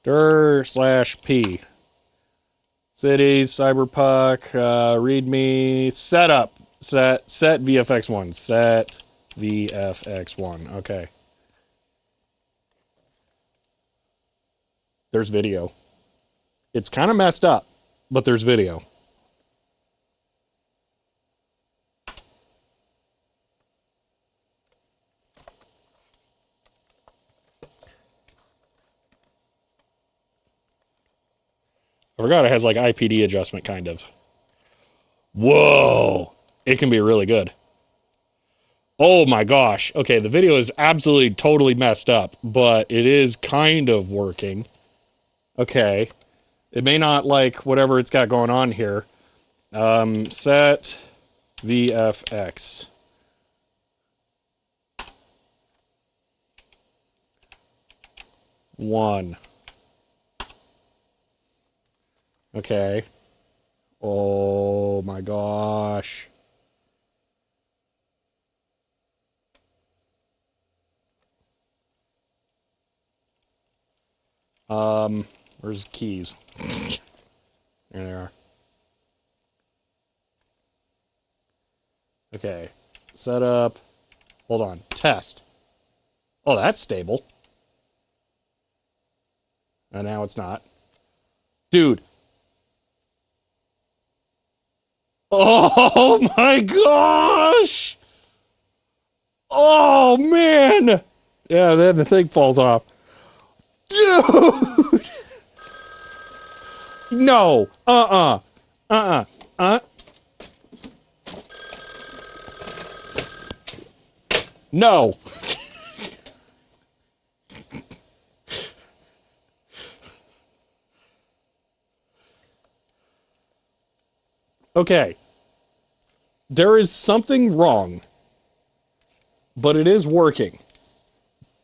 Dir/P. Cities, Cyberpuck, readme, setup. Set VFX-1. Set VFX-1. Okay. There's video. It's kind of messed up, but there's video. I forgot it has like IPD adjustment, kind of. Whoa! It can be really good. Oh my gosh. Okay, the video is absolutely totally messed up, but it is kind of working. Okay. It may not like whatever it's got going on here. Set VFX. One. Okay. Oh my gosh. Where's the keys? There they are. Okay. Set up. Hold on. Test. Oh, that's stable. And now it's not. Dude. Oh my gosh! Oh man! Yeah, then the thing falls off. Dude! No! No! Okay. There is something wrong, but it is working.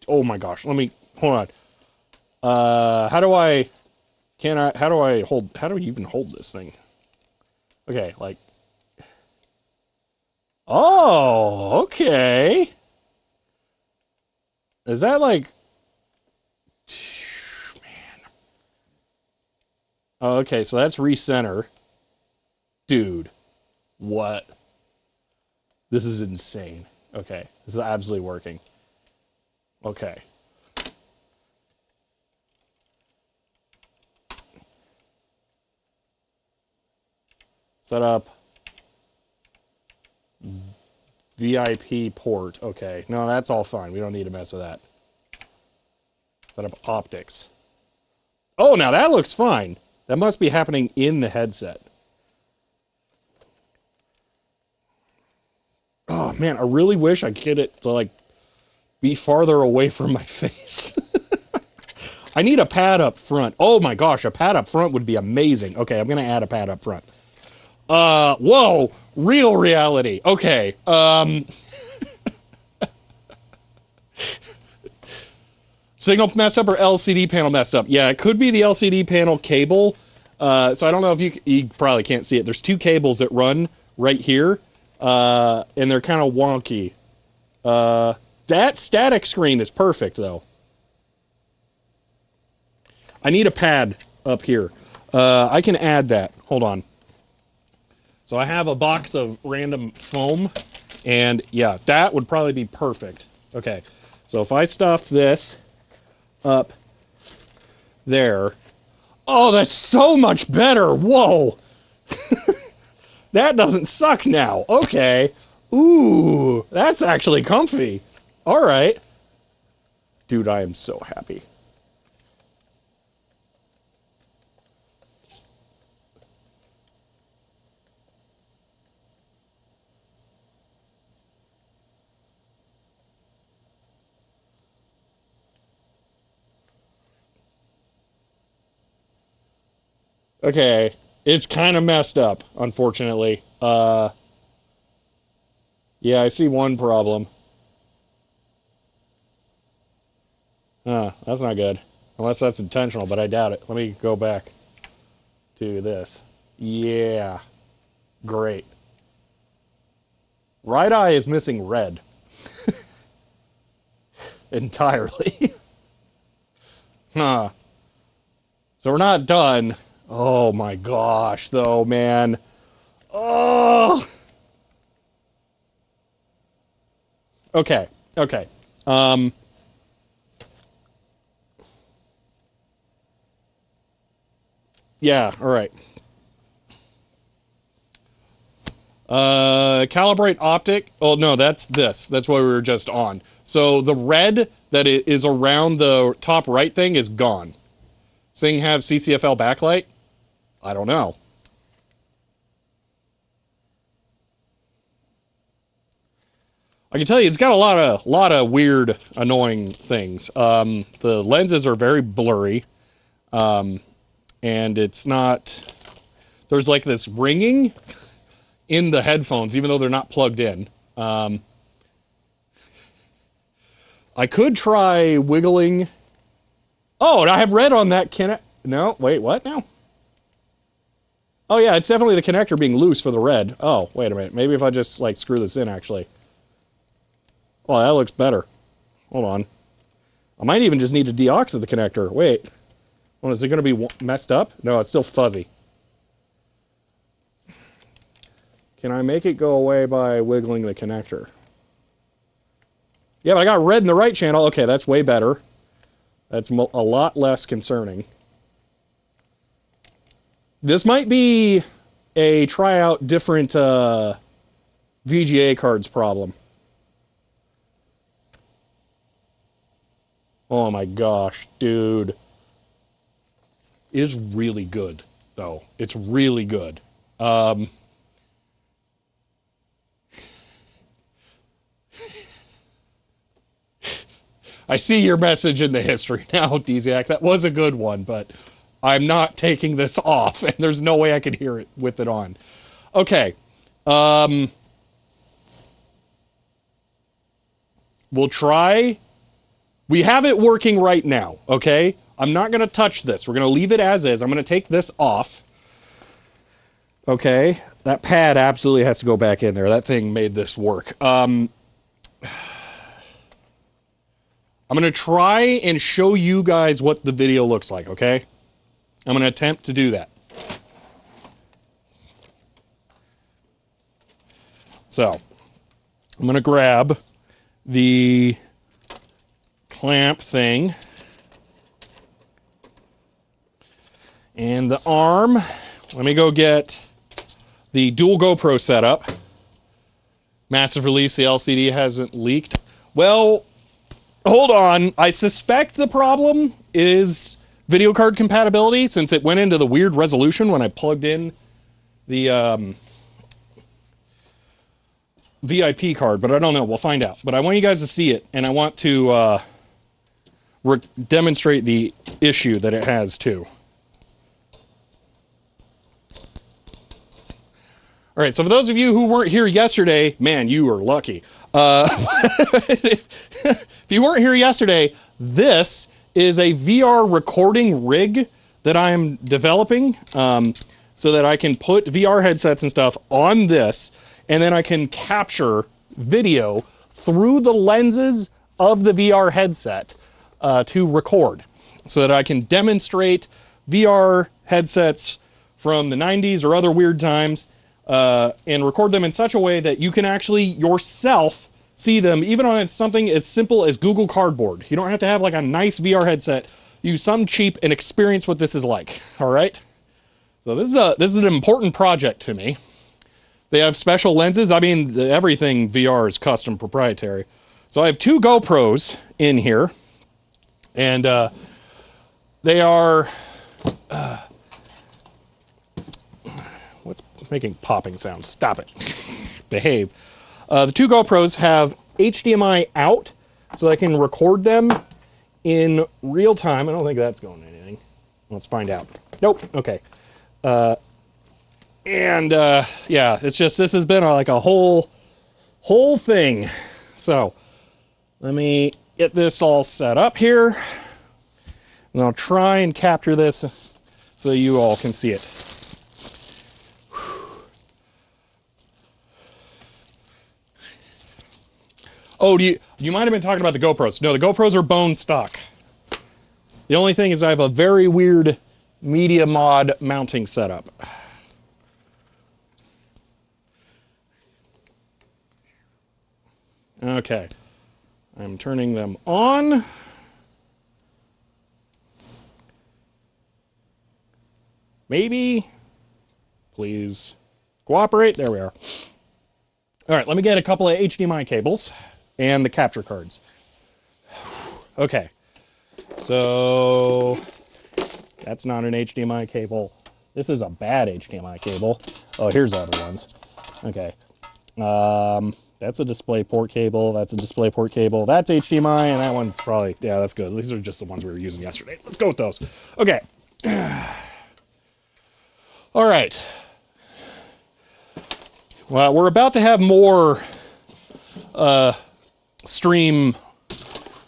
Oh my gosh, let me, hold on. How do I even hold this thing? Okay, like, oh, okay. Is that like, man. Oh, okay, so that's recenter. Dude, what? This is insane. Okay, this is absolutely working. Okay. Set up VIP port. Okay, no, that's all fine. We don't need to mess with that. Set up optics. Oh, now that looks fine. That must be happening in the headset. Oh man, I really wish I could get it to like be farther away from my face. I need a pad up front. Oh my gosh, a pad up front would be amazing. Okay, I'm gonna add a pad up front. Whoa, real reality. Okay, signal messed up or LCD panel messed up? Yeah, it could be the LCD panel cable. So I don't know if you probably can't see it. There's two cables that run right here. And they're kind of wonky. That static screen is perfect, though. I need a pad up here. I can add that. Hold on. So I have a box of random foam, and yeah, that would probably be perfect. Okay, so if I stuff this up there... Oh, that's so much better! Whoa! That doesn't suck now. Okay. Ooh, that's actually comfy. All right. Dude, I am so happy. Okay. It's kind of messed up, unfortunately. Yeah, I see one problem. That's not good. Unless that's intentional, but I doubt it. Let me go back to this. Yeah. Great. Right eye is missing red. Entirely. Huh. So we're not done. Oh my gosh, though, man. Oh. Okay. Okay. Yeah, all right. Calibrate optic. Oh, no, that's this. That's what we were just on. So the red that is around the top right thing is gone. Does thing have CCFL backlight? I don't know. I can tell you, it's got a lot of weird, annoying things. The lenses are very blurry, and it's not. There's like this ringing in the headphones, even though they're not plugged in. I could try wiggling. Oh, I have red on that. Can I? No, wait, what now? Oh yeah, it's definitely the connector being loose for the red. Oh, wait a minute. Maybe if I just, like, screw this in, actually. Oh, that looks better. Hold on. I might even just need to deoxid the connector. Wait. Well, is it going to be messed up? No, it's still fuzzy. Can I make it go away by wiggling the connector? Yeah, but I got red in the right channel. Okay, that's way better. That's a lot less concerning. This might be a try out different VGA cards problem. Oh my gosh, dude. It is really good, though. It's really good. I see your message in the history now, Dziak. That was a good one, but I'm not taking this off, and there's no way I could hear it with it on. Okay. We'll try. We have it working right now, okay? I'm not going to touch this. We're going to leave it as is. I'm going to take this off. Okay? That pad absolutely has to go back in there. That thing made this work. I'm going to try and show you guys what the video looks like, okay? I'm going to attempt to do that. So, I'm going to grab the clamp thing and the arm. Let me go get the dual GoPro setup. Massive release, the LCD hasn't leaked. Well, hold on. I suspect the problem is video card compatibility, since it went into the weird resolution when I plugged in the VIP card, but I don't know. We'll find out. But I want you guys to see it, and I want to demonstrate the issue that it has, too. All right, so for those of you who weren't here yesterday, man, you were lucky. If you weren't here yesterday, this is a VR recording rig that I'm developing so that I can put VR headsets and stuff on this, and then I can capture video through the lenses of the VR headset to record, so that I can demonstrate VR headsets from the 90s or other weird times and record them in such a way that you can actually yourself see them, even on something as simple as Google Cardboard. You don't have to have like a nice VR headset. Use something cheap and experience what this is like. All right. So this is an important project to me. They have special lenses. I mean, everything VR is custom proprietary. So I have two GoPros in here, and they are what's making popping sounds? Stop it. Behave. The two GoPros have HDMI out, so I can record them in real time. I don't think that's going to anything. Let's find out. Nope. Okay. Yeah, it's just, this has been like a whole thing. So let me get this all set up here, and I'll try and capture this so you all can see it. Oh, you might have been talking about the GoPros. No, the GoPros are bone stock. The only thing is I have a very weird media mod mounting setup. Okay. I'm turning them on. Maybe. Please cooperate. There we are. All right, let me get a couple of HDMI cables and the capture cards. Okay. So that's not an HDMI cable. This is a bad HDMI cable. Oh, here's the other ones. Okay. That's a DisplayPort cable. That's a DisplayPort cable. That's HDMI, and that one's probably, yeah, that's good. These are just the ones we were using yesterday. Let's go with those. Okay. All right. Well, we're about to have more stream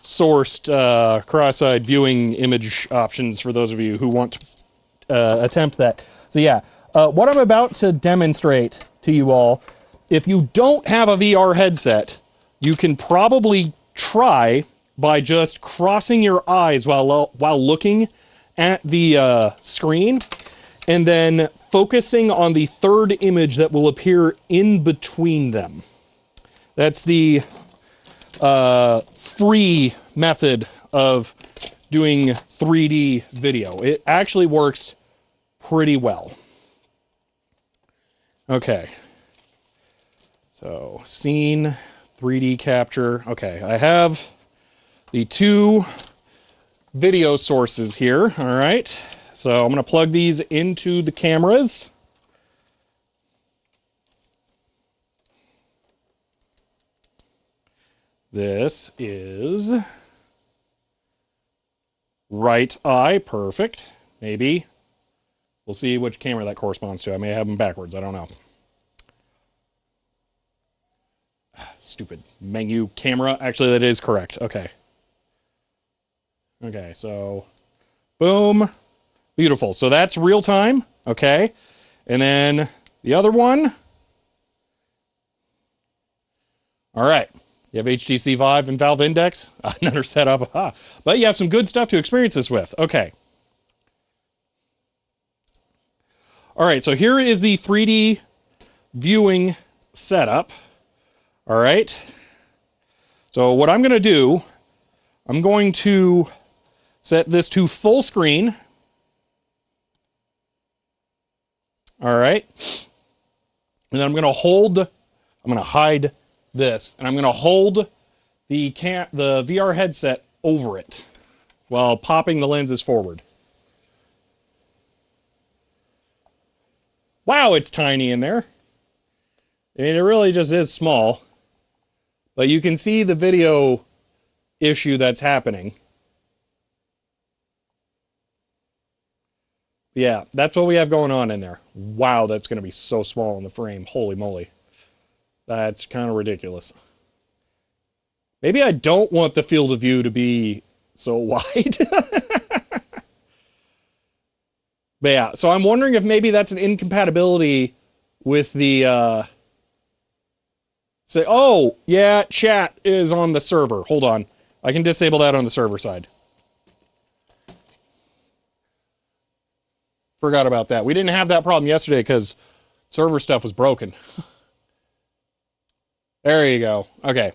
sourced cross-eyed viewing image options for those of you who want to attempt that. So yeah, what I'm about to demonstrate to you all, if you don't have a VR headset, you can probably try by just crossing your eyes while looking at the screen, and then focusing on the third image that will appear in between them. That's the free method of doing 3D video. It actually works pretty well. Okay. So, scene, 3D capture. Okay, I have the two video sources here, all right? So I'm going to plug these into the cameras. This is right eye, perfect. Maybe. We'll see which camera that corresponds to. I may have them backwards, I don't know. Stupid menu camera. Actually, that is correct. Okay. Okay, so boom. Beautiful. So that's real time. Okay. And then the other one. All right. You have HTC Vive and Valve Index. Another setup. Aha. But you have some good stuff to experience this with. Okay. All right. So here is the 3D viewing setup. All right. So what I'm going to do, I'm going to set this to full screen. All right. And then I'm going to hide this, and I'm going to hold the VR headset over it while popping the lenses forward. Wow, it's tiny in there. I mean, it really just is small. But you can see the video issue that's happening. Yeah, that's what we have going on in there. Wow, that's going to be so small in the frame. Holy moly. That's kind of ridiculous. Maybe I don't want the field of view to be so wide. But yeah, so I'm wondering if maybe that's an incompatibility with the... Say, oh, yeah, chat is on the server. Hold on. I can disable that on the server side. Forgot about that. We didn't have that problem yesterday because server stuff was broken. There you go. Okay.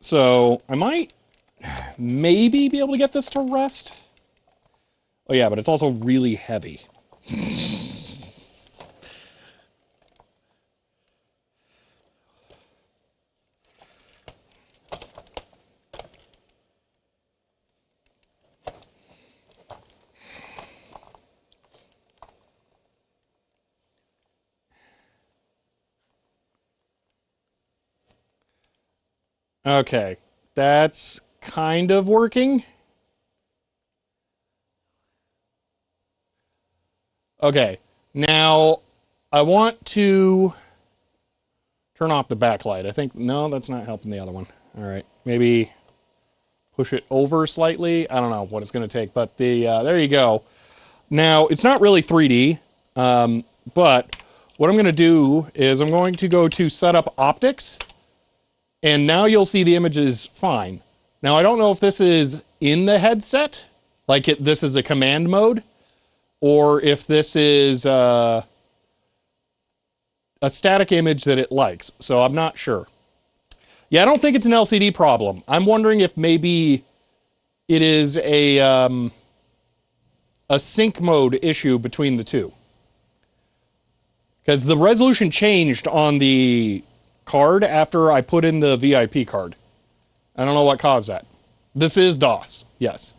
So, I might maybe be able to get this to rest. Oh yeah, but it's also really heavy. Okay, that's kind of working. Okay, now I want to turn off the backlight. I think, no, that's not helping the other one. All right, maybe push it over slightly. I don't know what it's going to take, but there you go. Now, it's not really 3D, but what I'm going to do is I'm going to go to Setup Optics, and now you'll see the images fine. Now, I don't know if this is in the headset, like this is a command mode, or if this is a static image that it likes. So I'm not sure. Yeah, I don't think it's an LCD problem. I'm wondering if maybe it is a sync mode issue between the two. Because the resolution changed on the card after I put in the VIP card. I don't know what caused that. This is DOS, yes.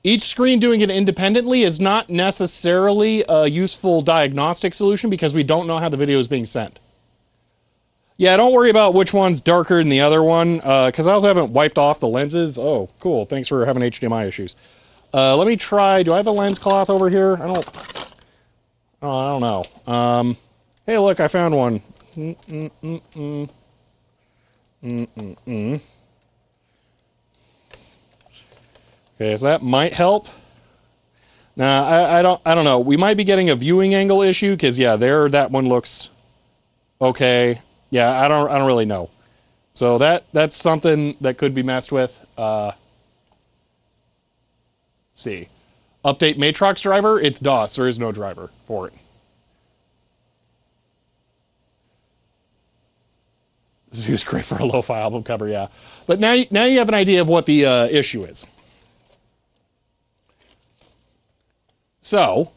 Each screen doing it independently is not necessarily a useful diagnostic solution because we don't know how the video is being sent. Yeah, don't worry about which one's darker than the other one, because I also haven't wiped off the lenses. Oh, cool. Thanks for having HDMI issues. Let me try. Do I have a lens cloth over here? I don't know. Hey, look, I found one. Okay, so that might help. Now, I don't know. We might be getting a viewing angle issue because yeah, that one looks okay. Yeah, I don't really know. So that's something that could be messed with. Let's see. Update Matrox driver. It's DOS. There is no driver for it. This is great for a lo-fi album cover, yeah. But now you have an idea of what the issue is. So,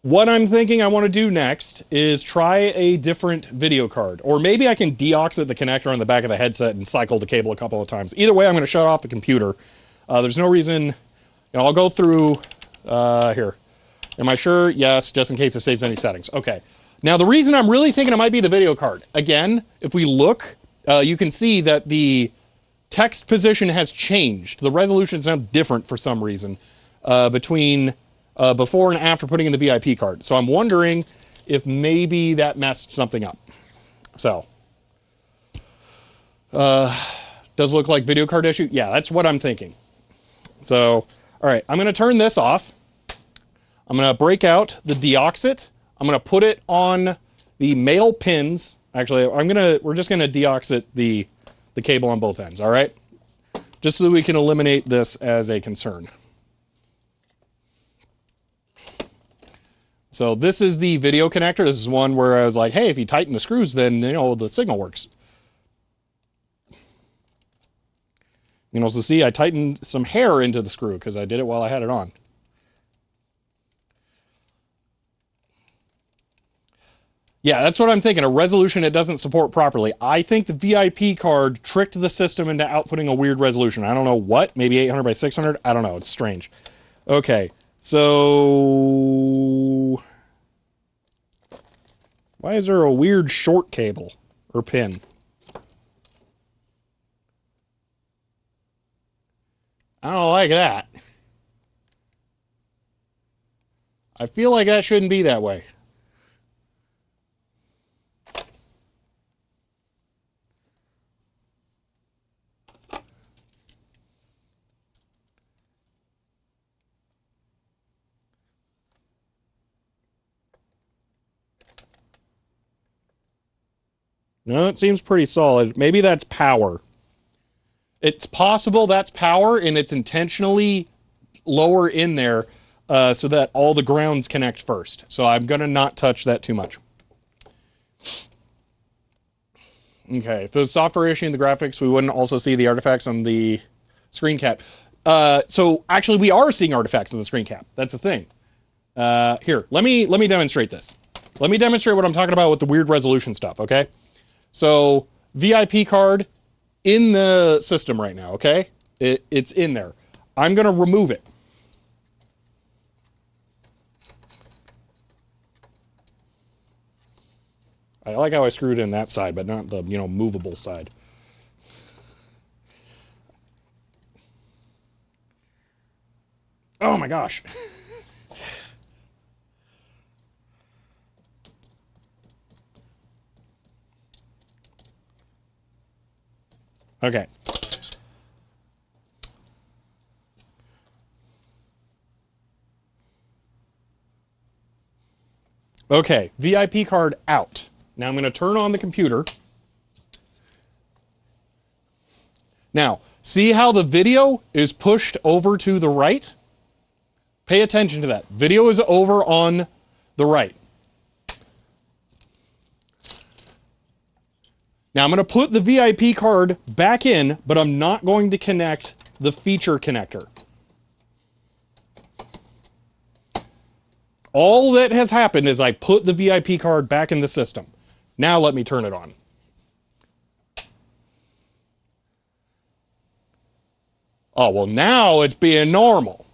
what I'm thinking I want to do next is try a different video card. Or maybe I can deoxit the connector on the back of the headset and cycle the cable a couple of times. Either way, I'm going to shut off the computer. There's no reason... I'll go through... here. Am I sure? Yes, just in case it saves any settings. Okay. Now, the reason I'm really thinking it might be the video card. Again, if we look, you can see that the text position has changed. The resolution is now different for some reason between before and after putting in the VIP card. So I'm wondering if maybe that messed something up. So, does look like video card issue? Yeah, that's what I'm thinking. So, all right, I'm going to turn this off. I'm going to break out the deoxit. I'm going to put it on the male pins. Actually, we're just going to deoxit the cable on both ends, all right? Just so that we can eliminate this as a concern. So this is the video connector. This is one where I was like, hey, if you tighten the screws, then, the signal works. You can also see I tightened some hair into the screw because I did it while I had it on. Yeah, that's what I'm thinking. A resolution it doesn't support properly. I think the VIP card tricked the system into outputting a weird resolution. I don't know what. Maybe 800 by 600? I don't know. It's strange. Okay, so... Why is there a weird short cable or pin? I don't like that. I feel like that shouldn't be that way. No, it seems pretty solid. Maybe that's power. It's possible that's power, and it's intentionally lower in there so that all the grounds connect first. So I'm going to not touch that too much. Okay, if it was software issue in the graphics, we wouldn't also see the artifacts on the screen cap. So actually, we are seeing artifacts on the screen cap. That's the thing. Here, let me demonstrate this. Let me demonstrate what I'm talking about with the weird resolution stuff, okay? So, VIP card in the system right now, okay? It's in there. I'm going to remove it. I like how I screwed in that side, but not the, movable side. Oh my gosh. Okay. Okay, VIP card out. Now I'm going to turn on the computer. Now, see how the video is pushed over to the right? Pay attention to that. Video is over on the right. Now I'm going to put the VIP card back in, but I'm not going to connect the feature connector. All that has happened is I put the VIP card back in the system. Now let me turn it on. Oh, well now it's being normal.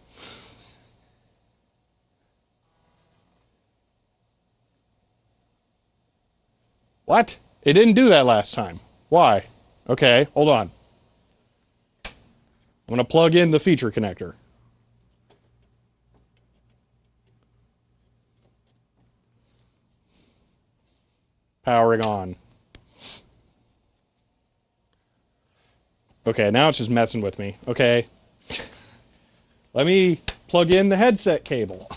What? It didn't do that last time. Why? Okay, hold on. I'm going to plug in the feature connector. Powering on. Okay, now it's just messing with me. Okay. Let me plug in the headset cable.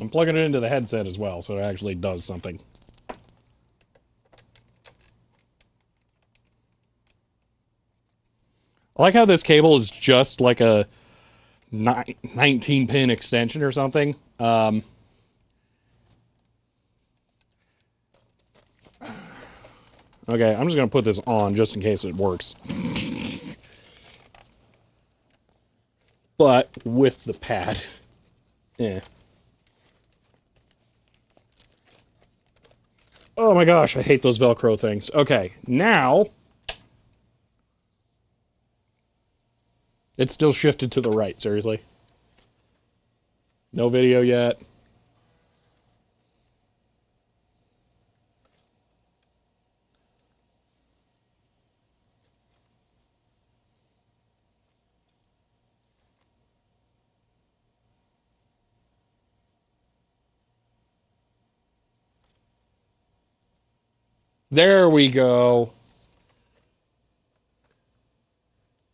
I'm plugging it into the headset as well, so it actually does something. I like how this cable is just like a 19-pin extension or something. Okay, I'm just going to put this on just in case it works. But with the pad. Yeah. Oh my gosh, I hate those Velcro things. Okay, now it's still shifted to the right, seriously. No video yet. There we go.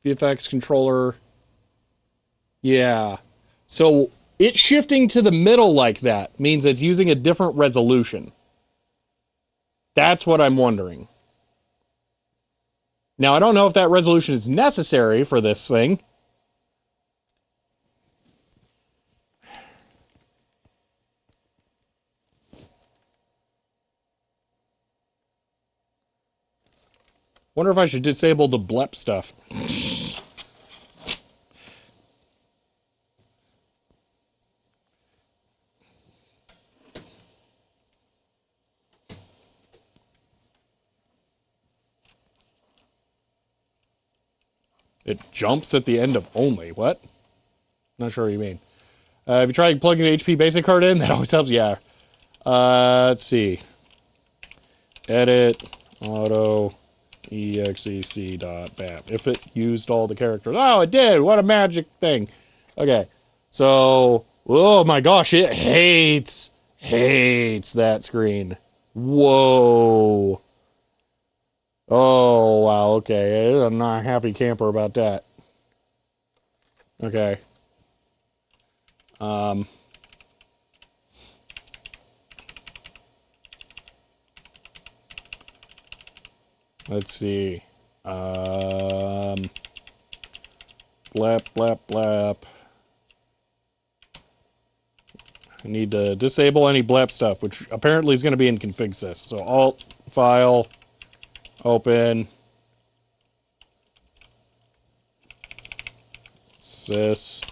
VFX controller. Yeah. So it shifting to the middle like that means it's using a different resolution. That's what I'm wondering. Now, I don't know if that resolution is necessary for this thing. Wonder if I should disable the blep stuff. It jumps at the end of only. What? Not sure what you mean. Have you tried plugging the HP basic card in? That always helps. Yeah. Let's see. Edit auto exec.bap. If it used all the characters. Oh, it did. What a magic thing. Okay. So, oh my gosh, it hates that screen. Whoa. Oh, wow. Okay. I'm not a happy camper about that. Okay. Let's see. Blap, blap, blap. I need to disable any blap stuff, which apparently is going to be in config sys. So alt, file, open, sys.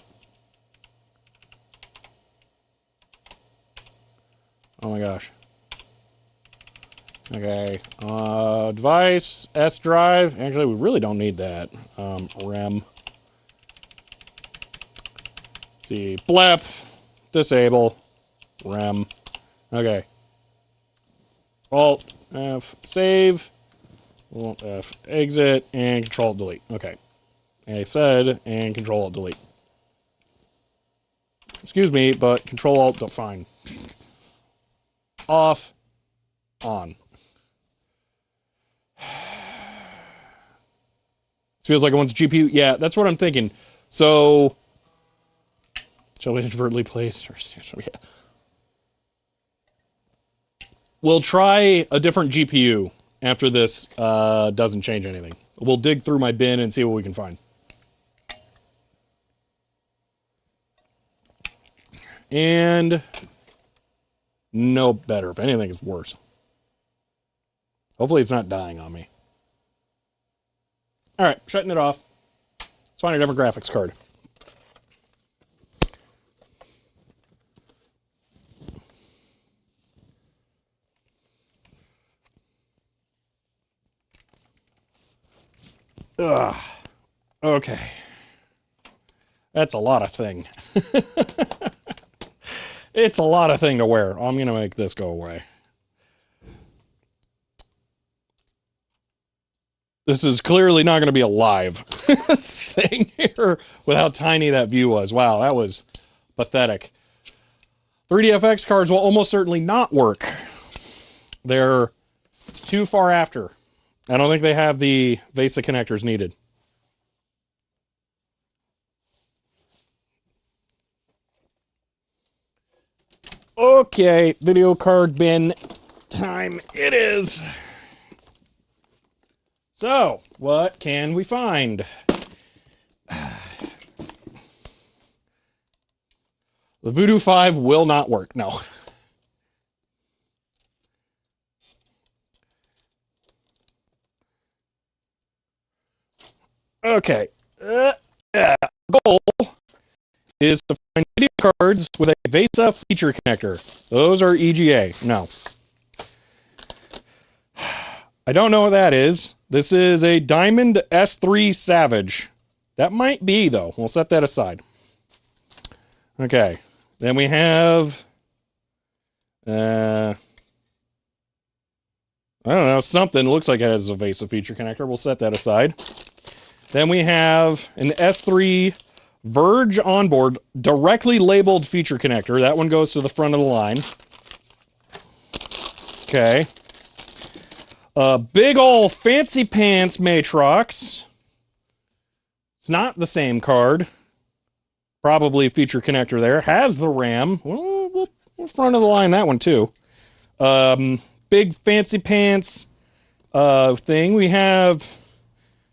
Oh my gosh. Okay. Device, S drive. Actually, we really don't need that. Rem. Let's see. Blep. Disable. Rem. Okay. Alt F save. Alt F exit and Control delete. Okay. I said and Control Alt delete. Excuse me, but Control Alt define. Off. On. Feels like it wants GPU. Yeah, that's what I'm thinking. So, shall we inadvertently place? Or, yeah. We'll try a different GPU after this doesn't change anything. We'll dig through my bin and see what we can find. And no better. If anything, it's worse. Hopefully it's not dying on me. All right, shutting it off. Let's find a different graphics card. Ugh. Okay. That's a lot of thing. It's a lot of thing to wear. I'm going to make this go away. This is clearly not going to be a live thing here with how tiny that view was. Wow, that was pathetic. 3DFX cards will almost certainly not work. They're too far after. I don't think they have the VESA connectors needed. Okay, video card bin time it is. So, what can we find? The Voodoo 5 will not work, no. Okay. Goal is to find video cards with a VESA feature connector. Those are EGA. No. I don't know what that is. This is a Diamond S3 Savage. That might be, though. We'll set that aside. Okay. Then we have... I don't know, something. Looks like it has a VESA feature connector. We'll set that aside. Then we have an S3 Verge onboard directly labeled feature connector. That one goes to the front of the line. Okay. A big ol' fancy pants Matrox. It's not the same card. Probably a feature connector there. Has the RAM. Well, we'll front of the line that one too. Big fancy pants thing. We have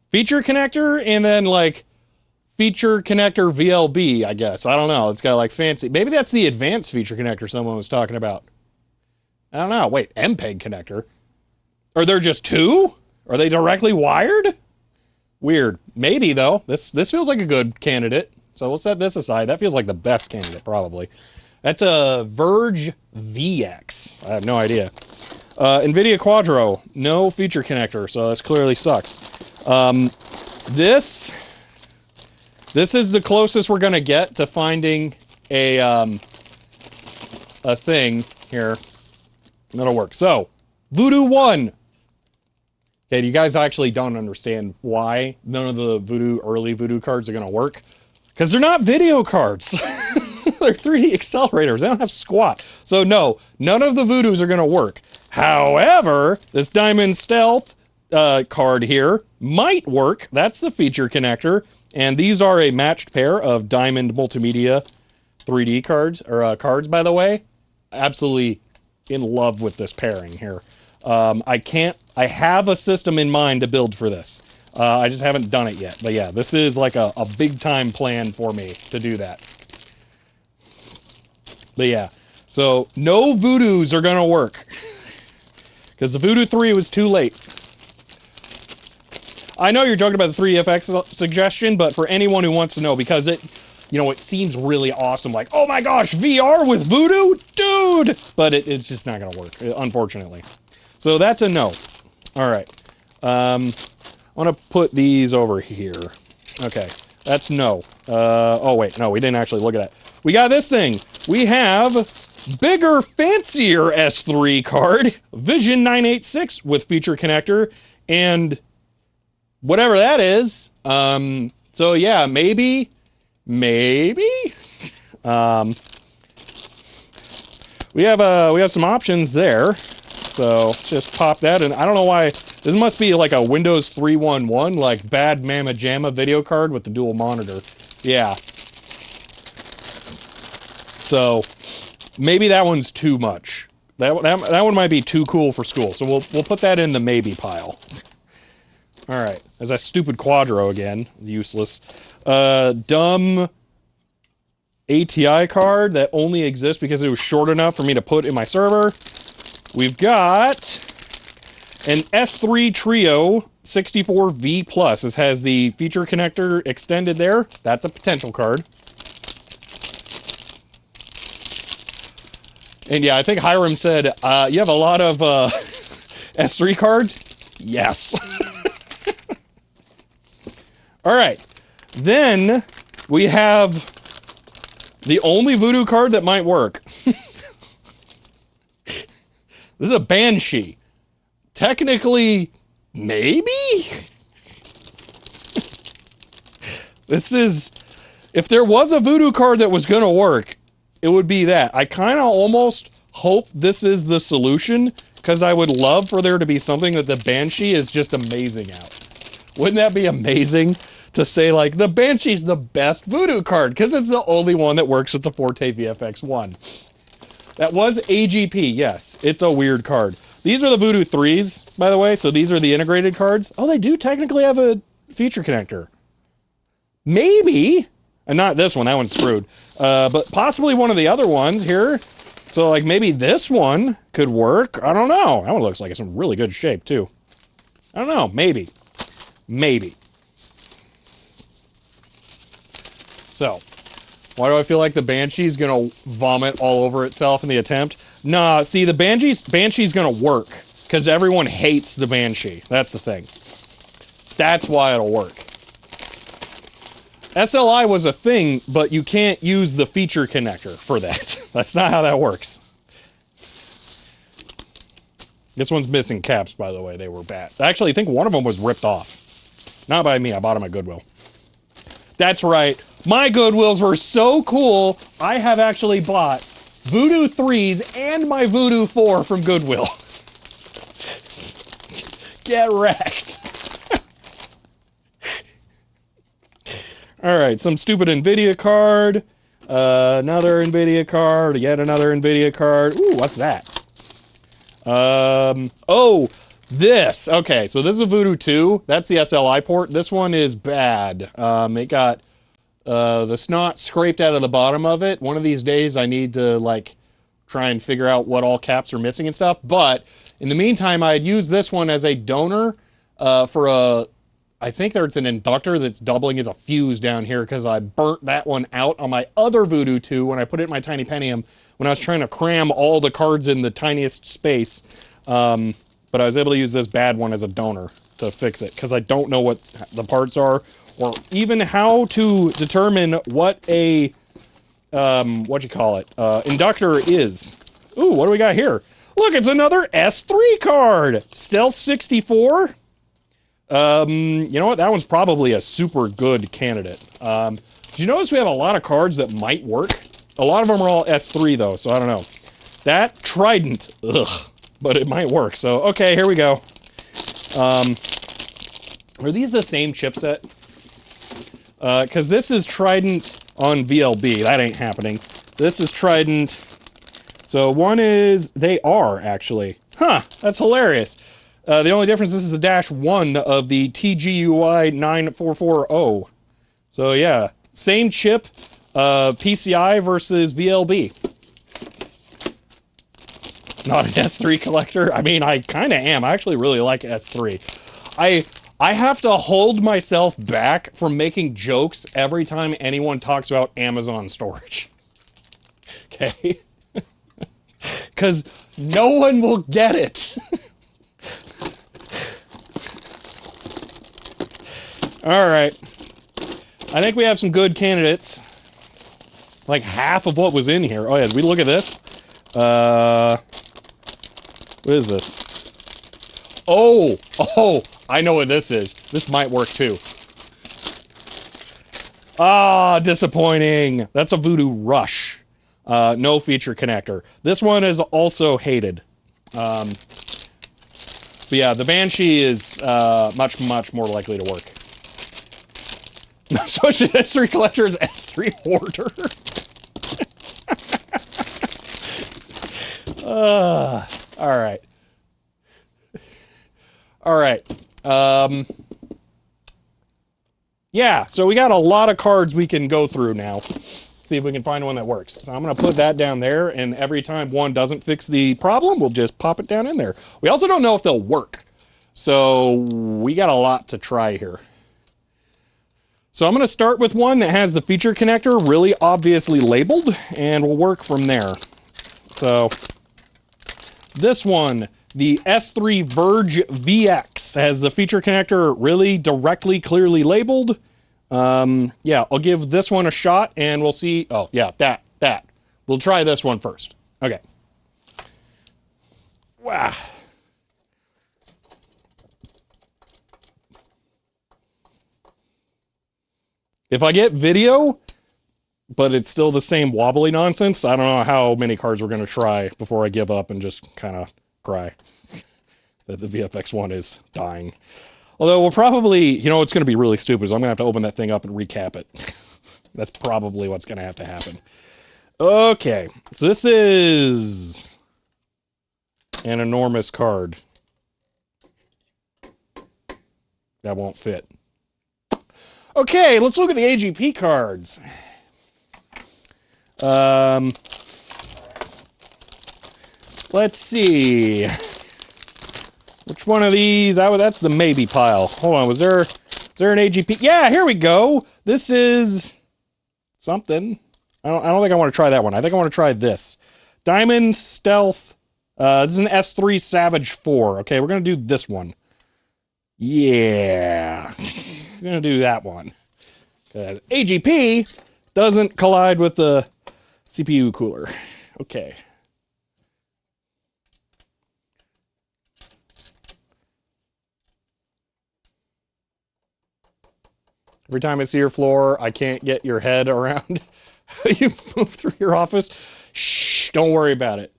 feature connector and then like feature connector VLB, I guess. I don't know. It's got like fancy. Maybe that's the advanced feature connector someone was talking about. I don't know. Wait, MPEG connector. Are there just two? Are they directly wired? Weird. Maybe though. This feels like a good candidate. So we'll set this aside. That feels like the best candidate probably. That's a Verge VX. I have no idea. NVIDIA Quadro, no feature connector, so this clearly sucks. This is the closest we're gonna get to finding a thing here that'll work. So, Voodoo 1. Okay, you guys actually don't understand why none of the early Voodoo cards are gonna work. Because they're not video cards. They're 3D accelerators. They don't have squat. So no, none of the Voodoos are gonna work. However, this Diamond Stealth card here might work. That's the feature connector. And these are a matched pair of Diamond Multimedia 3D cards, or cards, by the way. Absolutely in love with this pairing here. I have a system in mind to build for this. I just haven't done it yet. But yeah, this is like a big time plan for me to do that. But yeah, so no Voodoos are gonna work. Because the Voodoo 3 was too late. I know you're joking about the 3DFX suggestion, but for anyone who wants to know, because it seems really awesome, like, oh my gosh, VR with Voodoo? Dude! But it's just not gonna work, unfortunately. So that's a no. Alright. I want to put these over here. Okay, that's no. Oh wait, no, we didn't actually look at that. We got this thing. We have bigger, fancier S3 card, Vision 986 with feature connector, and whatever that is. So yeah, maybe. We have some options there. So let's just pop that in. I don't know why. This must be like a Windows 3.1.1, like bad Mama Jamma video card with the dual monitor. Yeah. So maybe that one's too much. That one might be too cool for school. So we'll put that in the maybe pile. All right. There's that stupid Quadro again. Useless. Dumb ATI card that only exists because it was short enough for me to put in my server. We've got an S3 Trio 64V+. This has the feature connector extended there. That's a potential card. And yeah, I think Hiram said, you have a lot of S3 cards? Yes. Alright. Then we have the only Voodoo card that might work. This is a Banshee. Technically, maybe? This is... If there was a Voodoo card that was going to work, it would be that. I kind of almost hope this is the solution, because I would love for there to be something that the Banshee is just amazing at. Wouldn't that be amazing to say, like, the Banshee's the best Voodoo card, because it's the only one that works with the Forte VFX-1. That was AGP, yes. It's a weird card. These are the Voodoo 3s, by the way, so these are the integrated cards. Oh, they do technically have a feature connector. Maybe. And not this one, that one's screwed. But possibly one of the other ones here. So, like, maybe this one could work. I don't know. That one looks like it's in really good shape, too. I don't know. Maybe. Maybe. So, why do I feel like the Banshee's gonna vomit all over itself in the attempt? Nah, see, the Banshee's gonna work. Because everyone hates the Banshee. That's the thing. That's why it'll work. SLI was a thing, but you can't use the feature connector for that. That's not how that works. This one's missing caps, by the way. They were bad. Actually, I think one of them was ripped off. Not by me. I bought them at Goodwill. That's right. My Goodwills were so cool, I have actually bought Voodoo 3s and my Voodoo 4 from Goodwill. Get wrecked. Alright, some stupid NVIDIA card. Another NVIDIA card. Yet another NVIDIA card. Ooh, what's that? Oh, this. Okay, so this is a Voodoo 2. That's the SLI port. This one is bad. It got the snot scraped out of the bottom of it. One of these days I need to, like, try and figure out what all caps are missing and stuff. But in the meantime, I had used this one as a donor for a... I think there's an inductor that's doubling as a fuse down here because I burnt that one out on my other Voodoo 2 when I put it in my Tiny Pentium when I was trying to cram all the cards in the tiniest space. But I was able to use this bad one as a donor to fix it because I don't know what the parts are or even how to determine what a, inductor is. Ooh, what do we got here? Look, it's another S3 card! Stealth 64? You know what? That one's probably a super good candidate. Did you notice we have a lot of cards that might work? A lot of them are all S3, though, so I don't know. That Trident, ugh, but it might work. So, okay, here we go. Are these the same chipset? Because this is Trident on VLB. That ain't happening. This is Trident. So one is... They are, actually. Huh, that's hilarious. The only difference, this is the -1 of the TGUI 9440. So yeah, same chip, PCI versus VLB. Not an S3 collector? I mean, I kind of am. I actually really like S3. I have to hold myself back from making jokes every time anyone talks about Amazon storage. Okay? Because no one will get it. Alright. I think we have some good candidates. Like half of what was in here. Oh yeah, did we look at this? What is this? Oh! Oh! I know what this is. This might work too. Ah, disappointing! That's a Voodoo Rush. No feature connector. This one is also hated. But yeah, the Banshee is much, much more likely to work. So should S3 collector is S3 hoarder. Alright. Alright. Yeah, so we got a lot of cards we can go through now. See if we can find one that works. So I'm going to put that down there, and every time one doesn't fix the problem, we'll just pop it down in there. We also don't know if they'll work. So we got a lot to try here. So I'm going to start with one that has the feature connector really obviously labeled, and we'll work from there. So this one, the S3 Verge VX, has the feature connector really directly, clearly labeled. Yeah, I'll give this one a shot, and we'll see. Oh, yeah, that. We'll try this one first. Okay. Wow. If I get video, but it's still the same wobbly nonsense, I don't know how many cards we're going to try before I give up and just kind of cry that the VFX-1 is dying. Although we'll probably, you know what's going to be really stupid is I'm going to have to open that thing up and recap it. That's probably what's going to have to happen. Okay, so this is an enormous card. That won't fit. Okay, let's look at the AGP cards. Let's see. Which one of these? That's the maybe pile. Hold on, is there an AGP? Yeah, here we go. This is something. I don't think I want to try that one. I think I want to try this. Diamond Stealth. This is an S3 Savage 4. Okay, we're going to do this one. Yeah. We're going to do that one. AGP doesn't collide with the CPU cooler. Okay. Every time I see your floor, I can't get your head around how you move through your office. Shh, don't worry about it.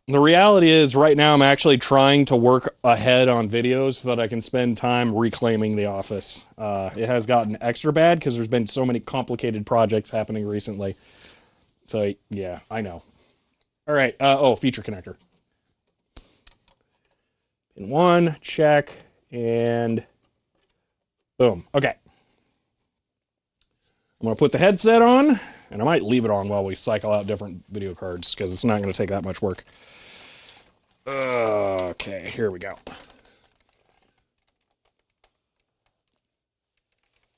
The reality is, right now, I'm actually trying to work ahead on videos so that I can spend time reclaiming the office. It has gotten extra bad because there's been so many complicated projects happening recently. So, yeah, I know. All right, oh, feature connector. Pin 1, check, and boom. Okay. I'm going to put the headset on, and I might leave it on while we cycle out different video cards because it's not going to take that much work. Okay, here we go.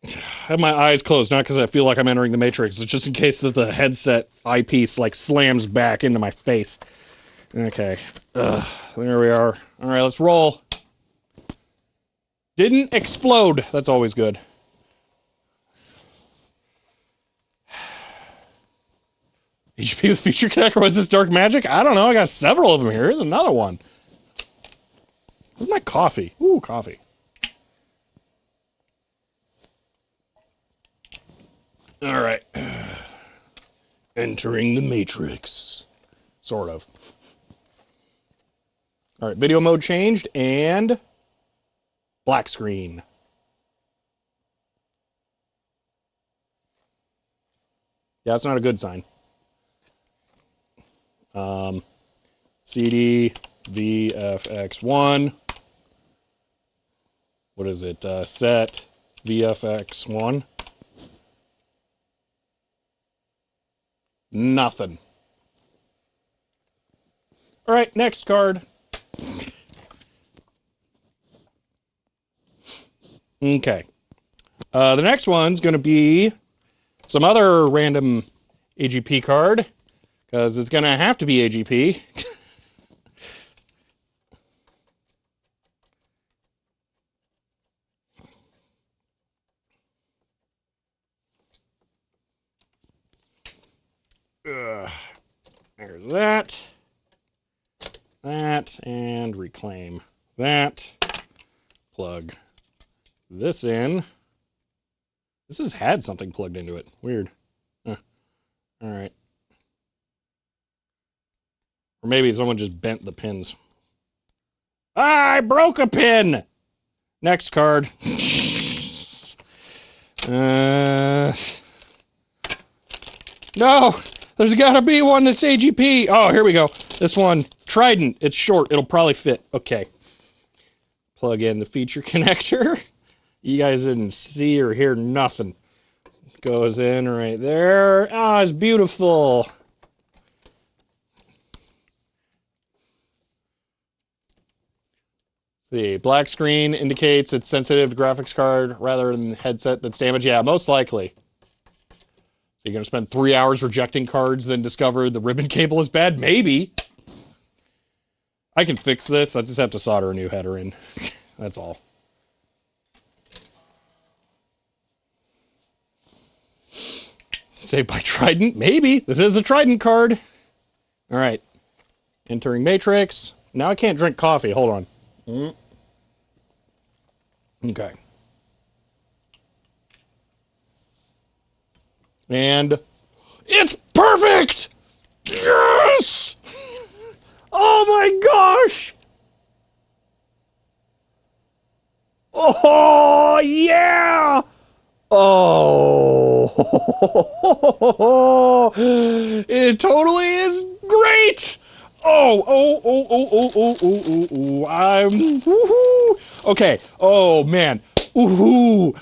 I have my eyes closed, not because I feel like I'm entering the Matrix, it's just in case that the headset eyepiece, like, slams back into my face. Okay. There we are. All right, let's roll. Didn't explode. That's always good. HP with feature connector, was this dark magic? I don't know, I got several of them here. Here's another one. Where's my coffee? Ooh, coffee. Alright. Entering the Matrix. Sort of. Alright, video mode changed, and black screen. Yeah, that's not a good sign. CD, VFX-1. What is it? Set VFX-1. Nothing. All right, next card. Okay. The next one's going to be some other random AGP card. Because it's going to have to be AGP. There's that. That, and reclaim that. Plug this in. This has had something plugged into it. Weird. All right. Or maybe someone just bent the pins. I broke a pin! Next card. No! There's gotta be one that's AGP! Oh, here we go. This one. Trident. It's short. It'll probably fit. Okay. Plug in the feature connector. You guys didn't see or hear nothing. Goes in right there. Ah, it's beautiful. The black screen indicates it's sensitive to graphics card rather than headset that's damaged. Yeah, most likely. So you're going to spend 3 hours rejecting cards, then discover the ribbon cable is bad? Maybe. I can fix this. I just have to solder a new header in. That's all. Saved by Trident? Maybe. This is a Trident card. All right. Entering matrix. Now I can't drink coffee. Hold on. Okay. And it's perfect! Yes! Oh my gosh! Oh, yeah! Oh, it totally is great! I'm, woohoo! Okay, oh man, woohoo!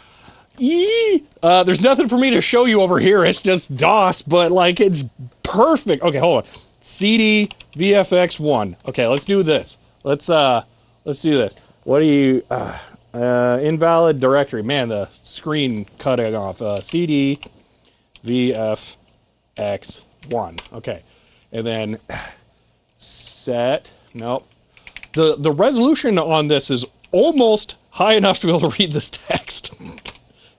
There's nothing for me to show you over here, it's just DOS, but like, it's perfect. Okay, hold on. CD VFX-1. Okay, let's do this. Let's do this. What do you, invalid directory. Man, the screen cutting off. CD VFX-1. Okay. And then set. Nope. The resolution on this is almost high enough to be able to read this text.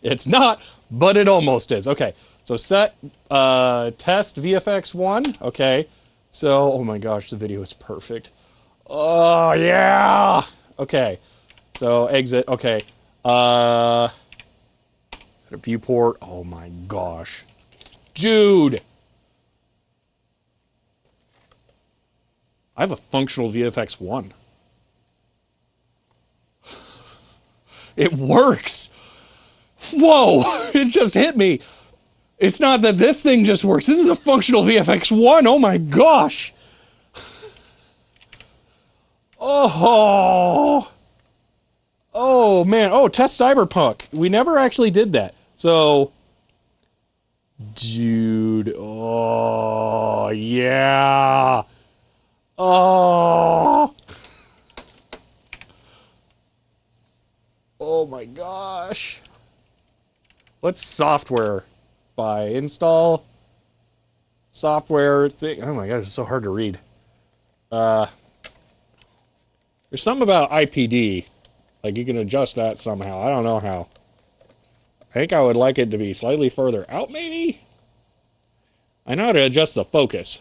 It's not, but it almost is. Okay. So set test VFX-1. Okay. So, oh my gosh, the video is perfect. Oh, yeah. Okay. So exit, okay. Viewport, oh my gosh. Dude! I have a functional VFX-1. It works! Whoa! It just hit me! It's not that this thing just works, this is a functional VFX-1, oh my gosh! Oh! Oh, man. Oh, test Cyberpunk. We never actually did that. So, dude. Oh, yeah. Oh. Oh, my gosh. What's software by install? Software thing. Oh, my gosh. It's so hard to read. There's something about IPD. Like, you can adjust that somehow. I don't know how. I think I would like it to be slightly further out, maybe? I know how to adjust the focus.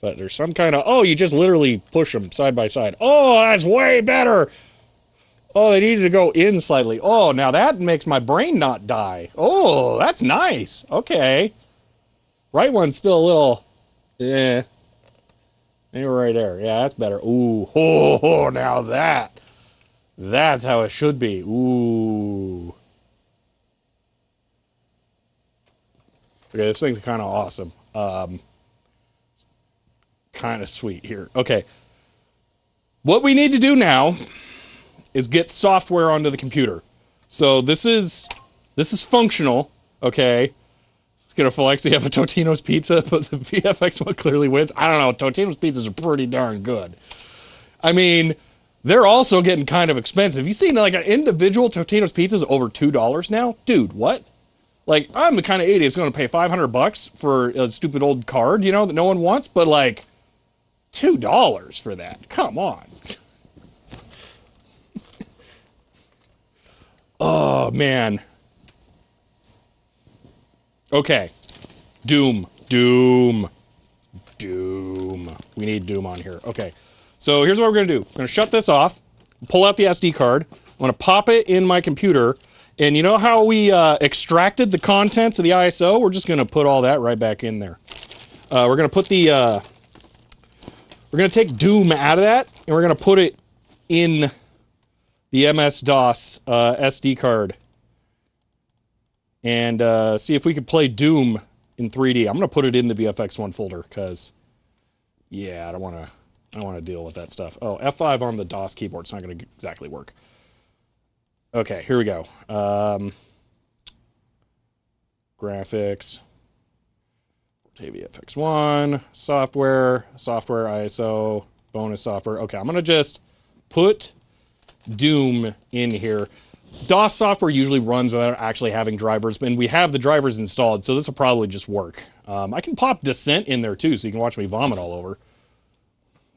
But there's some kind of... Oh, you just literally push them side by side. Oh, that's way better! Oh, they needed to go in slightly. Oh, now that makes my brain not die. Oh, that's nice. Okay. Right one's still a little, maybe right there. Yeah, that's better. Ooh, now that's how it should be. Ooh. Okay, this thing's kind of awesome. Kind of sweet here. Okay. What we need to do now is get software onto the computer. So this is functional, okay? It's gonna flex. You have a Totino's pizza, but the VFX-1 clearly wins. I don't know. Totino's pizzas are pretty darn good. I mean, they're also getting kind of expensive. You seen like an individual Totino's pizza is over $2 now, dude? What? Like, I'm the kind of idiot that's gonna pay $500 for a stupid old card, you know, that no one wants. But like, $2 for that? Come on. Oh man. Okay. Doom. We need Doom on here. Okay. So here's what we're going to do. I'm going to shut this off, pull out the SD card. I'm going to pop it in my computer. And you know how we extracted the contents of the ISO? We're just going to put all that right back in there. We're going to put the... we're going to take Doom out of that, and we're going to put it in the MS-DOS SD card. And see if we can play Doom in 3D. I'm gonna put it in the VFX-1 folder because, yeah, I don't want to deal with that stuff. Oh, F5 on the DOS keyboard. It's not gonna exactly work. Okay, here we go. Graphics, VFX-1, software, ISO, bonus software. Okay, I'm gonna just put Doom in here. DOS software usually runs without actually having drivers, and we have the drivers installed, so this will probably just work. I can pop Descent in there too, so you can watch me vomit all over.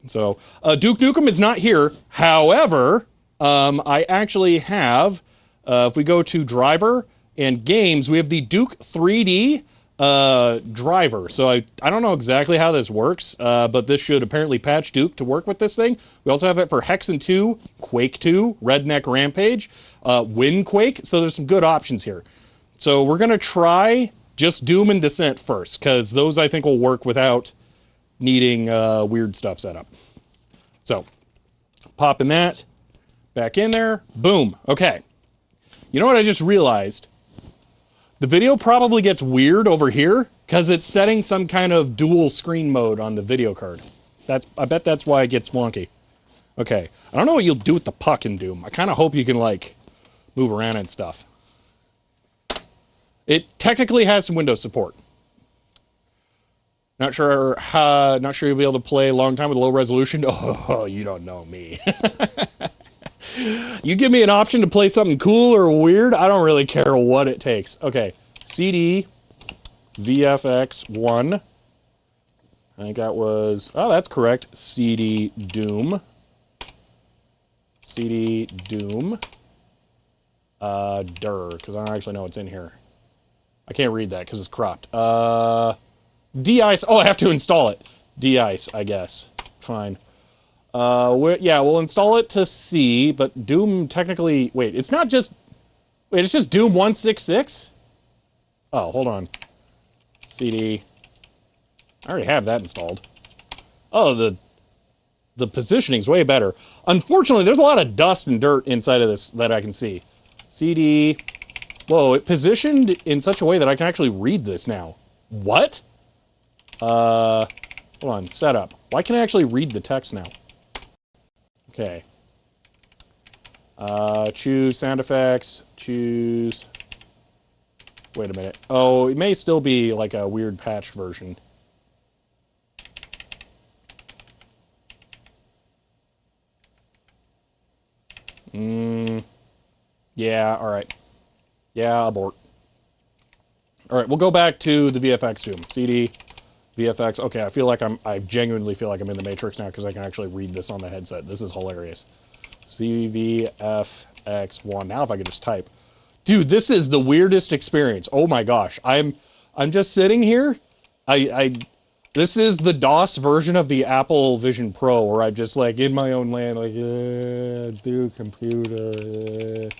So, Duke Nukem is not here. However, I actually have, if we go to driver, And games, we have the Duke 3D driver. So I don't know exactly how this works, but this should apparently patch Duke to work with this thing. We also have it for Hexen 2, Quake 2, Redneck Rampage, Wind Quake. So there's some good options here. So we're going to try just Doom and Descent first, because those I think will work without needing weird stuff set up. So popping that back in there. Boom. Okay. You know what I just realized? The video probably gets weird over here because it's setting some kind of dual screen mode on the video card. I bet that's why it gets wonky. Okay. I don't know what you'll do with the puck in Doom. I kind of hope you can, like, move around and stuff. It technically has some Windows support. Not sure you'll be able to play a long time with low resolution. Oh, you don't know me. You give me an option to play something cool or weird, I don't really care what it takes. Okay, CD VFX-1. I think that was... Oh, that's correct. CD Doom. CD Doom. Because I don't actually know what's in here. I can't read that because it's cropped. De-ice. Oh, I have to install it. De-ice, I guess. Fine. Yeah, we'll install it to C, but Doom technically... Wait, it's not just... Wait, it's just Doom 166? Oh, hold on. CD. I already have that installed. Oh, the positioning's way better. Unfortunately, there's a lot of dust and dirt inside of this that I can see. CD... Whoa, it positioned in such a way that I can actually read this now. What? Hold on, setup. Why can I actually read the text now? Okay. Choose sound effects. Choose... Wait a minute. Oh, it may still be like a weird patched version. Yeah, alright. Yeah, abort. Alright, we'll go back to the VFX Doom. CD, VFX. Okay, I genuinely feel like I'm in the Matrix now because I can actually read this on the headset. This is hilarious. CVFX1. Now if I could just type. Dude, this is the weirdest experience. Oh my gosh. I'm just sitting here. This is the DOS version of the Apple Vision Pro where I'm just like in my own land, like, do computer.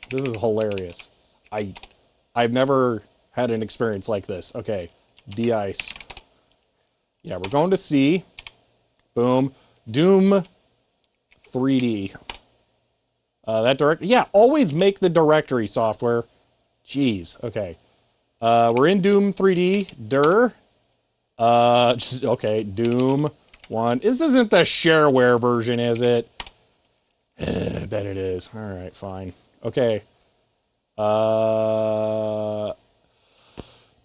This is hilarious. I've never had an experience like this. Okay, de-ice. Yeah, we're going to C. Boom. Doom 3D. Yeah, always make the directory software. Jeez, okay. We're in Doom 3D. Okay, Doom 1. This isn't the shareware version, is it? I bet it is. Alright, fine. Okay.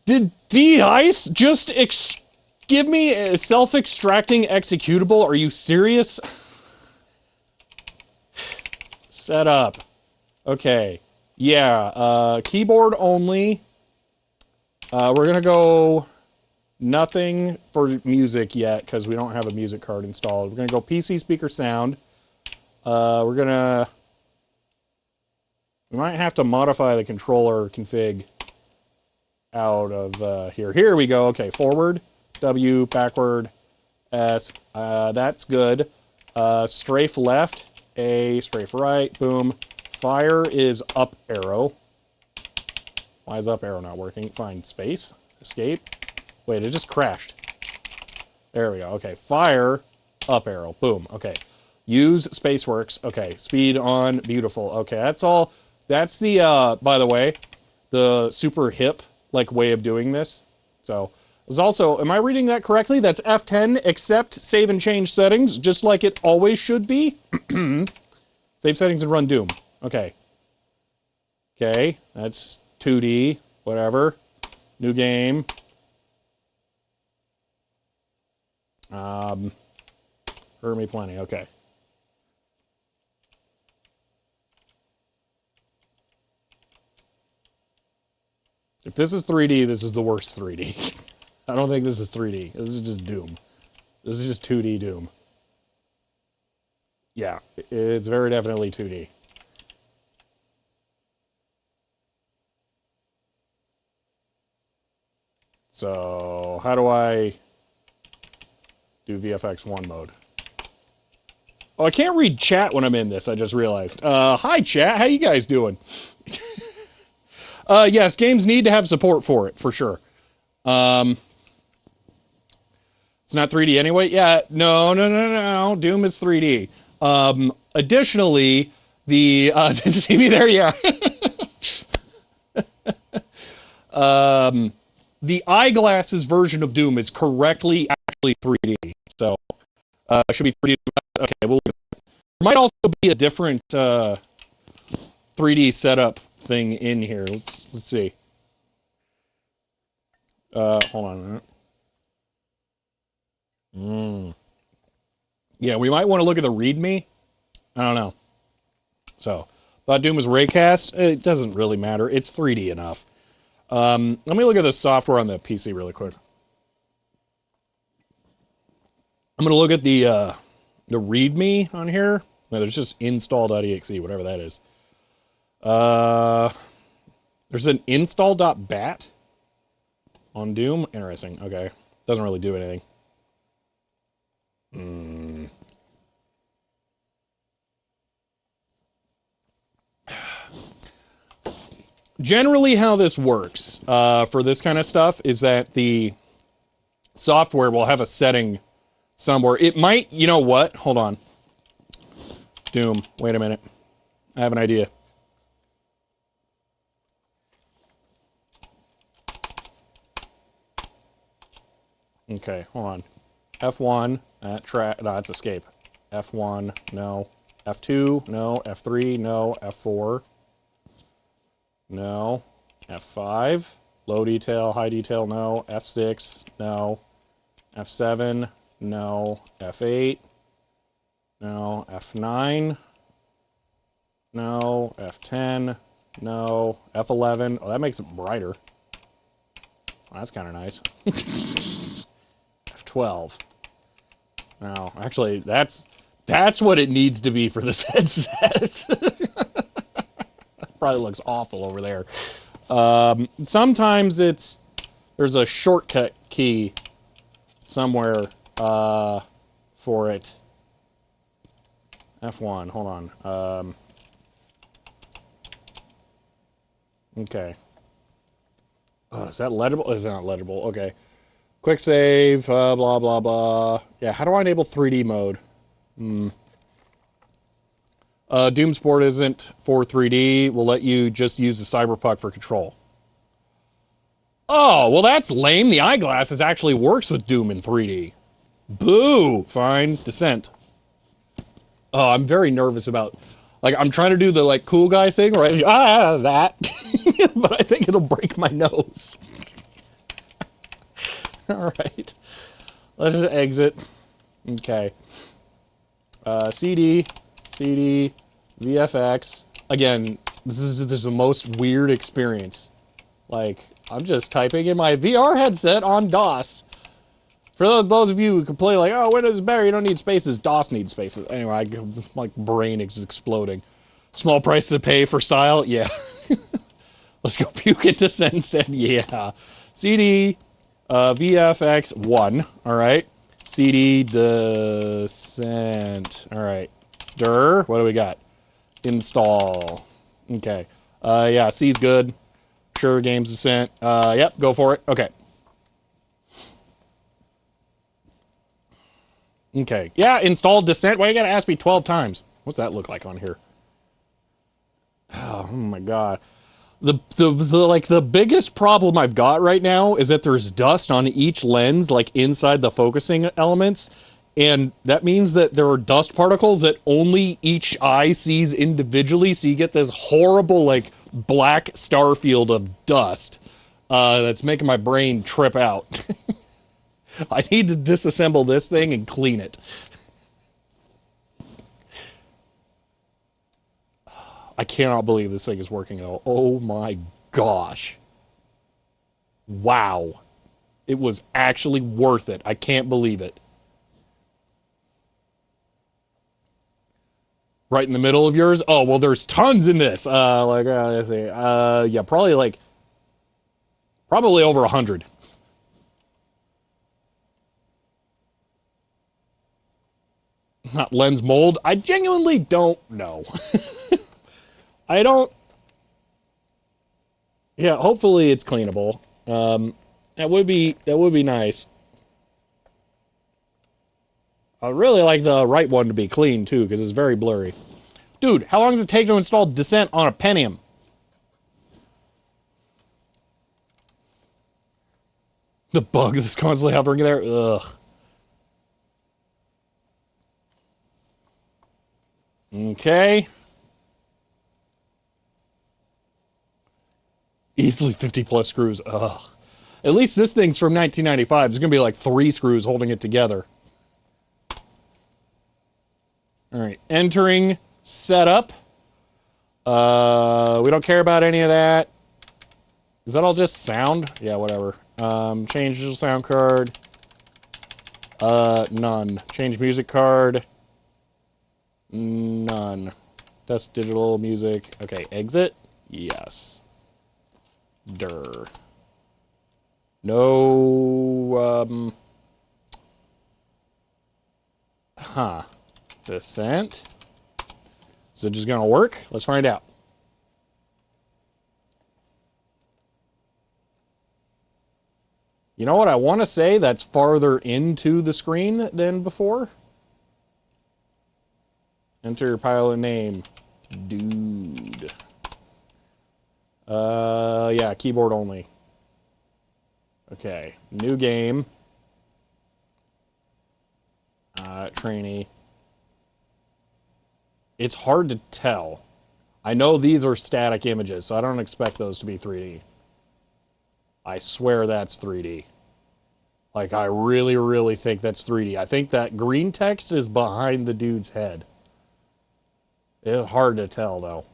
Did de-ice just give me a self-extracting executable? Are you serious? Set up. Okay. Yeah, keyboard only. We're gonna go nothing for music yet, because we don't have a music card installed. We're gonna go PC speaker sound. We might have to modify the controller config out of here. Here we go. Okay, forward, W, backward, S. That's good. Strafe left, A, strafe right, boom. Fire is up arrow. Why is up arrow not working? Fine, space, escape. Wait, it just crashed. There we go. Okay, fire, up arrow, boom. Okay, use spaceworks. Okay, speed on, beautiful. Okay, that's all. That's the, by the way, the super hip, like, way of doing this. So, there's also, am I reading that correctly? That's F10, except save and change settings, just like it always should be. Save settings and run Doom. Okay. Okay, that's 2D, whatever. New game. Hurt me plenty, okay. If this is 3D, this is the worst 3D. I don't think this is 3D. This is just Doom. This is just 2D Doom. Yeah, it's very definitely 2D. So, how do I do VFX-1 mode? Oh, I can't read chat when I'm in this, I just realized. Hi, chat. How you guys doing? Yes, games need to have support for it, for sure. It's not 3D anyway? Yeah, no. Doom is 3D. Additionally, the... did you see me there? Yeah. The eyeglasses version of Doom is correctly actually 3D. So, should be 3D. Okay, well, there might also be a different 3D setup thing in here. Let's see. Hold on a minute. Yeah, we might want to look at the README. I don't know. So, thought Doom was raycast. It doesn't really matter. It's 3D enough. Let me look at the software on the PC really quick. I'm going to look at the README on here. No, there's just install.exe, whatever that is. There's an install.bat on Doom. Interesting. Okay. Doesn't really do anything. Generally, how this works for this kind of stuff is that the software will have a setting somewhere. It might, you know what? Hold on. Doom. Wait a minute. I have an idea. Okay, hold on. F1, no, that's escape. F1, no. F2, no. F3, no. F4, no. F5, low detail, high detail, no. F6, no. F7, no. F8, no. F9, no. F10, no. F11, oh, that makes it brighter. Oh, that's kind of nice. F12. No, actually, that's what it needs to be for this headset. Probably looks awful over there. Sometimes there's a shortcut key somewhere for it. F1, hold on. Okay. Is that legible? Is that not legible? Okay. Quick save, blah, blah, blah. Yeah, how do I enable 3D mode? Doom Sport isn't for 3D. We'll let you just use the Cyberpuck for control. Oh, well, that's lame. The eyeglasses actually works with Doom in 3D. Boo! Fine. Descent. Oh, I'm very nervous about... Like, I'm trying to do the, like, cool guy thing, right? That. But I think it'll break my nose. Alright. Let's just exit. Okay. CD, VFX. Again, this is the most weird experience. Like, I'm just typing in my VR headset on DOS. For those of you who can play like, oh, Windows is better, you don't need spaces. DOS needs spaces. Anyway, my brain is exploding. Small price to pay for style? Yeah. Let's go puke into set instead. Yeah. CD, VFX-1. Alright. CD, descent. Alright. Dir. What do we got? Install. Okay. Yeah, C's good. Sure, games descent. Yep, go for it. Okay. Okay. Yeah, install descent. Why you gotta ask me 12 times? What's that look like on here? Oh my god. The biggest problem I've got right now is that there's dust on each lens, like inside the focusing elements. And that means that there are dust particles that only each eye sees individually, so you get this horrible, like, black star field of dust that's making my brain trip out. I need to disassemble this thing and clean it. I cannot believe this thing is working at all. Oh my gosh. Wow. It was actually worth it. I can't believe it. Right in the middle of yours? Oh, well, there's tons in this. Let's see. Yeah, probably over 100. Not lens mold. I genuinely don't know. I don't... Yeah, hopefully it's cleanable. That would be nice. I really like the right one to be clean, too, because it's very blurry. Dude, how long does it take to install Descent on a Pentium? The bug that's constantly hovering there? Ugh. Okay. Easily 50 plus screws. Ugh. At least this thing's from 1995. There's going to be like 3 screws holding it together. Alright, entering setup. We don't care about any of that. Is that all just sound? Yeah, whatever. Change digital sound card. None. Change music card. None. Test digital music. Okay, exit. Yes. Durr. No, Huh. Descent. Is it just gonna work? Let's find out. You know what? I want to say that's farther into the screen than before. Enter pilot name. Dude. Yeah, keyboard only. Okay, new game. Trainee. It's hard to tell. I know these are static images, so I don't expect those to be 3D. I swear that's 3D. Like, I really, really think that's 3D. I think that green text is behind the dude's head. It's hard to tell, though.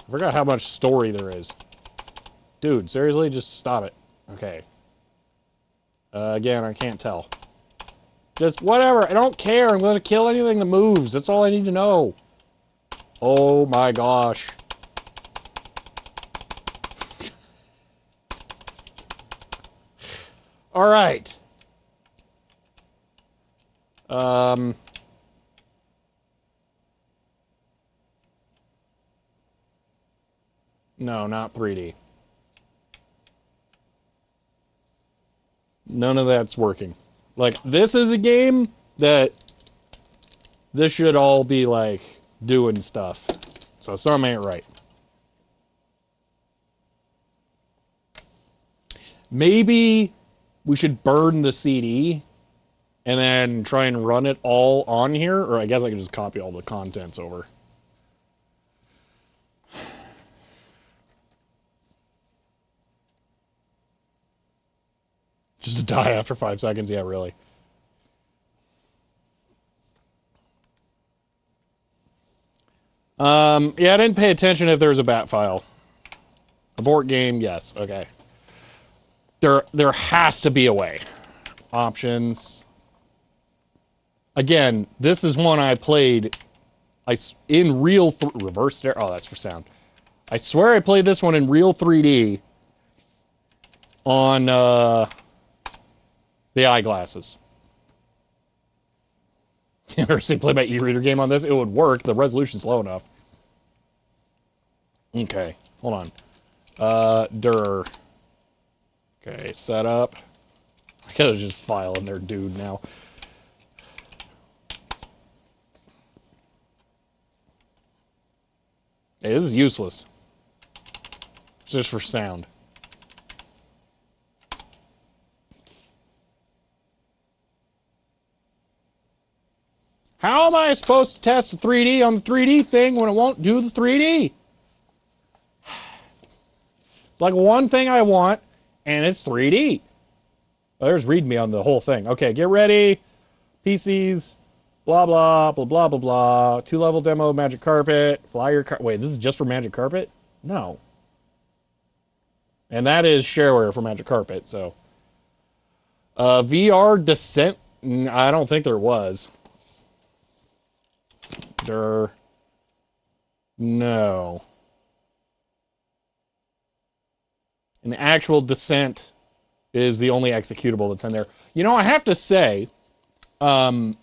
I forgot how much story there is. Dude, seriously? Just stop it. Okay. Again, I can't tell. Just whatever. I don't care. I'm going to kill anything that moves. That's all I need to know. Oh my gosh. All right. No, not 3D. None of that's working. Like, this is a game that this should all be, like, doing stuff. So something ain't right. Maybe we should burn the CD and then try and run it all on here. Or I guess I can just copy all the contents over. Just to die after 5 seconds? Yeah, really. Yeah, I didn't pay attention if there was a bat file. Abort game, yes. Okay. There has to be a way. Options. Again, this is one I played in real... reverse stereo? Oh, that's for sound. I swear I played this one in real 3D on the eyeglasses. You ever see play my e-reader game on this? It would work. The resolution's low enough. Okay, hold on. Durr. Okay, setup. I gotta just file in there, dude, now. Hey, this is useless. It's just for sound. How am I supposed to test the 3D on the 3D thing when it won't do the 3D? Like, one thing I want, and it's 3D. Oh, there's README on the whole thing. Okay, get ready. PCs. Blah, blah, blah, blah, blah, blah. 2-level demo, Magic Carpet. Fly your car. Wait, this is just for Magic Carpet? No. And that is shareware for Magic Carpet, so. VR Descent. I don't think there was. No. An actual descent is the only executable that's in there. You know, I have to say, having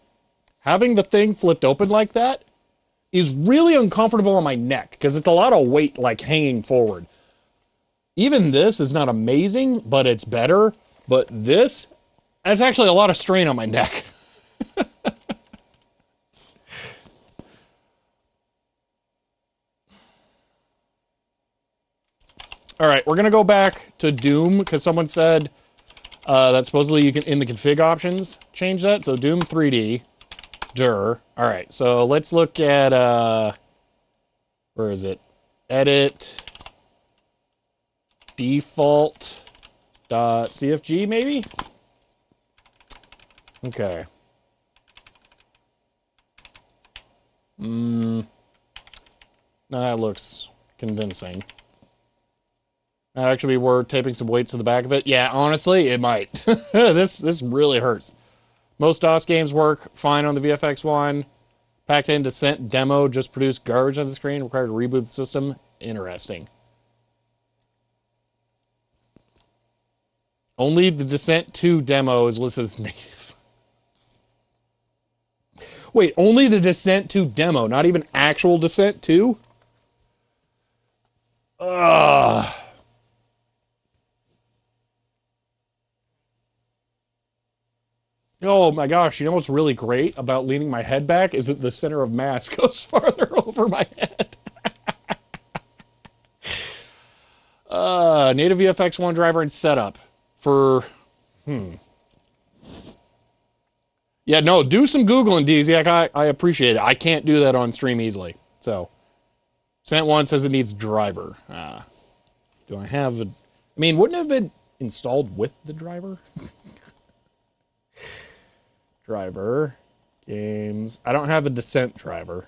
the thing flipped open like that is really uncomfortable on my neck because it's a lot of weight like hanging forward. Even this is not amazing, but it's better. But this, that's actually a lot of strain on my neck. All right, we're gonna go back to Doom because someone said that supposedly you can, in the config options, change that. So Doom 3D, dir. All right, so let's look at, where is it? Edit, default.cfg maybe? Okay. That looks convincing. That'd actually be worth taping some weights to the back of it. Yeah, honestly, it might. This really hurts. Most DOS games work fine on the VFX-1. Packed in Descent demo just produced garbage on the screen. Required to reboot the system. Interesting. Only the Descent 2 demo is listed as native. Wait, only the Descent 2 demo, not even actual Descent 2? Ugh. Oh my gosh, you know what's really great about leaning my head back is that the center of mass goes farther over my head. Native VFX-1 driver and setup for, Yeah, no, do some Googling, DZ. I appreciate it. I can't do that on stream easily. So, Sent1 says it needs driver. Do I have a... I mean, wouldn't it have been installed with the driver? Driver. Games. I don't have a Descent driver.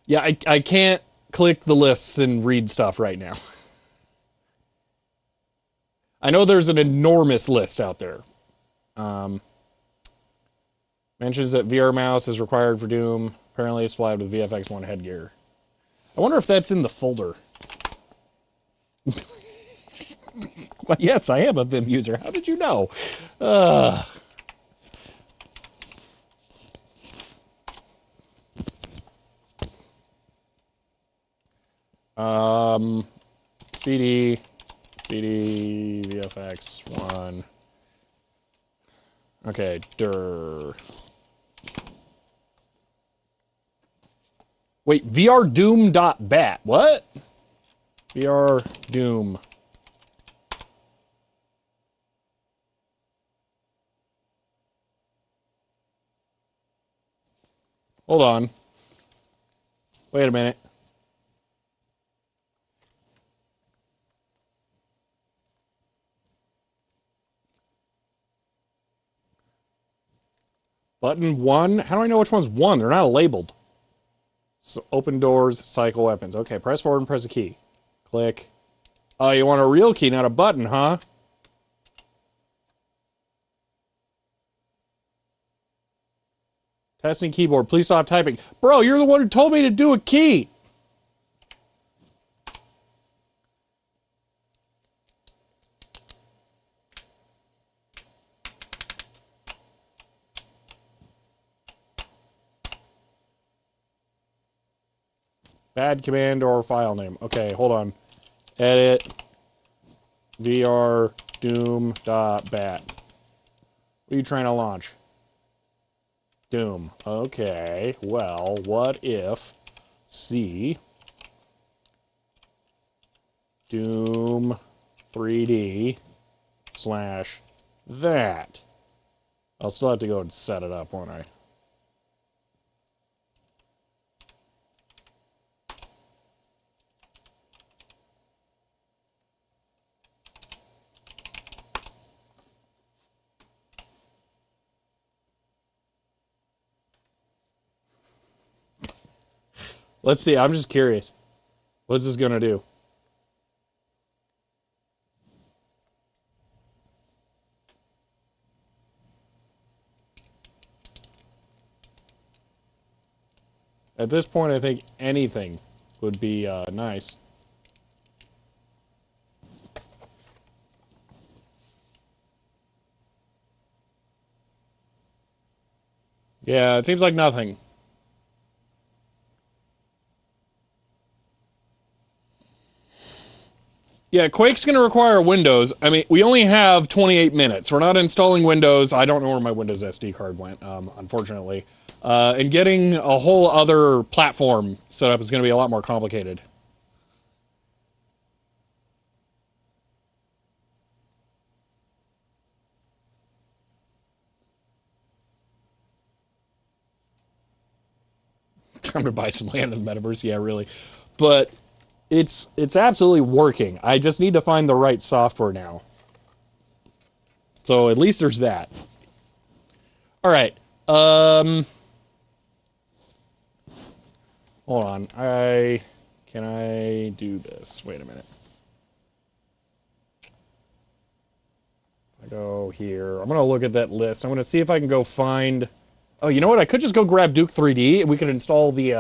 Yeah, I can't click the lists and read stuff right now. I know there's an enormous list out there. Mentions that VR mouse is required for Doom. Apparently supplied with VFX-1 headgear. I wonder if that's in the folder. Well, yes, I am a Vim user. How did you know? CD, VFX-1. Okay, dir. Wait, vrdoom.bat. What? vrdoom. Hold on. Wait a minute. Button 1? How do I know which one's 1? They're not labeled. So open doors, cycle weapons. Okay, press forward and press a key. Click. Oh, you want a real key, not a button, huh? Testing keyboard. Please stop typing. Bro, you're the one who told me to do a key. Bad command or file name. Okay, hold on. Edit vrdoom.bat. What are you trying to launch? Doom. Okay, well, what if C Doom 3D / that? I'll still have to go and set it up, won't I? Let's see. I'm just curious. What's this going to do? At this point, I think anything would be nice. Yeah, it seems like nothing. Yeah, Quake's going to require Windows. I mean, we only have 28 minutes. We're not installing Windows. I don't know where my Windows SD card went, unfortunately. And getting a whole other platform set up is going to be a lot more complicated. Time to buy some land in the metaverse. Yeah, really. But it's absolutely working. I just need to find the right software now. So at least there's that. All right. Hold on. Can I do this? Wait a minute. I go here. I'm going to look at that list. I'm going to see if I can go find... Oh, you know what? I could just go grab Duke 3D and we could install the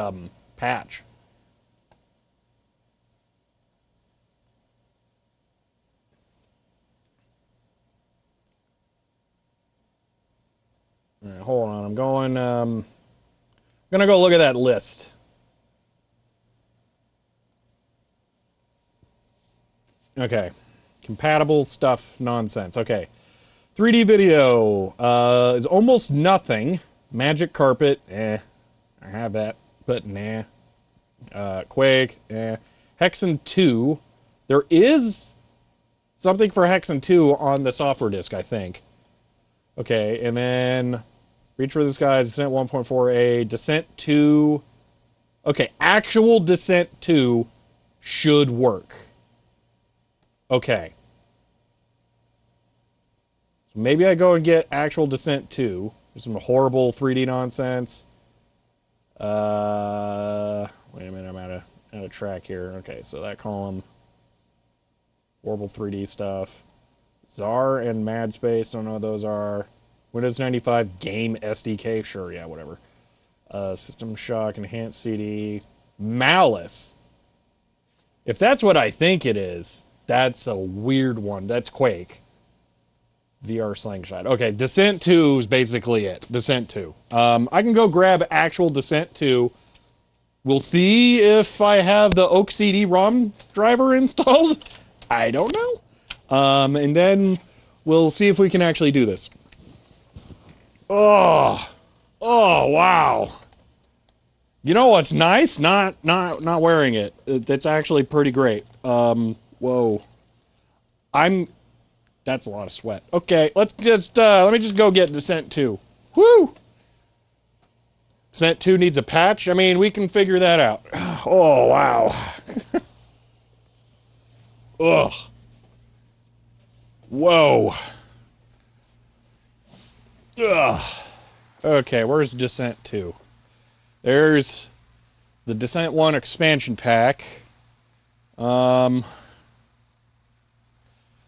patch. All right, hold on. I'm gonna go look at that list. Okay. Compatible stuff nonsense. Okay. 3D video is almost nothing. Magic Carpet, I have that, but nah. Quake, Hexen 2. There is something for Hexen 2 on the software disk, I think. Okay, and then Reach for the Skies, Descent 1.4a, Descent 2. Okay, actual Descent 2 should work. Okay. So maybe I go and get actual Descent 2. There's some horrible 3D nonsense. Wait a minute, I'm out of track here. Okay, so that column. Horrible 3D stuff. Czar and Mad Space, don't know what those are. Windows 95 Game SDK, sure, yeah, whatever. System Shock, Enhanced CD. Malice. If that's what I think it is, that's a weird one. That's Quake. VR Slingshot. Okay, Descent 2 is basically it. Descent 2. I can go grab actual Descent 2. We'll see if I have the Oak CD ROM driver installed. I don't know. And then we'll see if we can actually do this. Oh, wow. You know what's nice? Not wearing it. That's actually pretty great. Whoa. That's a lot of sweat. Okay, let me just go get Descent 2. Woo! Descent 2 needs a patch? I mean, we can figure that out. Oh, wow. Ugh. Whoa. Ugh. Okay, where's Descent 2? There's the Descent 1 expansion pack.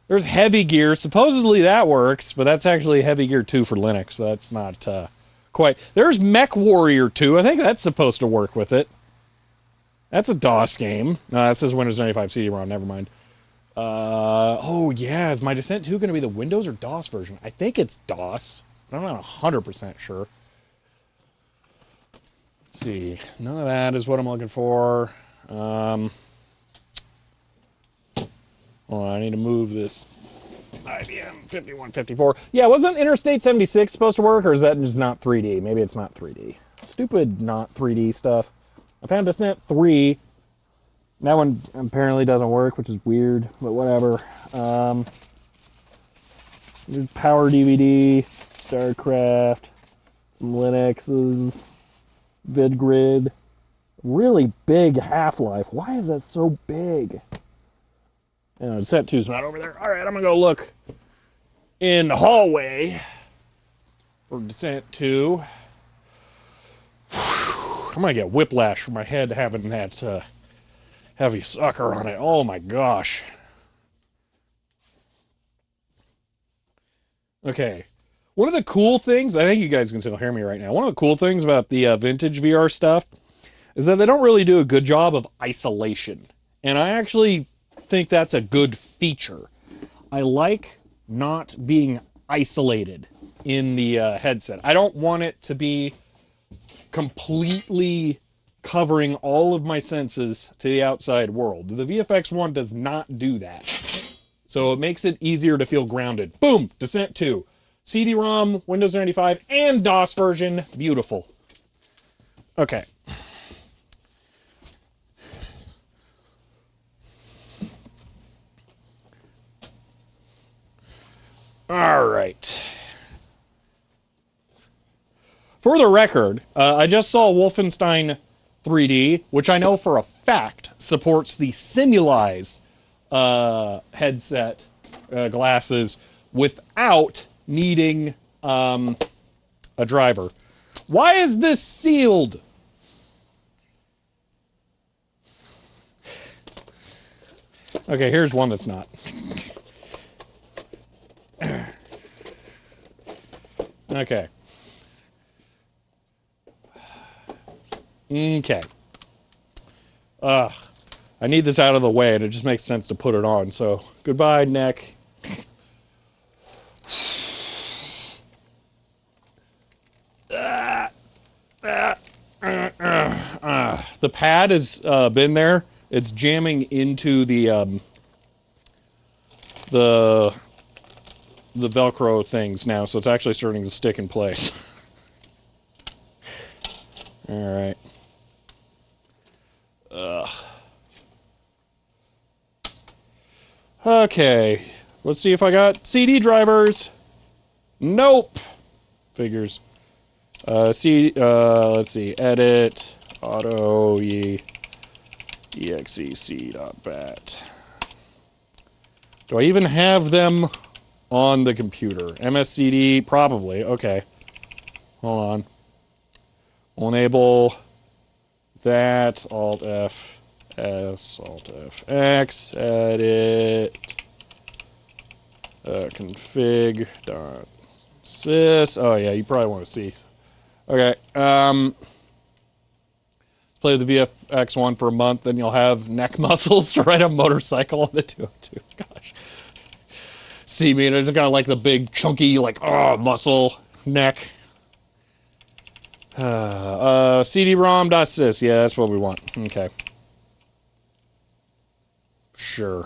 There's Heavy Gear. Supposedly that works, but that's actually Heavy Gear 2 for Linux, so that's not quite... There's Mech Warrior 2. I think that's supposed to work with it. That's a DOS game. No, that says Windows 95 CD-ROM. Never mind. Oh, yeah. Is my Descent 2 going to be the Windows or DOS version? I think it's DOS, but I'm not 100% sure. Let's see. None of that is what I'm looking for. Hold on, I need to move this IBM 5154. Yeah, wasn't Interstate 76 supposed to work, or is that just not 3D? Maybe it's not 3D. Stupid not 3D stuff. I found Descent 3. That one apparently doesn't work, which is weird, but whatever. Power DVD, StarCraft, some Linuxes, VidGrid. Really big Half-Life. Why is that so big? Descent 2's not over there. All right, I'm going to go look in the hallway for Descent 2. I'm going to get whiplash from my head having that heavy sucker on it. Oh, my gosh. Okay. One of the cool things, I think you guys can still hear me right now. One of the cool things about the vintage VR stuff is that they don't really do a good job of isolation. And I actually think that's a good feature. I like not being isolated in the headset. I don't want it to be completely covering all of my senses to the outside world. The VFX-1 does not do that. So it makes it easier to feel grounded. Boom! Descent 2. CD-ROM, Windows 95, and DOS version. Beautiful. Okay. All right. For the record, I just saw Wolfenstein 3D, which I know for a fact supports the Simulize headset glasses without needing a driver. Why is this sealed? Okay, here's one that's not. Okay. Okay. Ugh. I need this out of the way, and it just makes sense to put it on, so goodbye, neck. The pad has been there. It's jamming into the Velcro things now, so it's actually starting to stick in place. All right. Okay. Let's see if I got CD drivers. Nope. Figures. Let's see. Edit. Auto. exec.bat. Do I even have them on the computer? MSCD, probably. Okay. Hold on. We'll enable that. Alt F S. Alt F X. Edit. Config. Dot. Sys. Oh yeah, you probably want to see. Okay. Play the VFX-1 for a month, then you'll have neck muscles to ride a motorcycle on the 202. Gosh. See me, and it's kind of like the big, chunky, like, muscle neck. CD-ROM.sys. Yeah, that's what we want. Okay. Sure.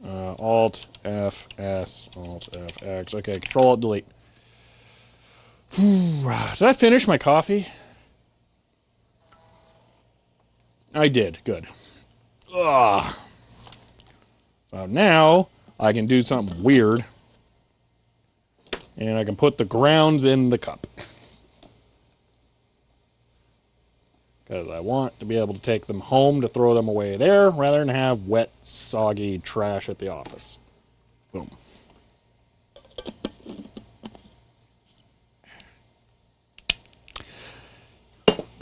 Alt F S. Alt F X. Okay, Control Alt Delete. Did I finish my coffee? I did. Good. Ugh. So now I can do something weird. And I can put the grounds in the cup. Because I want to be able to take them home to throw them away there rather than have wet, soggy trash at the office. Boom.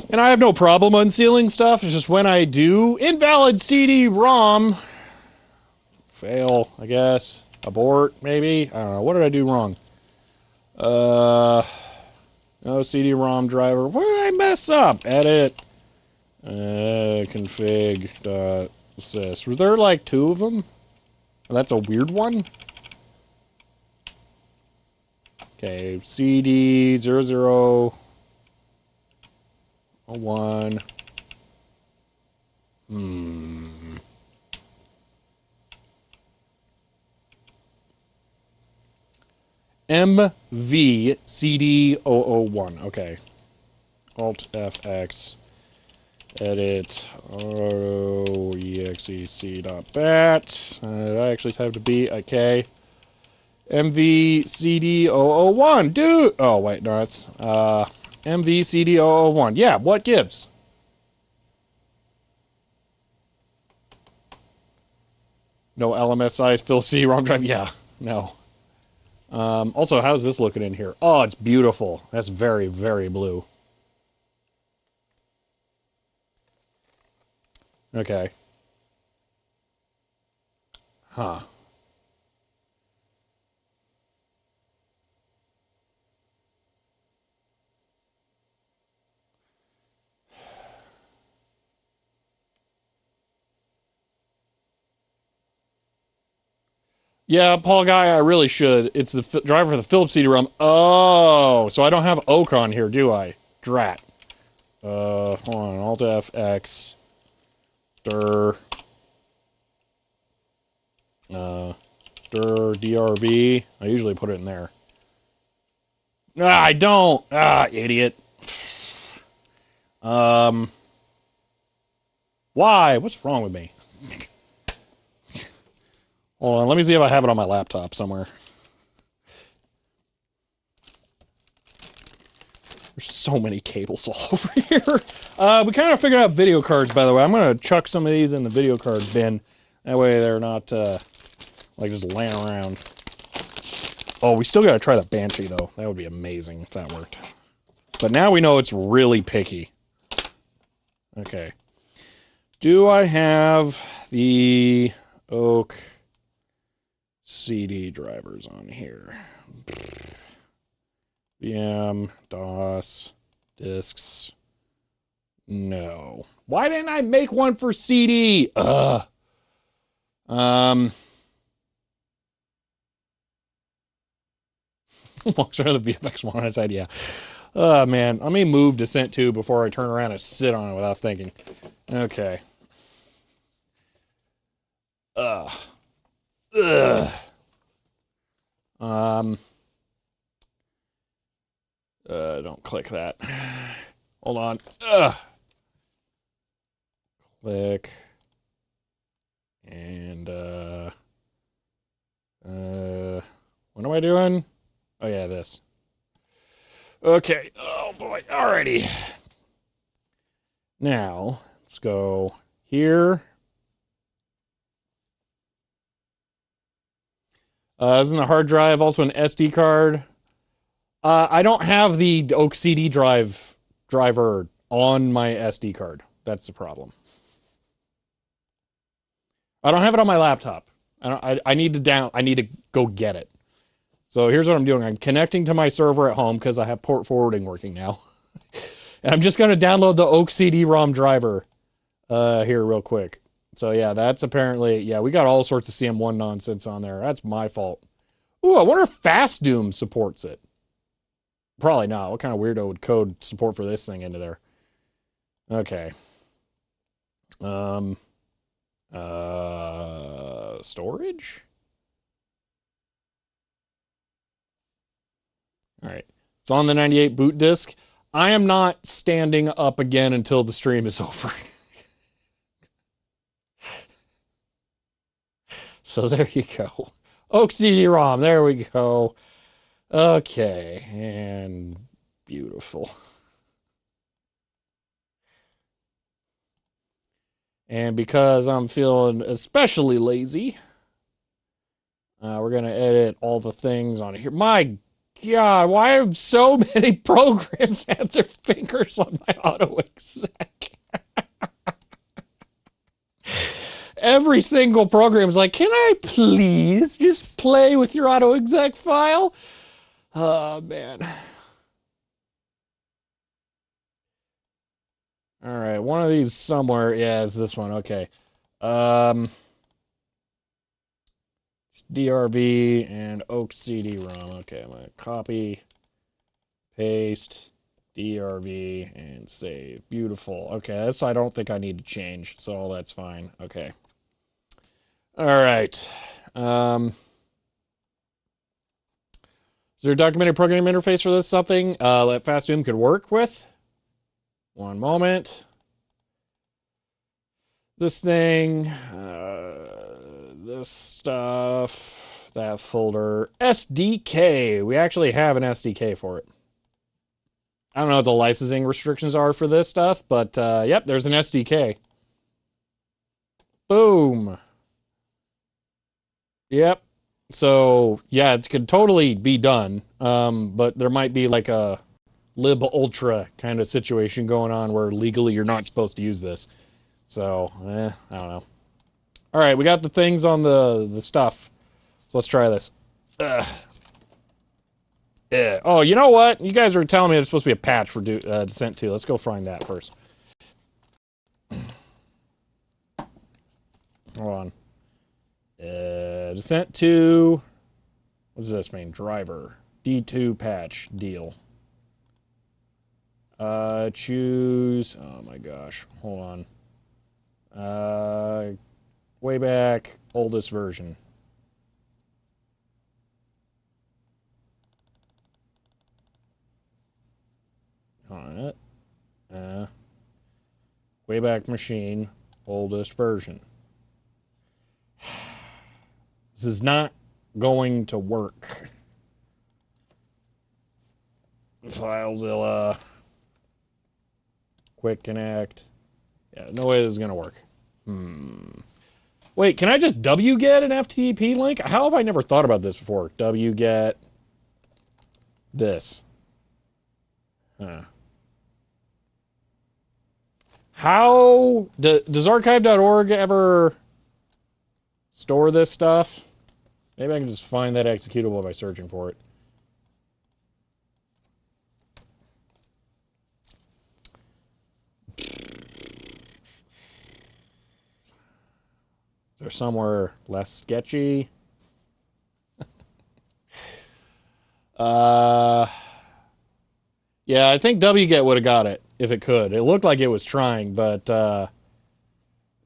And I have no problem unsealing stuff. It's just when I do, invalid CD-ROM. Fail, I guess. Abort, maybe. I don't know. What did I do wrong? No CD-ROM driver. Where did I mess up? Edit. Config.sys. Were there like 2 of them? Oh, that's a weird one. Okay, CD 00. 01. MVCD001. Okay. Alt FX. Edit. Auto exec.bat. Did I actually type a B? Okay. MVCD001. Dude! Oh, wait, no, that's. MVCD001. Yeah, what gives? No LMS size Philips CD-ROM drive? Yeah, no. Also, how's this looking in here? Oh, it's beautiful. That's very, very blue. Okay. Huh. Yeah, Paul Guy, I really should. It's the driver for the Philips CD-ROM. Oh, so I don't have Oak on here, do I? Drat. Hold on. Alt FX. Dir. Dir DRV. I usually put it in there. Ah, I don't. Ah, idiot. Why? What's wrong with me? Hold on, let me see if I have it on my laptop somewhere. There's so many cables all over here. We kind of figured out video cards, by the way. I'm going to chuck some of these in the video card bin. That way they're not, like, just laying around. Oh, we still got to try the Banshee, though. That would be amazing if that worked. But now we know it's really picky. Okay. Do I have the Oak CD drivers on here? VM, DOS, disks. No. Why didn't I make one for CD? Ugh. Walks around the VFX-1 on its side, yeah. Oh, man. Let me move Descent 2 before I turn around and sit on it without thinking. Okay. Ugh. Ugh. Don't click that. Hold on. Ugh. Click. And, what am I doing? Oh, yeah, this. Okay. Oh, boy. Alrighty. Now, let's go here. Isn't the hard drive also an SD card? I don't have the Oak CD driver on my SD card. That's the problem. I don't have it on my laptop. I need to go get it. So here's what I'm doing. I'm connecting to my server at home because I have port forwarding working now. And I'm just going to download the Oak CD-ROM driver here real quick. So yeah, that's apparently, yeah, we got all sorts of CM1 nonsense on there. That's my fault. Ooh, I wonder if Fast Doom supports it. Probably not. What kind of weirdo would code support for this thing into there? Okay. Storage? All right. It's on the 98 boot disk. I am not standing up again until the stream is over. So there you go. Oak CD-ROM. There we go. Okay. And beautiful. And because I'm feeling especially lazy, we're going to edit all the things on here. My God, why have so many programs had their fingers on my auto exec? Every single program is like, can I please just play with your auto exec file? Oh, man. All right, one of these somewhere. Yeah, it's this one. Okay. It's DRV and Oak CD-ROM. Okay, I'm going to copy, paste, DRV, and save. Beautiful. Okay, this I don't think I need to change, so that's fine. Okay. All right. Is there a documented programming interface for this something that FastDoom could work with? One moment. This thing, this stuff, that folder, SDK. We actually have an SDK for it. I don't know what the licensing restrictions are for this stuff, but yep, there's an SDK. Boom. Yep. So, yeah, it could totally be done, but there might be like a lib ultra kind of situation going on where legally you're not supposed to use this. So, I don't know. All right, we got the things on the stuff. So let's try this. Yeah. Oh, you know what? You guys are telling me there's supposed to be a patch for Descent 2. Let's go find that first. Hold on. Descent to... What does this mean? Driver. D2 patch. Deal. Choose... Oh my gosh. Hold on. Way back. Oldest version. On it. Wayback Machine, oldest version. This is not going to work. FileZilla. Quick Connect. Yeah, no way this is going to work. Wait, can I just wget an FTP link? How have I never thought about this before? Wget this. Huh. How does archive.org ever store this stuff? Maybe I can just find that executable by searching for it. Is there somewhere less sketchy? Yeah, I think wget would have got it if it could. It looked like it was trying, but no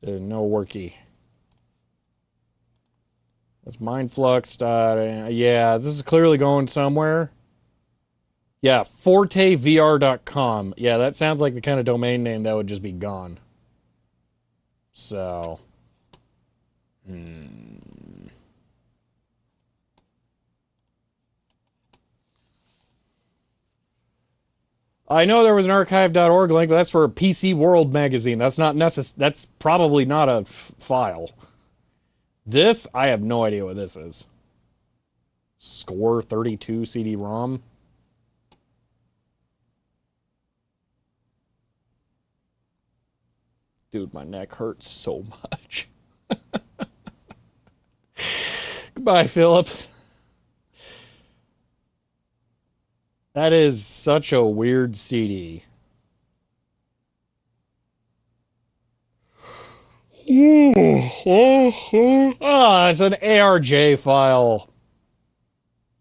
worky. That's mindflux. Yeah, this is clearly going somewhere. Yeah, fortevr.com. Yeah, that sounds like the kind of domain name that would just be gone. So... I know there was an archive.org link, but that's for a PC World magazine. That's not that's probably not a file. This, I have no idea what this is. Score 32 CD-ROM. Dude, my neck hurts so much. Goodbye, Phillips. That is such a weird CD. Ah, it's an ARJ file.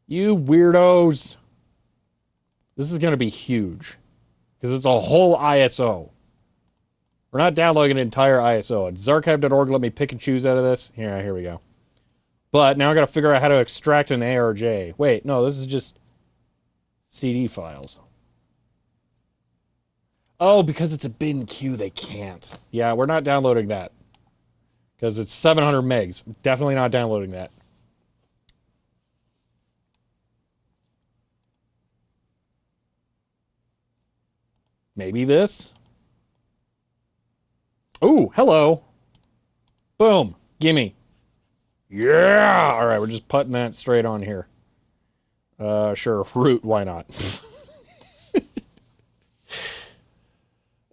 You weirdos. This is going to be huge. Because it's a whole ISO. We're not downloading an entire ISO. Does archive.org let me pick and choose out of this? Here we go. But now I got to figure out how to extract an ARJ. Wait, no, this is just CD files. Oh, because it's a bin queue, they can't. Yeah, we're not downloading that. Because it's 700 megs. Definitely not downloading that. Maybe this? Ooh, hello. Boom. Gimme. Yeah! Alright, we're just putting that straight on here. Sure. Root, why not?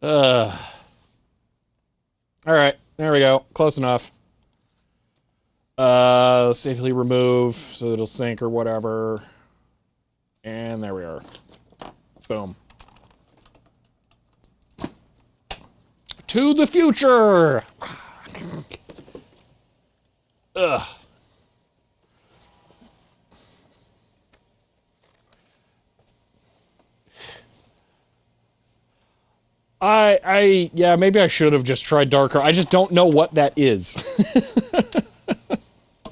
Alright, there we go. Close enough. Safely remove so it'll sync or whatever. And there we are. Boom. To the future! Ugh. Yeah, maybe I should have just tried darker. I just don't know what that is.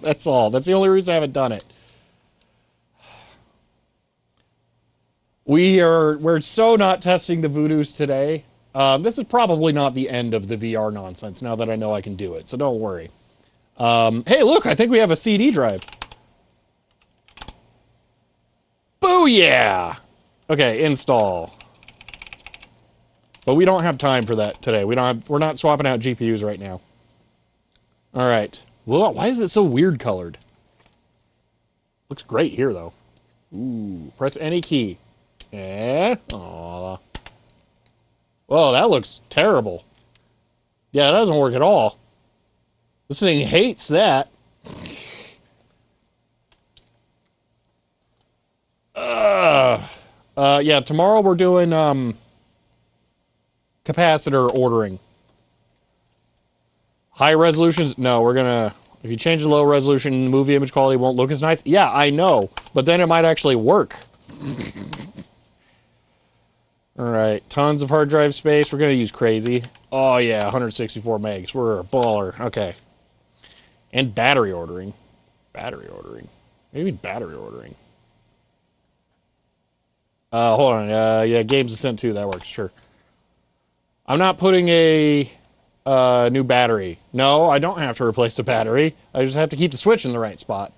That's all. That's the only reason I haven't done it. We're so not testing the voodoos today. This is probably not the end of the VR nonsense now that I know I can do it, so don't worry. Hey, look, I think we have a CD drive. Booyah! Okay, install. But we don't have time for that today. We're not swapping out GPUs right now. All right. Whoa, why is it so weird colored? Looks great here, though. Ooh, press any key. Yeah. Aww. Whoa, that looks terrible. Yeah, it doesn't work at all. This thing hates that. Yeah, tomorrow we're doing, capacitor ordering. High resolutions? No, we're gonna... If you change the low resolution, the movie image quality won't look as nice. Yeah, I know. But then it might actually work. Alright, tons of hard drive space. We're going to use crazy. Oh, yeah, 164 megs. We're a baller. Okay. And battery ordering. Battery ordering. What do you mean battery ordering? Hold on. Yeah, games ascent 2. That works. Sure. I'm not putting a new battery. No, I don't have to replace the battery. I just have to keep the switch in the right spot.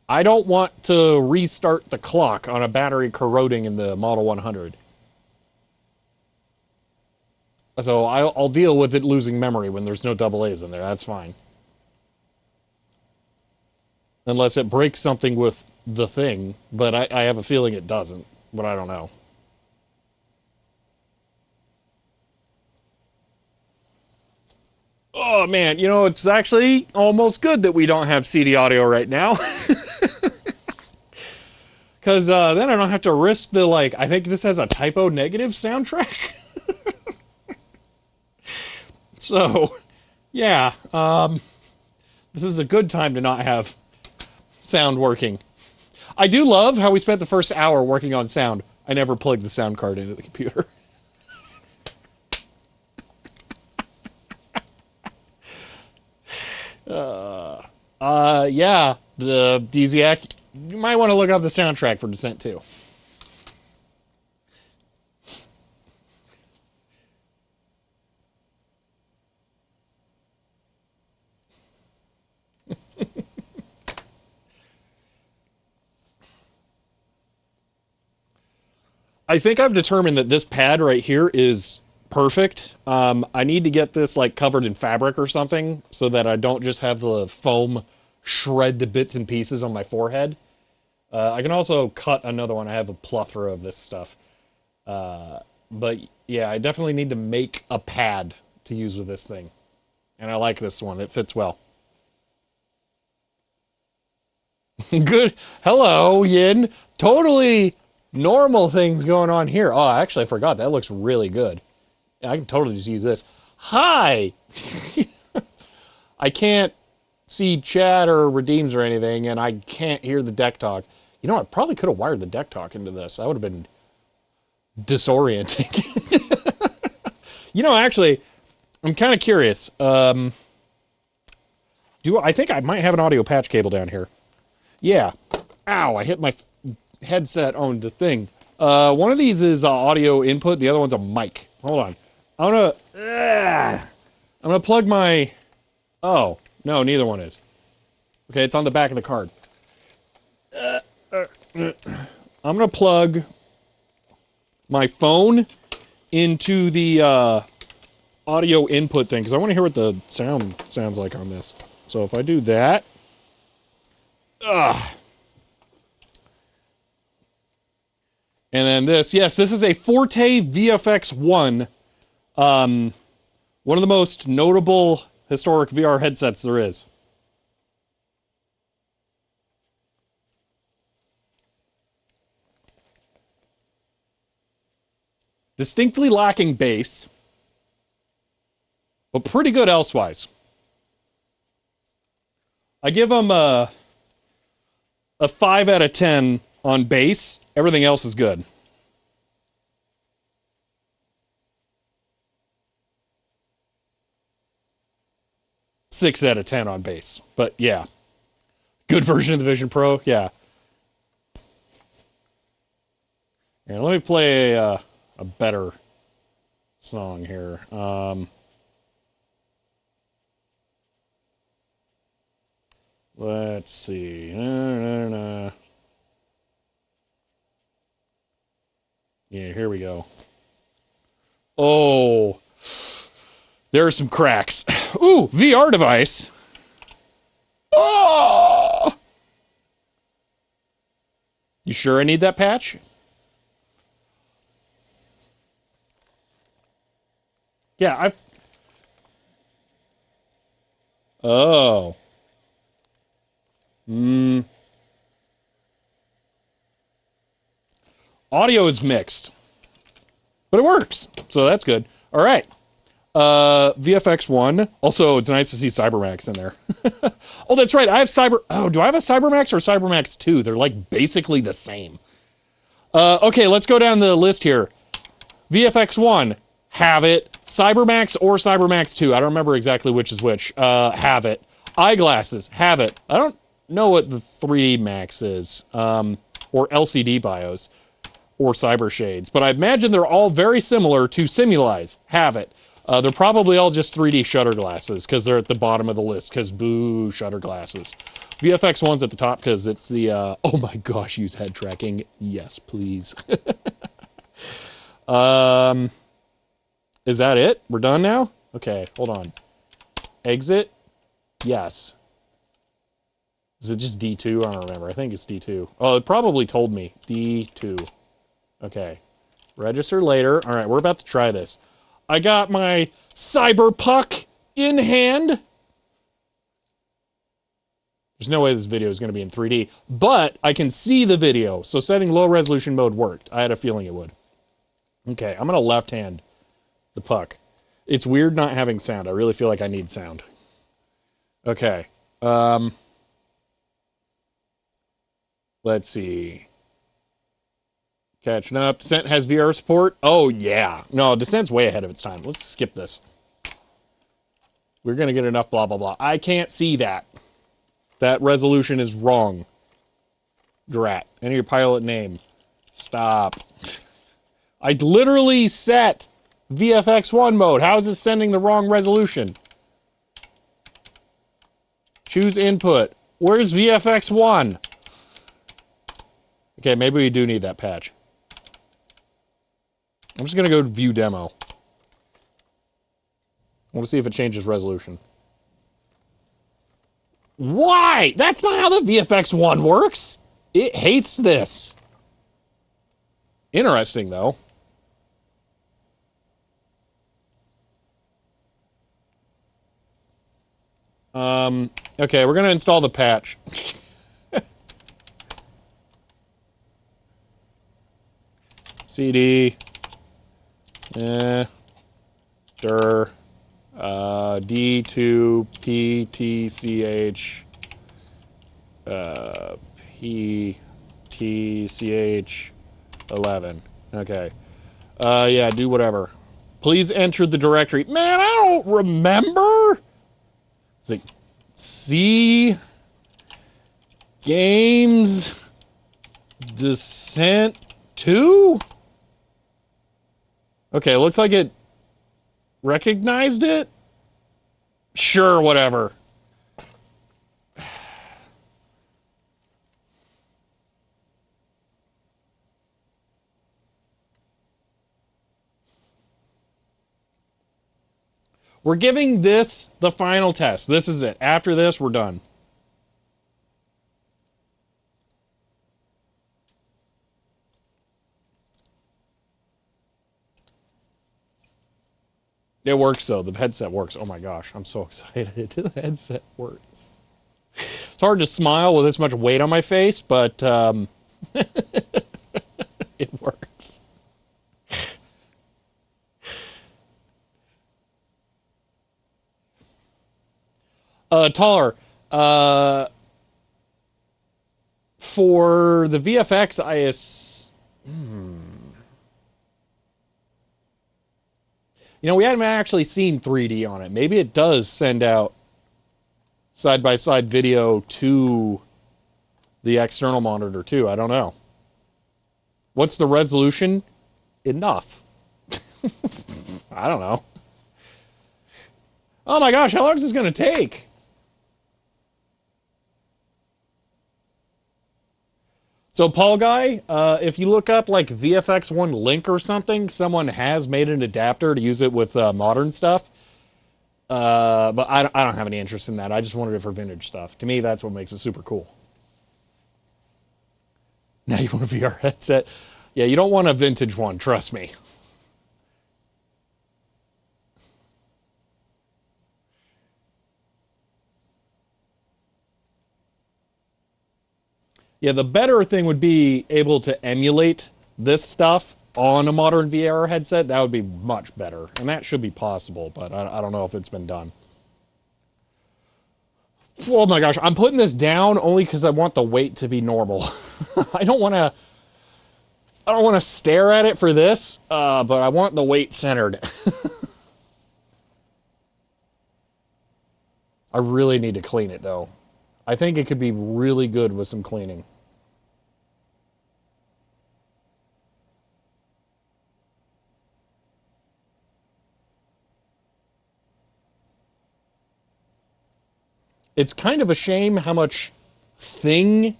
I don't want to restart the clock on a battery corroding in the Model 100. So I'll deal with it losing memory when there's no double A's in there. That's fine. Unless it breaks something with the thing. But I have a feeling it doesn't. But I don't know. Oh, man. You know, it's actually almost good that we don't have CD audio right now. Because then I don't have to risk the, like, I think this has a typo negative soundtrack. So, yeah. This is a good time to not have sound working. I do love how we spent the first hour working on sound. I never plugged the sound card into the computer. Yeah, the DZAC, you might want to look up the soundtrack for Descent 2. I think I've determined that this pad right here is perfect. I need to get this like covered in fabric or something so that I don't just have the foam shred to bits and pieces on my forehead. I can also cut another one. I have a plethora of this stuff. But yeah, I definitely need to make a pad to use with this thing. And I like this one. It fits well. Good. Hello, Yin. Totally normal things going on here. Oh, actually, I forgot. That looks really good. Yeah, I can totally just use this. Hi! I can't see chat or redeems or anything, and I can't hear the deck talk. You know, I probably could have wired the deck talk into this. That would have been disorienting. You know, actually, I'm kind of curious. I think I might have an audio patch cable down here. Yeah. Ow, I hit my headset on the thing. One of these is audio input. The other one's a mic. Hold on. I'm gonna plug my... Oh, no, neither one is. Okay, it's on the back of the card. I'm gonna plug my phone into the audio input thing, because I want to hear what the sound sounds like on this. So if I do that... And then this, yes, this is a Forte VFX-1. One of the most notable historic VR headsets there is. Distinctly lacking bass, but pretty good elsewise. I give them a 5 out of 10 on bass. Everything else is good. Six out of 10 on bass. But yeah. Good version of the Vision Pro, yeah. Here, let me play a better song here. Let's see. Yeah, here we go. Oh, there are some cracks. Ooh, VR device. Oh! You sure I need that patch? Yeah, Oh. Audio is mixed. But it works, so that's good. All right. VFX-1. Also, it's nice to see Cybermax in there. Oh, that's right. I have do I have a Cybermax or Cybermax 2? They're like basically the same. Okay, let's go down the list here. VFX-1, have it. Cybermax or Cybermax 2. I don't remember exactly which is which. Have it. Eyeglasses, have it. I don't know what the 3D Max is. Or LCD BIOS. Or Cyber Shades. But I imagine they're all very similar to Simulize. Have it. They're probably all just 3D shutter glasses because they're at the bottom of the list because boo, shutter glasses. VFX-1's at the top because it's the, oh my gosh, use head tracking. Yes, please. Is that it? We're done now? Okay, hold on. Exit? Yes. Is it just D2? I don't remember. I think it's D2. Oh, it probably told me. D2. Okay. Register later. All right, we're about to try this. I got my Cyberpuck in hand. There's no way this video is going to be in 3D, but I can see the video, so setting low resolution mode worked. I had a feeling it would. Okay, I'm going to left hand the puck. It's weird not having sound. I really feel like I need sound. Okay. Let's see. Catching up. Descent has VR support. Oh, yeah. No, Descent's way ahead of its time. Let's skip this. We're going to get enough blah, blah, blah. I can't see that. That resolution is wrong. Drat. Enter your pilot name. Stop. I literally set VFX-1 mode. How is it sending the wrong resolution? Choose input. Where's VFX-1? Okay, maybe we do need that patch. I'm just going to go view demo. I want to see if it changes resolution. Why? That's not how the VFX-1 works. It hates this. Interesting, though. Okay, we're going to install the patch. CD. dir. D2 PTCH. PTCH 11. Okay. Yeah, do whatever. Please enter the directory. Man, I don't remember. It's like C Games Descent 2? Okay, looks like it recognized it? Sure, whatever. We're giving this the final test. This is it. After this, we're done. It works, though. The headset works. Oh my gosh, I'm so excited. The headset works. It's hard to smile with this much weight on my face, but it works. Taller. For the VFX, you know, we haven't actually seen 3D on it. Maybe it does send out side-by-side video to the external monitor, too. I don't know. What's the resolution? Enough. I don't know. Oh my gosh, how long is this going to take? So, Paul Guy, if you look up, like, VFX-1 link or something, someone has made an adapter to use it with modern stuff. But I don't have any interest in that. I just wanted it for vintage stuff. To me, that's what makes it super cool. Now you want a VR headset? Yeah, you don't want a vintage one, trust me. Yeah, the better thing would be able to emulate this stuff on a modern VR headset, that would be much better. And that should be possible, but I don't know if it's been done. Oh my gosh, I'm putting this down only because I want the weight to be normal. I don't want to stare at it for this, but I want the weight centered. I really need to clean it, though. I think it could be really good with some cleaning. It's kind of a shame how much thing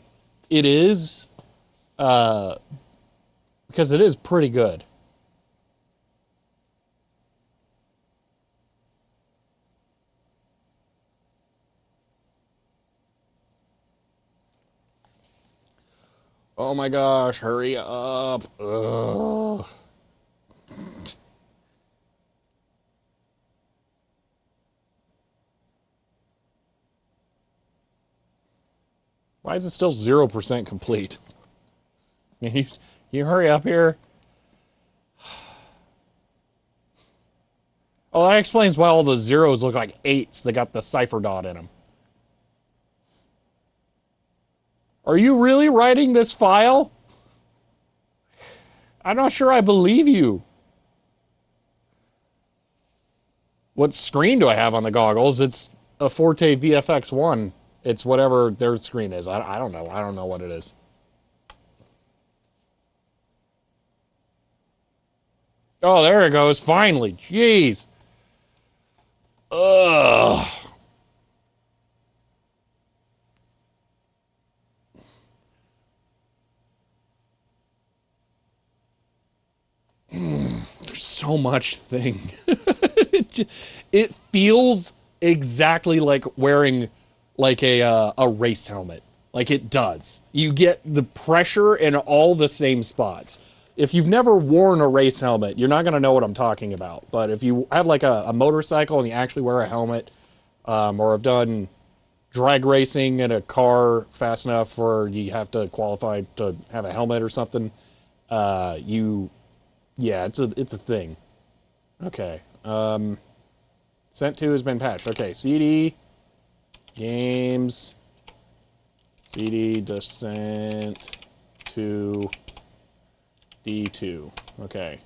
it is, because it is pretty good. Oh my gosh, hurry up. Ugh. Why is it still 0% complete? Can you hurry up here? Oh, that explains why all the zeros look like 8s. They got the cipher dot in them. Are you really writing this file? I'm not sure I believe you. What screen do I have on the goggles? It's a Forte VFX-1. It's whatever their screen is. I don't know. I don't know what it is. Oh, there it goes. Finally. Jeez. Ugh. There's so much thing. It feels exactly like wearing like a race helmet. Like it does. You get the pressure in all the same spots. If you've never worn a race helmet, you're not going to know what I'm talking about. But if you have like a motorcycle and you actually wear a helmet, or have done drag racing in a car fast enough where you have to qualify to have a helmet or something, yeah, it's a thing. Okay. Sent to has been patched. Okay, CD, games, CD descent to D2. Okay.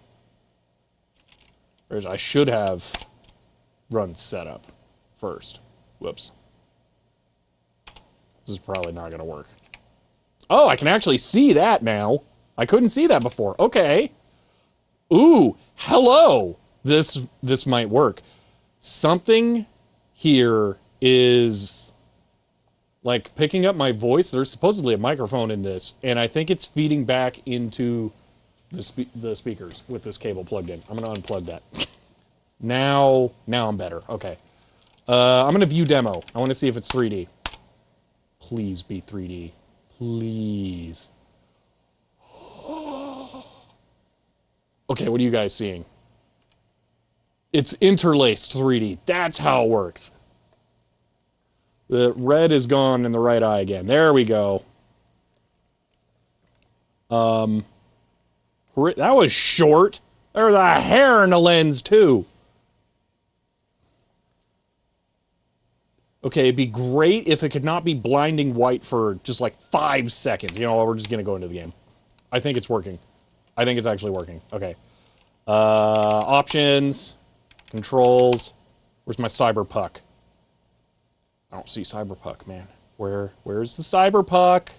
I should have run setup first. Whoops. This is probably not going to work. Oh, I can actually see that now. I couldn't see that before. Okay. Ooh, hello. This might work. Something here is like picking up my voice. There's supposedly a microphone in this, and I think it's feeding back into the speakers with this cable plugged in. I'm going to unplug that. Now I'm better. Okay. I'm going to view demo. I want to see if it's 3D. Please be 3D. Please. Okay, what are you guys seeing? It's interlaced 3D. That's how it works. The red is gone in the right eye again. There we go. That was short. There's a hair in the lens, too. Okay, it'd be great if it could not be blinding white for just like 5 seconds. You know, we're just going to go into the game. I think it's working. I think it's actually working. Okay. Options. Controls. Where's my cyberpuck? I don't see cyberpuck, man. Where's the cyberpuck?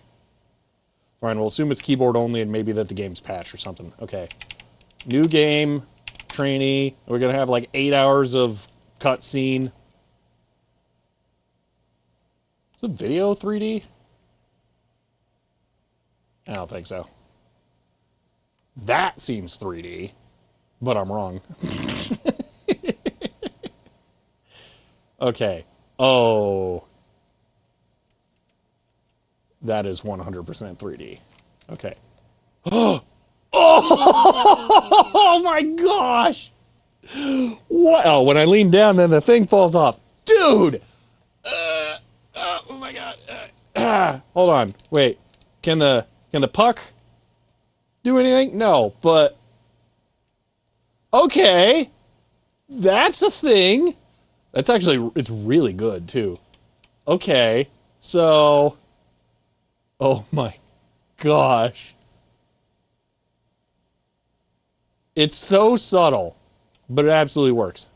Fine, we'll assume it's keyboard only and maybe that the game's patched or something. Okay. New game. Trainee. We're going to have like 8 hours of cutscene. Is the video 3D? I don't think so. That seems 3D, but I'm wrong. Okay. Oh. That is 100% 3D. Okay. Oh! Oh my gosh! What? Oh, when I lean down, then the thing falls off. Dude! Oh my god. Hold on. Wait. Can the puck do anything? No, but okay, that's a thing. That's actually, it's really good too. Okay, so, oh my gosh. It's so subtle, but it absolutely works.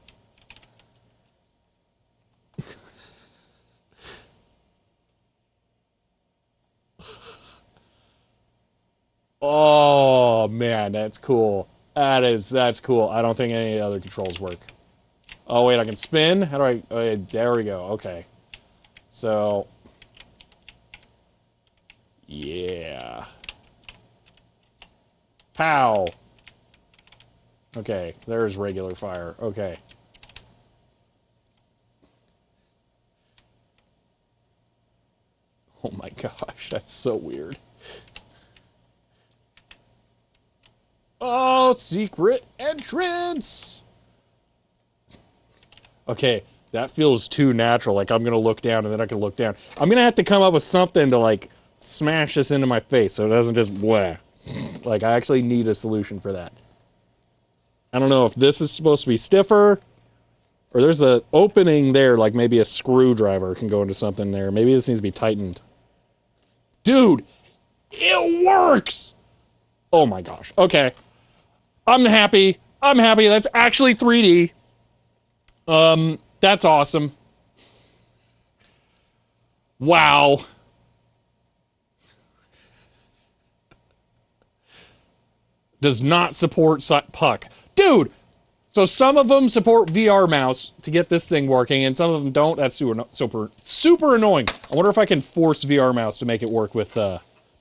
Oh man, that's cool. That's cool. I don't think any other controls work. Oh wait, I can spin? How do I, oh, yeah, there we go, okay. So, yeah. Pow! Okay, there's regular fire, okay. Oh my gosh, that's so weird. Oh, secret entrance! Okay, that feels too natural. Like, I'm gonna look down and then I can look down. I'm gonna have to come up with something to, like, smash this into my face so it doesn't just bleh. Like, I actually need a solution for that. I don't know if this is supposed to be stiffer, or there's an opening there, like maybe a screwdriver can go into something there. Maybe this needs to be tightened. Dude, it works! Oh my gosh. Okay. I'm happy. I'm happy. That's actually 3D. That's awesome. Wow. Does not support puck. Dude! So some of them support VR mouse to get this thing working, and some of them don't. That's super annoying. I wonder if I can force VR mouse to make it work with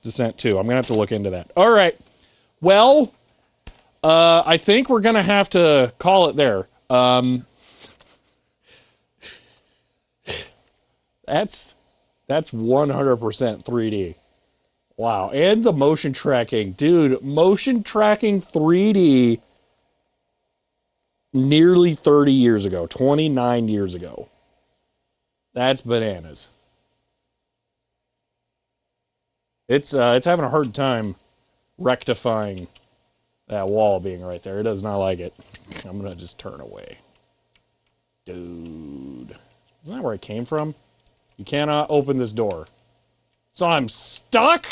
Descent 2. I'm gonna have to look into that. All right. Well, I think we're gonna have to call it there. That's 100% 3D. Wow, and the motion tracking. Dude, motion tracking 3D nearly 30 years ago, 29 years ago. That's bananas. It's having a hard time rectifying that wall being right there. It does not like it. I'm gonna just turn away. Dude. Isn't that where I came from? You cannot open this door. So I'm stuck?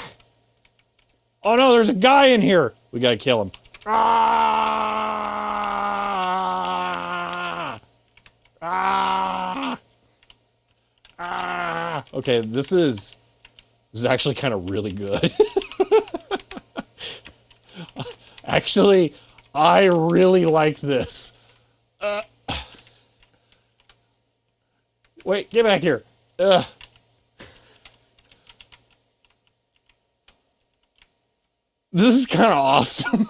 Oh no, there's a guy in here. We gotta kill him. Ah! Ah! Ah! Okay, this is actually kind of really good. Actually, I really like this. Wait, get back here. This is kind of awesome.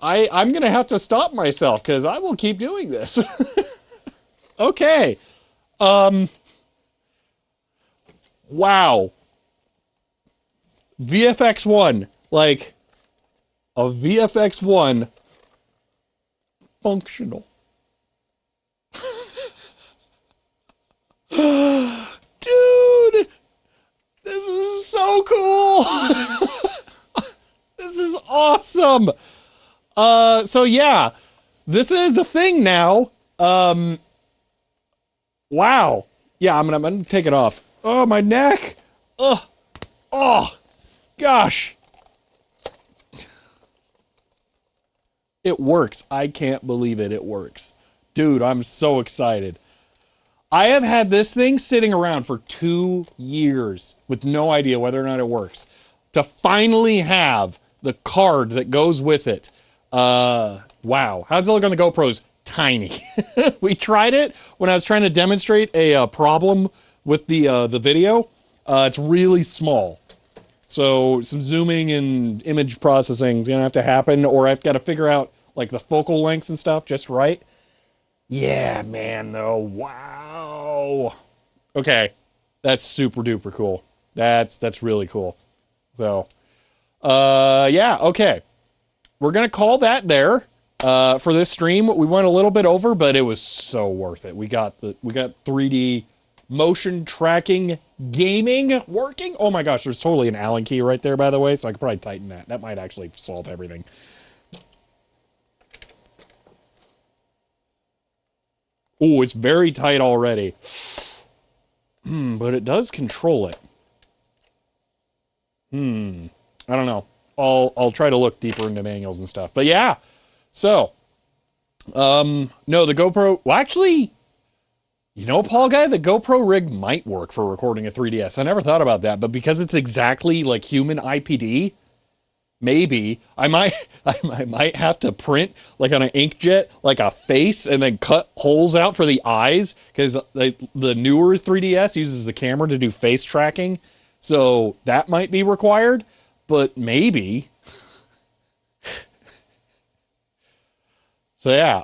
I'm gonna have to stop myself because I will keep doing this. Okay. Wow. VFX-1, like a VFX-1 functional. Dude, this is so cool. This is awesome. So yeah, this is a thing now. Wow. Yeah, I'm gonna take it off. Oh, my neck. Oh, gosh. It works. I can't believe it. It works. Dude, I'm so excited. I have had this thing sitting around for 2 years with no idea whether or not it works. To finally have the card that goes with it. Wow. How's it look on the GoPros? Tiny. We tried it when I was trying to demonstrate a problem with the video. It's really small. So some zooming and image processing is going to have to happen, or I've got to figure out like the focal lengths and stuff just right. Yeah, man, though. Wow. Okay. That's super duper cool. That's really cool. So, yeah, okay. We're going to call that there. For this stream, we went a little bit over, but it was so worth it. We got 3D motion tracking gaming working. Oh my gosh, there's totally an Allen key right there, by the way, so I could probably tighten that. That might actually solve everything. Oh, it's very tight already. But it does control it. I don't know. I'll try to look deeper into manuals and stuff. But yeah. So, no, the GoPro, well, actually, you know, Paul Guy, the GoPro rig might work for recording a 3DS. I never thought about that, but because it's exactly like human IPD, maybe I might have to print like on an inkjet, like a face, and then cut holes out for the eyes, because the newer 3DS uses the camera to do face tracking. So that might be required, but maybe. So yeah,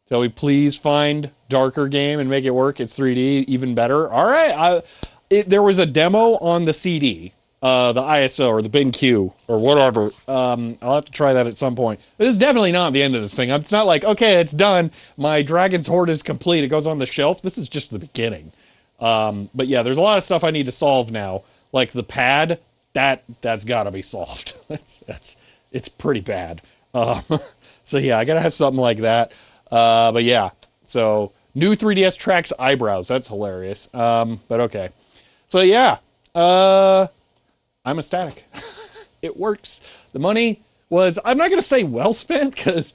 shall we please find darker game and make it work? It's 3D, even better. All right, there was a demo on the CD, the ISO or the BenQ or whatever. I'll have to try that at some point. But it's definitely not the end of this thing. It's not like, okay, it's done. My Dragon's Horde is complete. It goes on the shelf. This is just the beginning. But yeah, there's a lot of stuff I need to solve now. Like the pad, that's got to be solved. It's pretty bad. So yeah, I gotta have something like that. But yeah, so new 3DS tracks eyebrows. That's hilarious. But okay. So yeah, I'm ecstatic. It works. The money was, I'm not gonna say well spent, because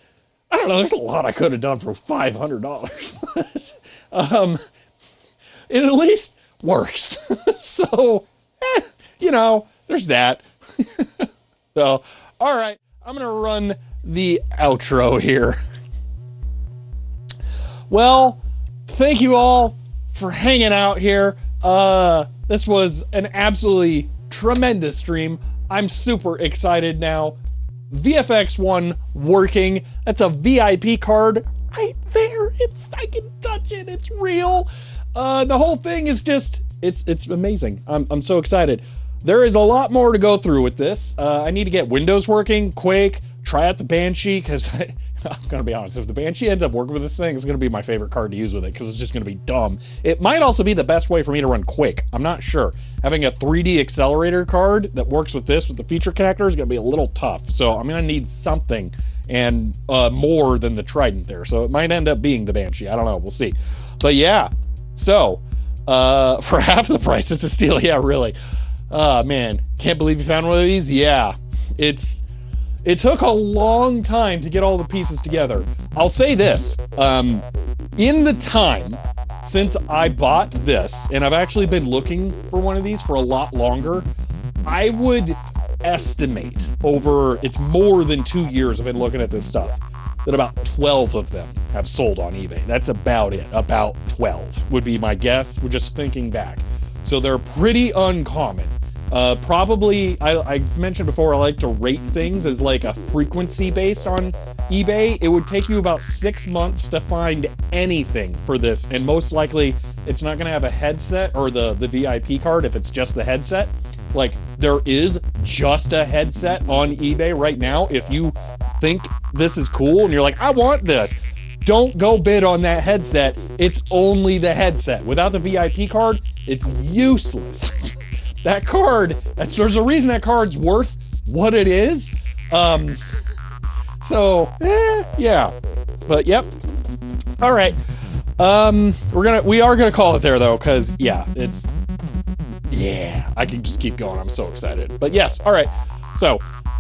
I don't know, there's a lot I could have done for $500. It at least works. So, you know, there's that. So, all right, I'm gonna run the outro here. Well, thank you all for hanging out here. This was an absolutely tremendous stream. I'm super excited now. VFX-1 working. That's a VIP card right there. I can touch it. It's real. The whole thing is just, it's amazing. I'm so excited. There is a lot more to go through with this. I need to get Windows working, Quake, try out the Banshee, because I'm going to be honest, if the Banshee ends up working with this thing, it's going to be my favorite card to use with it, because it's just going to be dumb. It might also be the best way for me to run Quake. I'm not sure. Having a 3D accelerator card that works with this, with the feature connector, is going to be a little tough. So I'm going to need something, and more than the Trident there. So it might end up being the Banshee. I don't know. We'll see. But yeah, so for half the price, it's a steal. Yeah, really. Man, can't believe you found one of these. Yeah, it took a long time to get all the pieces together. I'll say this, in the time since I bought this, and I've actually been looking for one of these for a lot longer, I would estimate over, it's more than 2 years I've been looking at this stuff, that about 12 of them have sold on eBay. That's about it. About 12 would be my guess. We're just thinking back. So they're pretty uncommon. Probably, I've mentioned before, I like to rate things as like a frequency based on eBay. It would take you about 6 months to find anything for this, and most likely it's not going to have a headset or the VIP card if it's just the headset. Like, there is just a headset on eBay right now. If you think this is cool and you're like, I want this, don't go bid on that headset. It's only the headset. Without the VIP card, it's useless. That card, there's a reason that card's worth what it is. Yeah. But yep. All right. We are gonna call it there though, because yeah, I can just keep going. I'm so excited. But yes, all right. So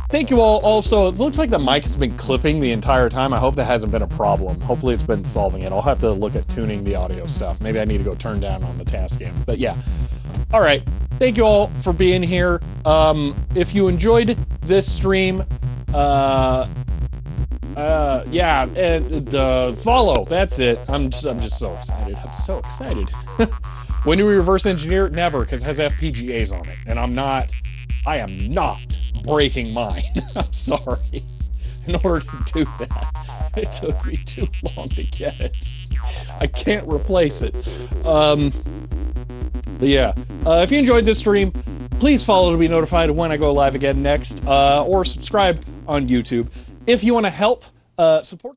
thank you all. Also, it looks like the mic has been clipping the entire time. I hope that hasn't been a problem. Hopefully it's been solving it. I'll have to look at tuning the audio stuff. Maybe I need to go turn down on the Tascam. But yeah. All right. Thank you all for being here. If you enjoyed this stream, follow. That's it. I'm just so excited. I'm so excited. When do we reverse engineer? Never, because it has FPGAs on it, and I am not breaking mine. I'm sorry. In order to do that, it took me too long to get it. I can't replace it. But yeah, if you enjoyed this stream, please follow to be notified when I go live again next, or subscribe on YouTube. If you want to help support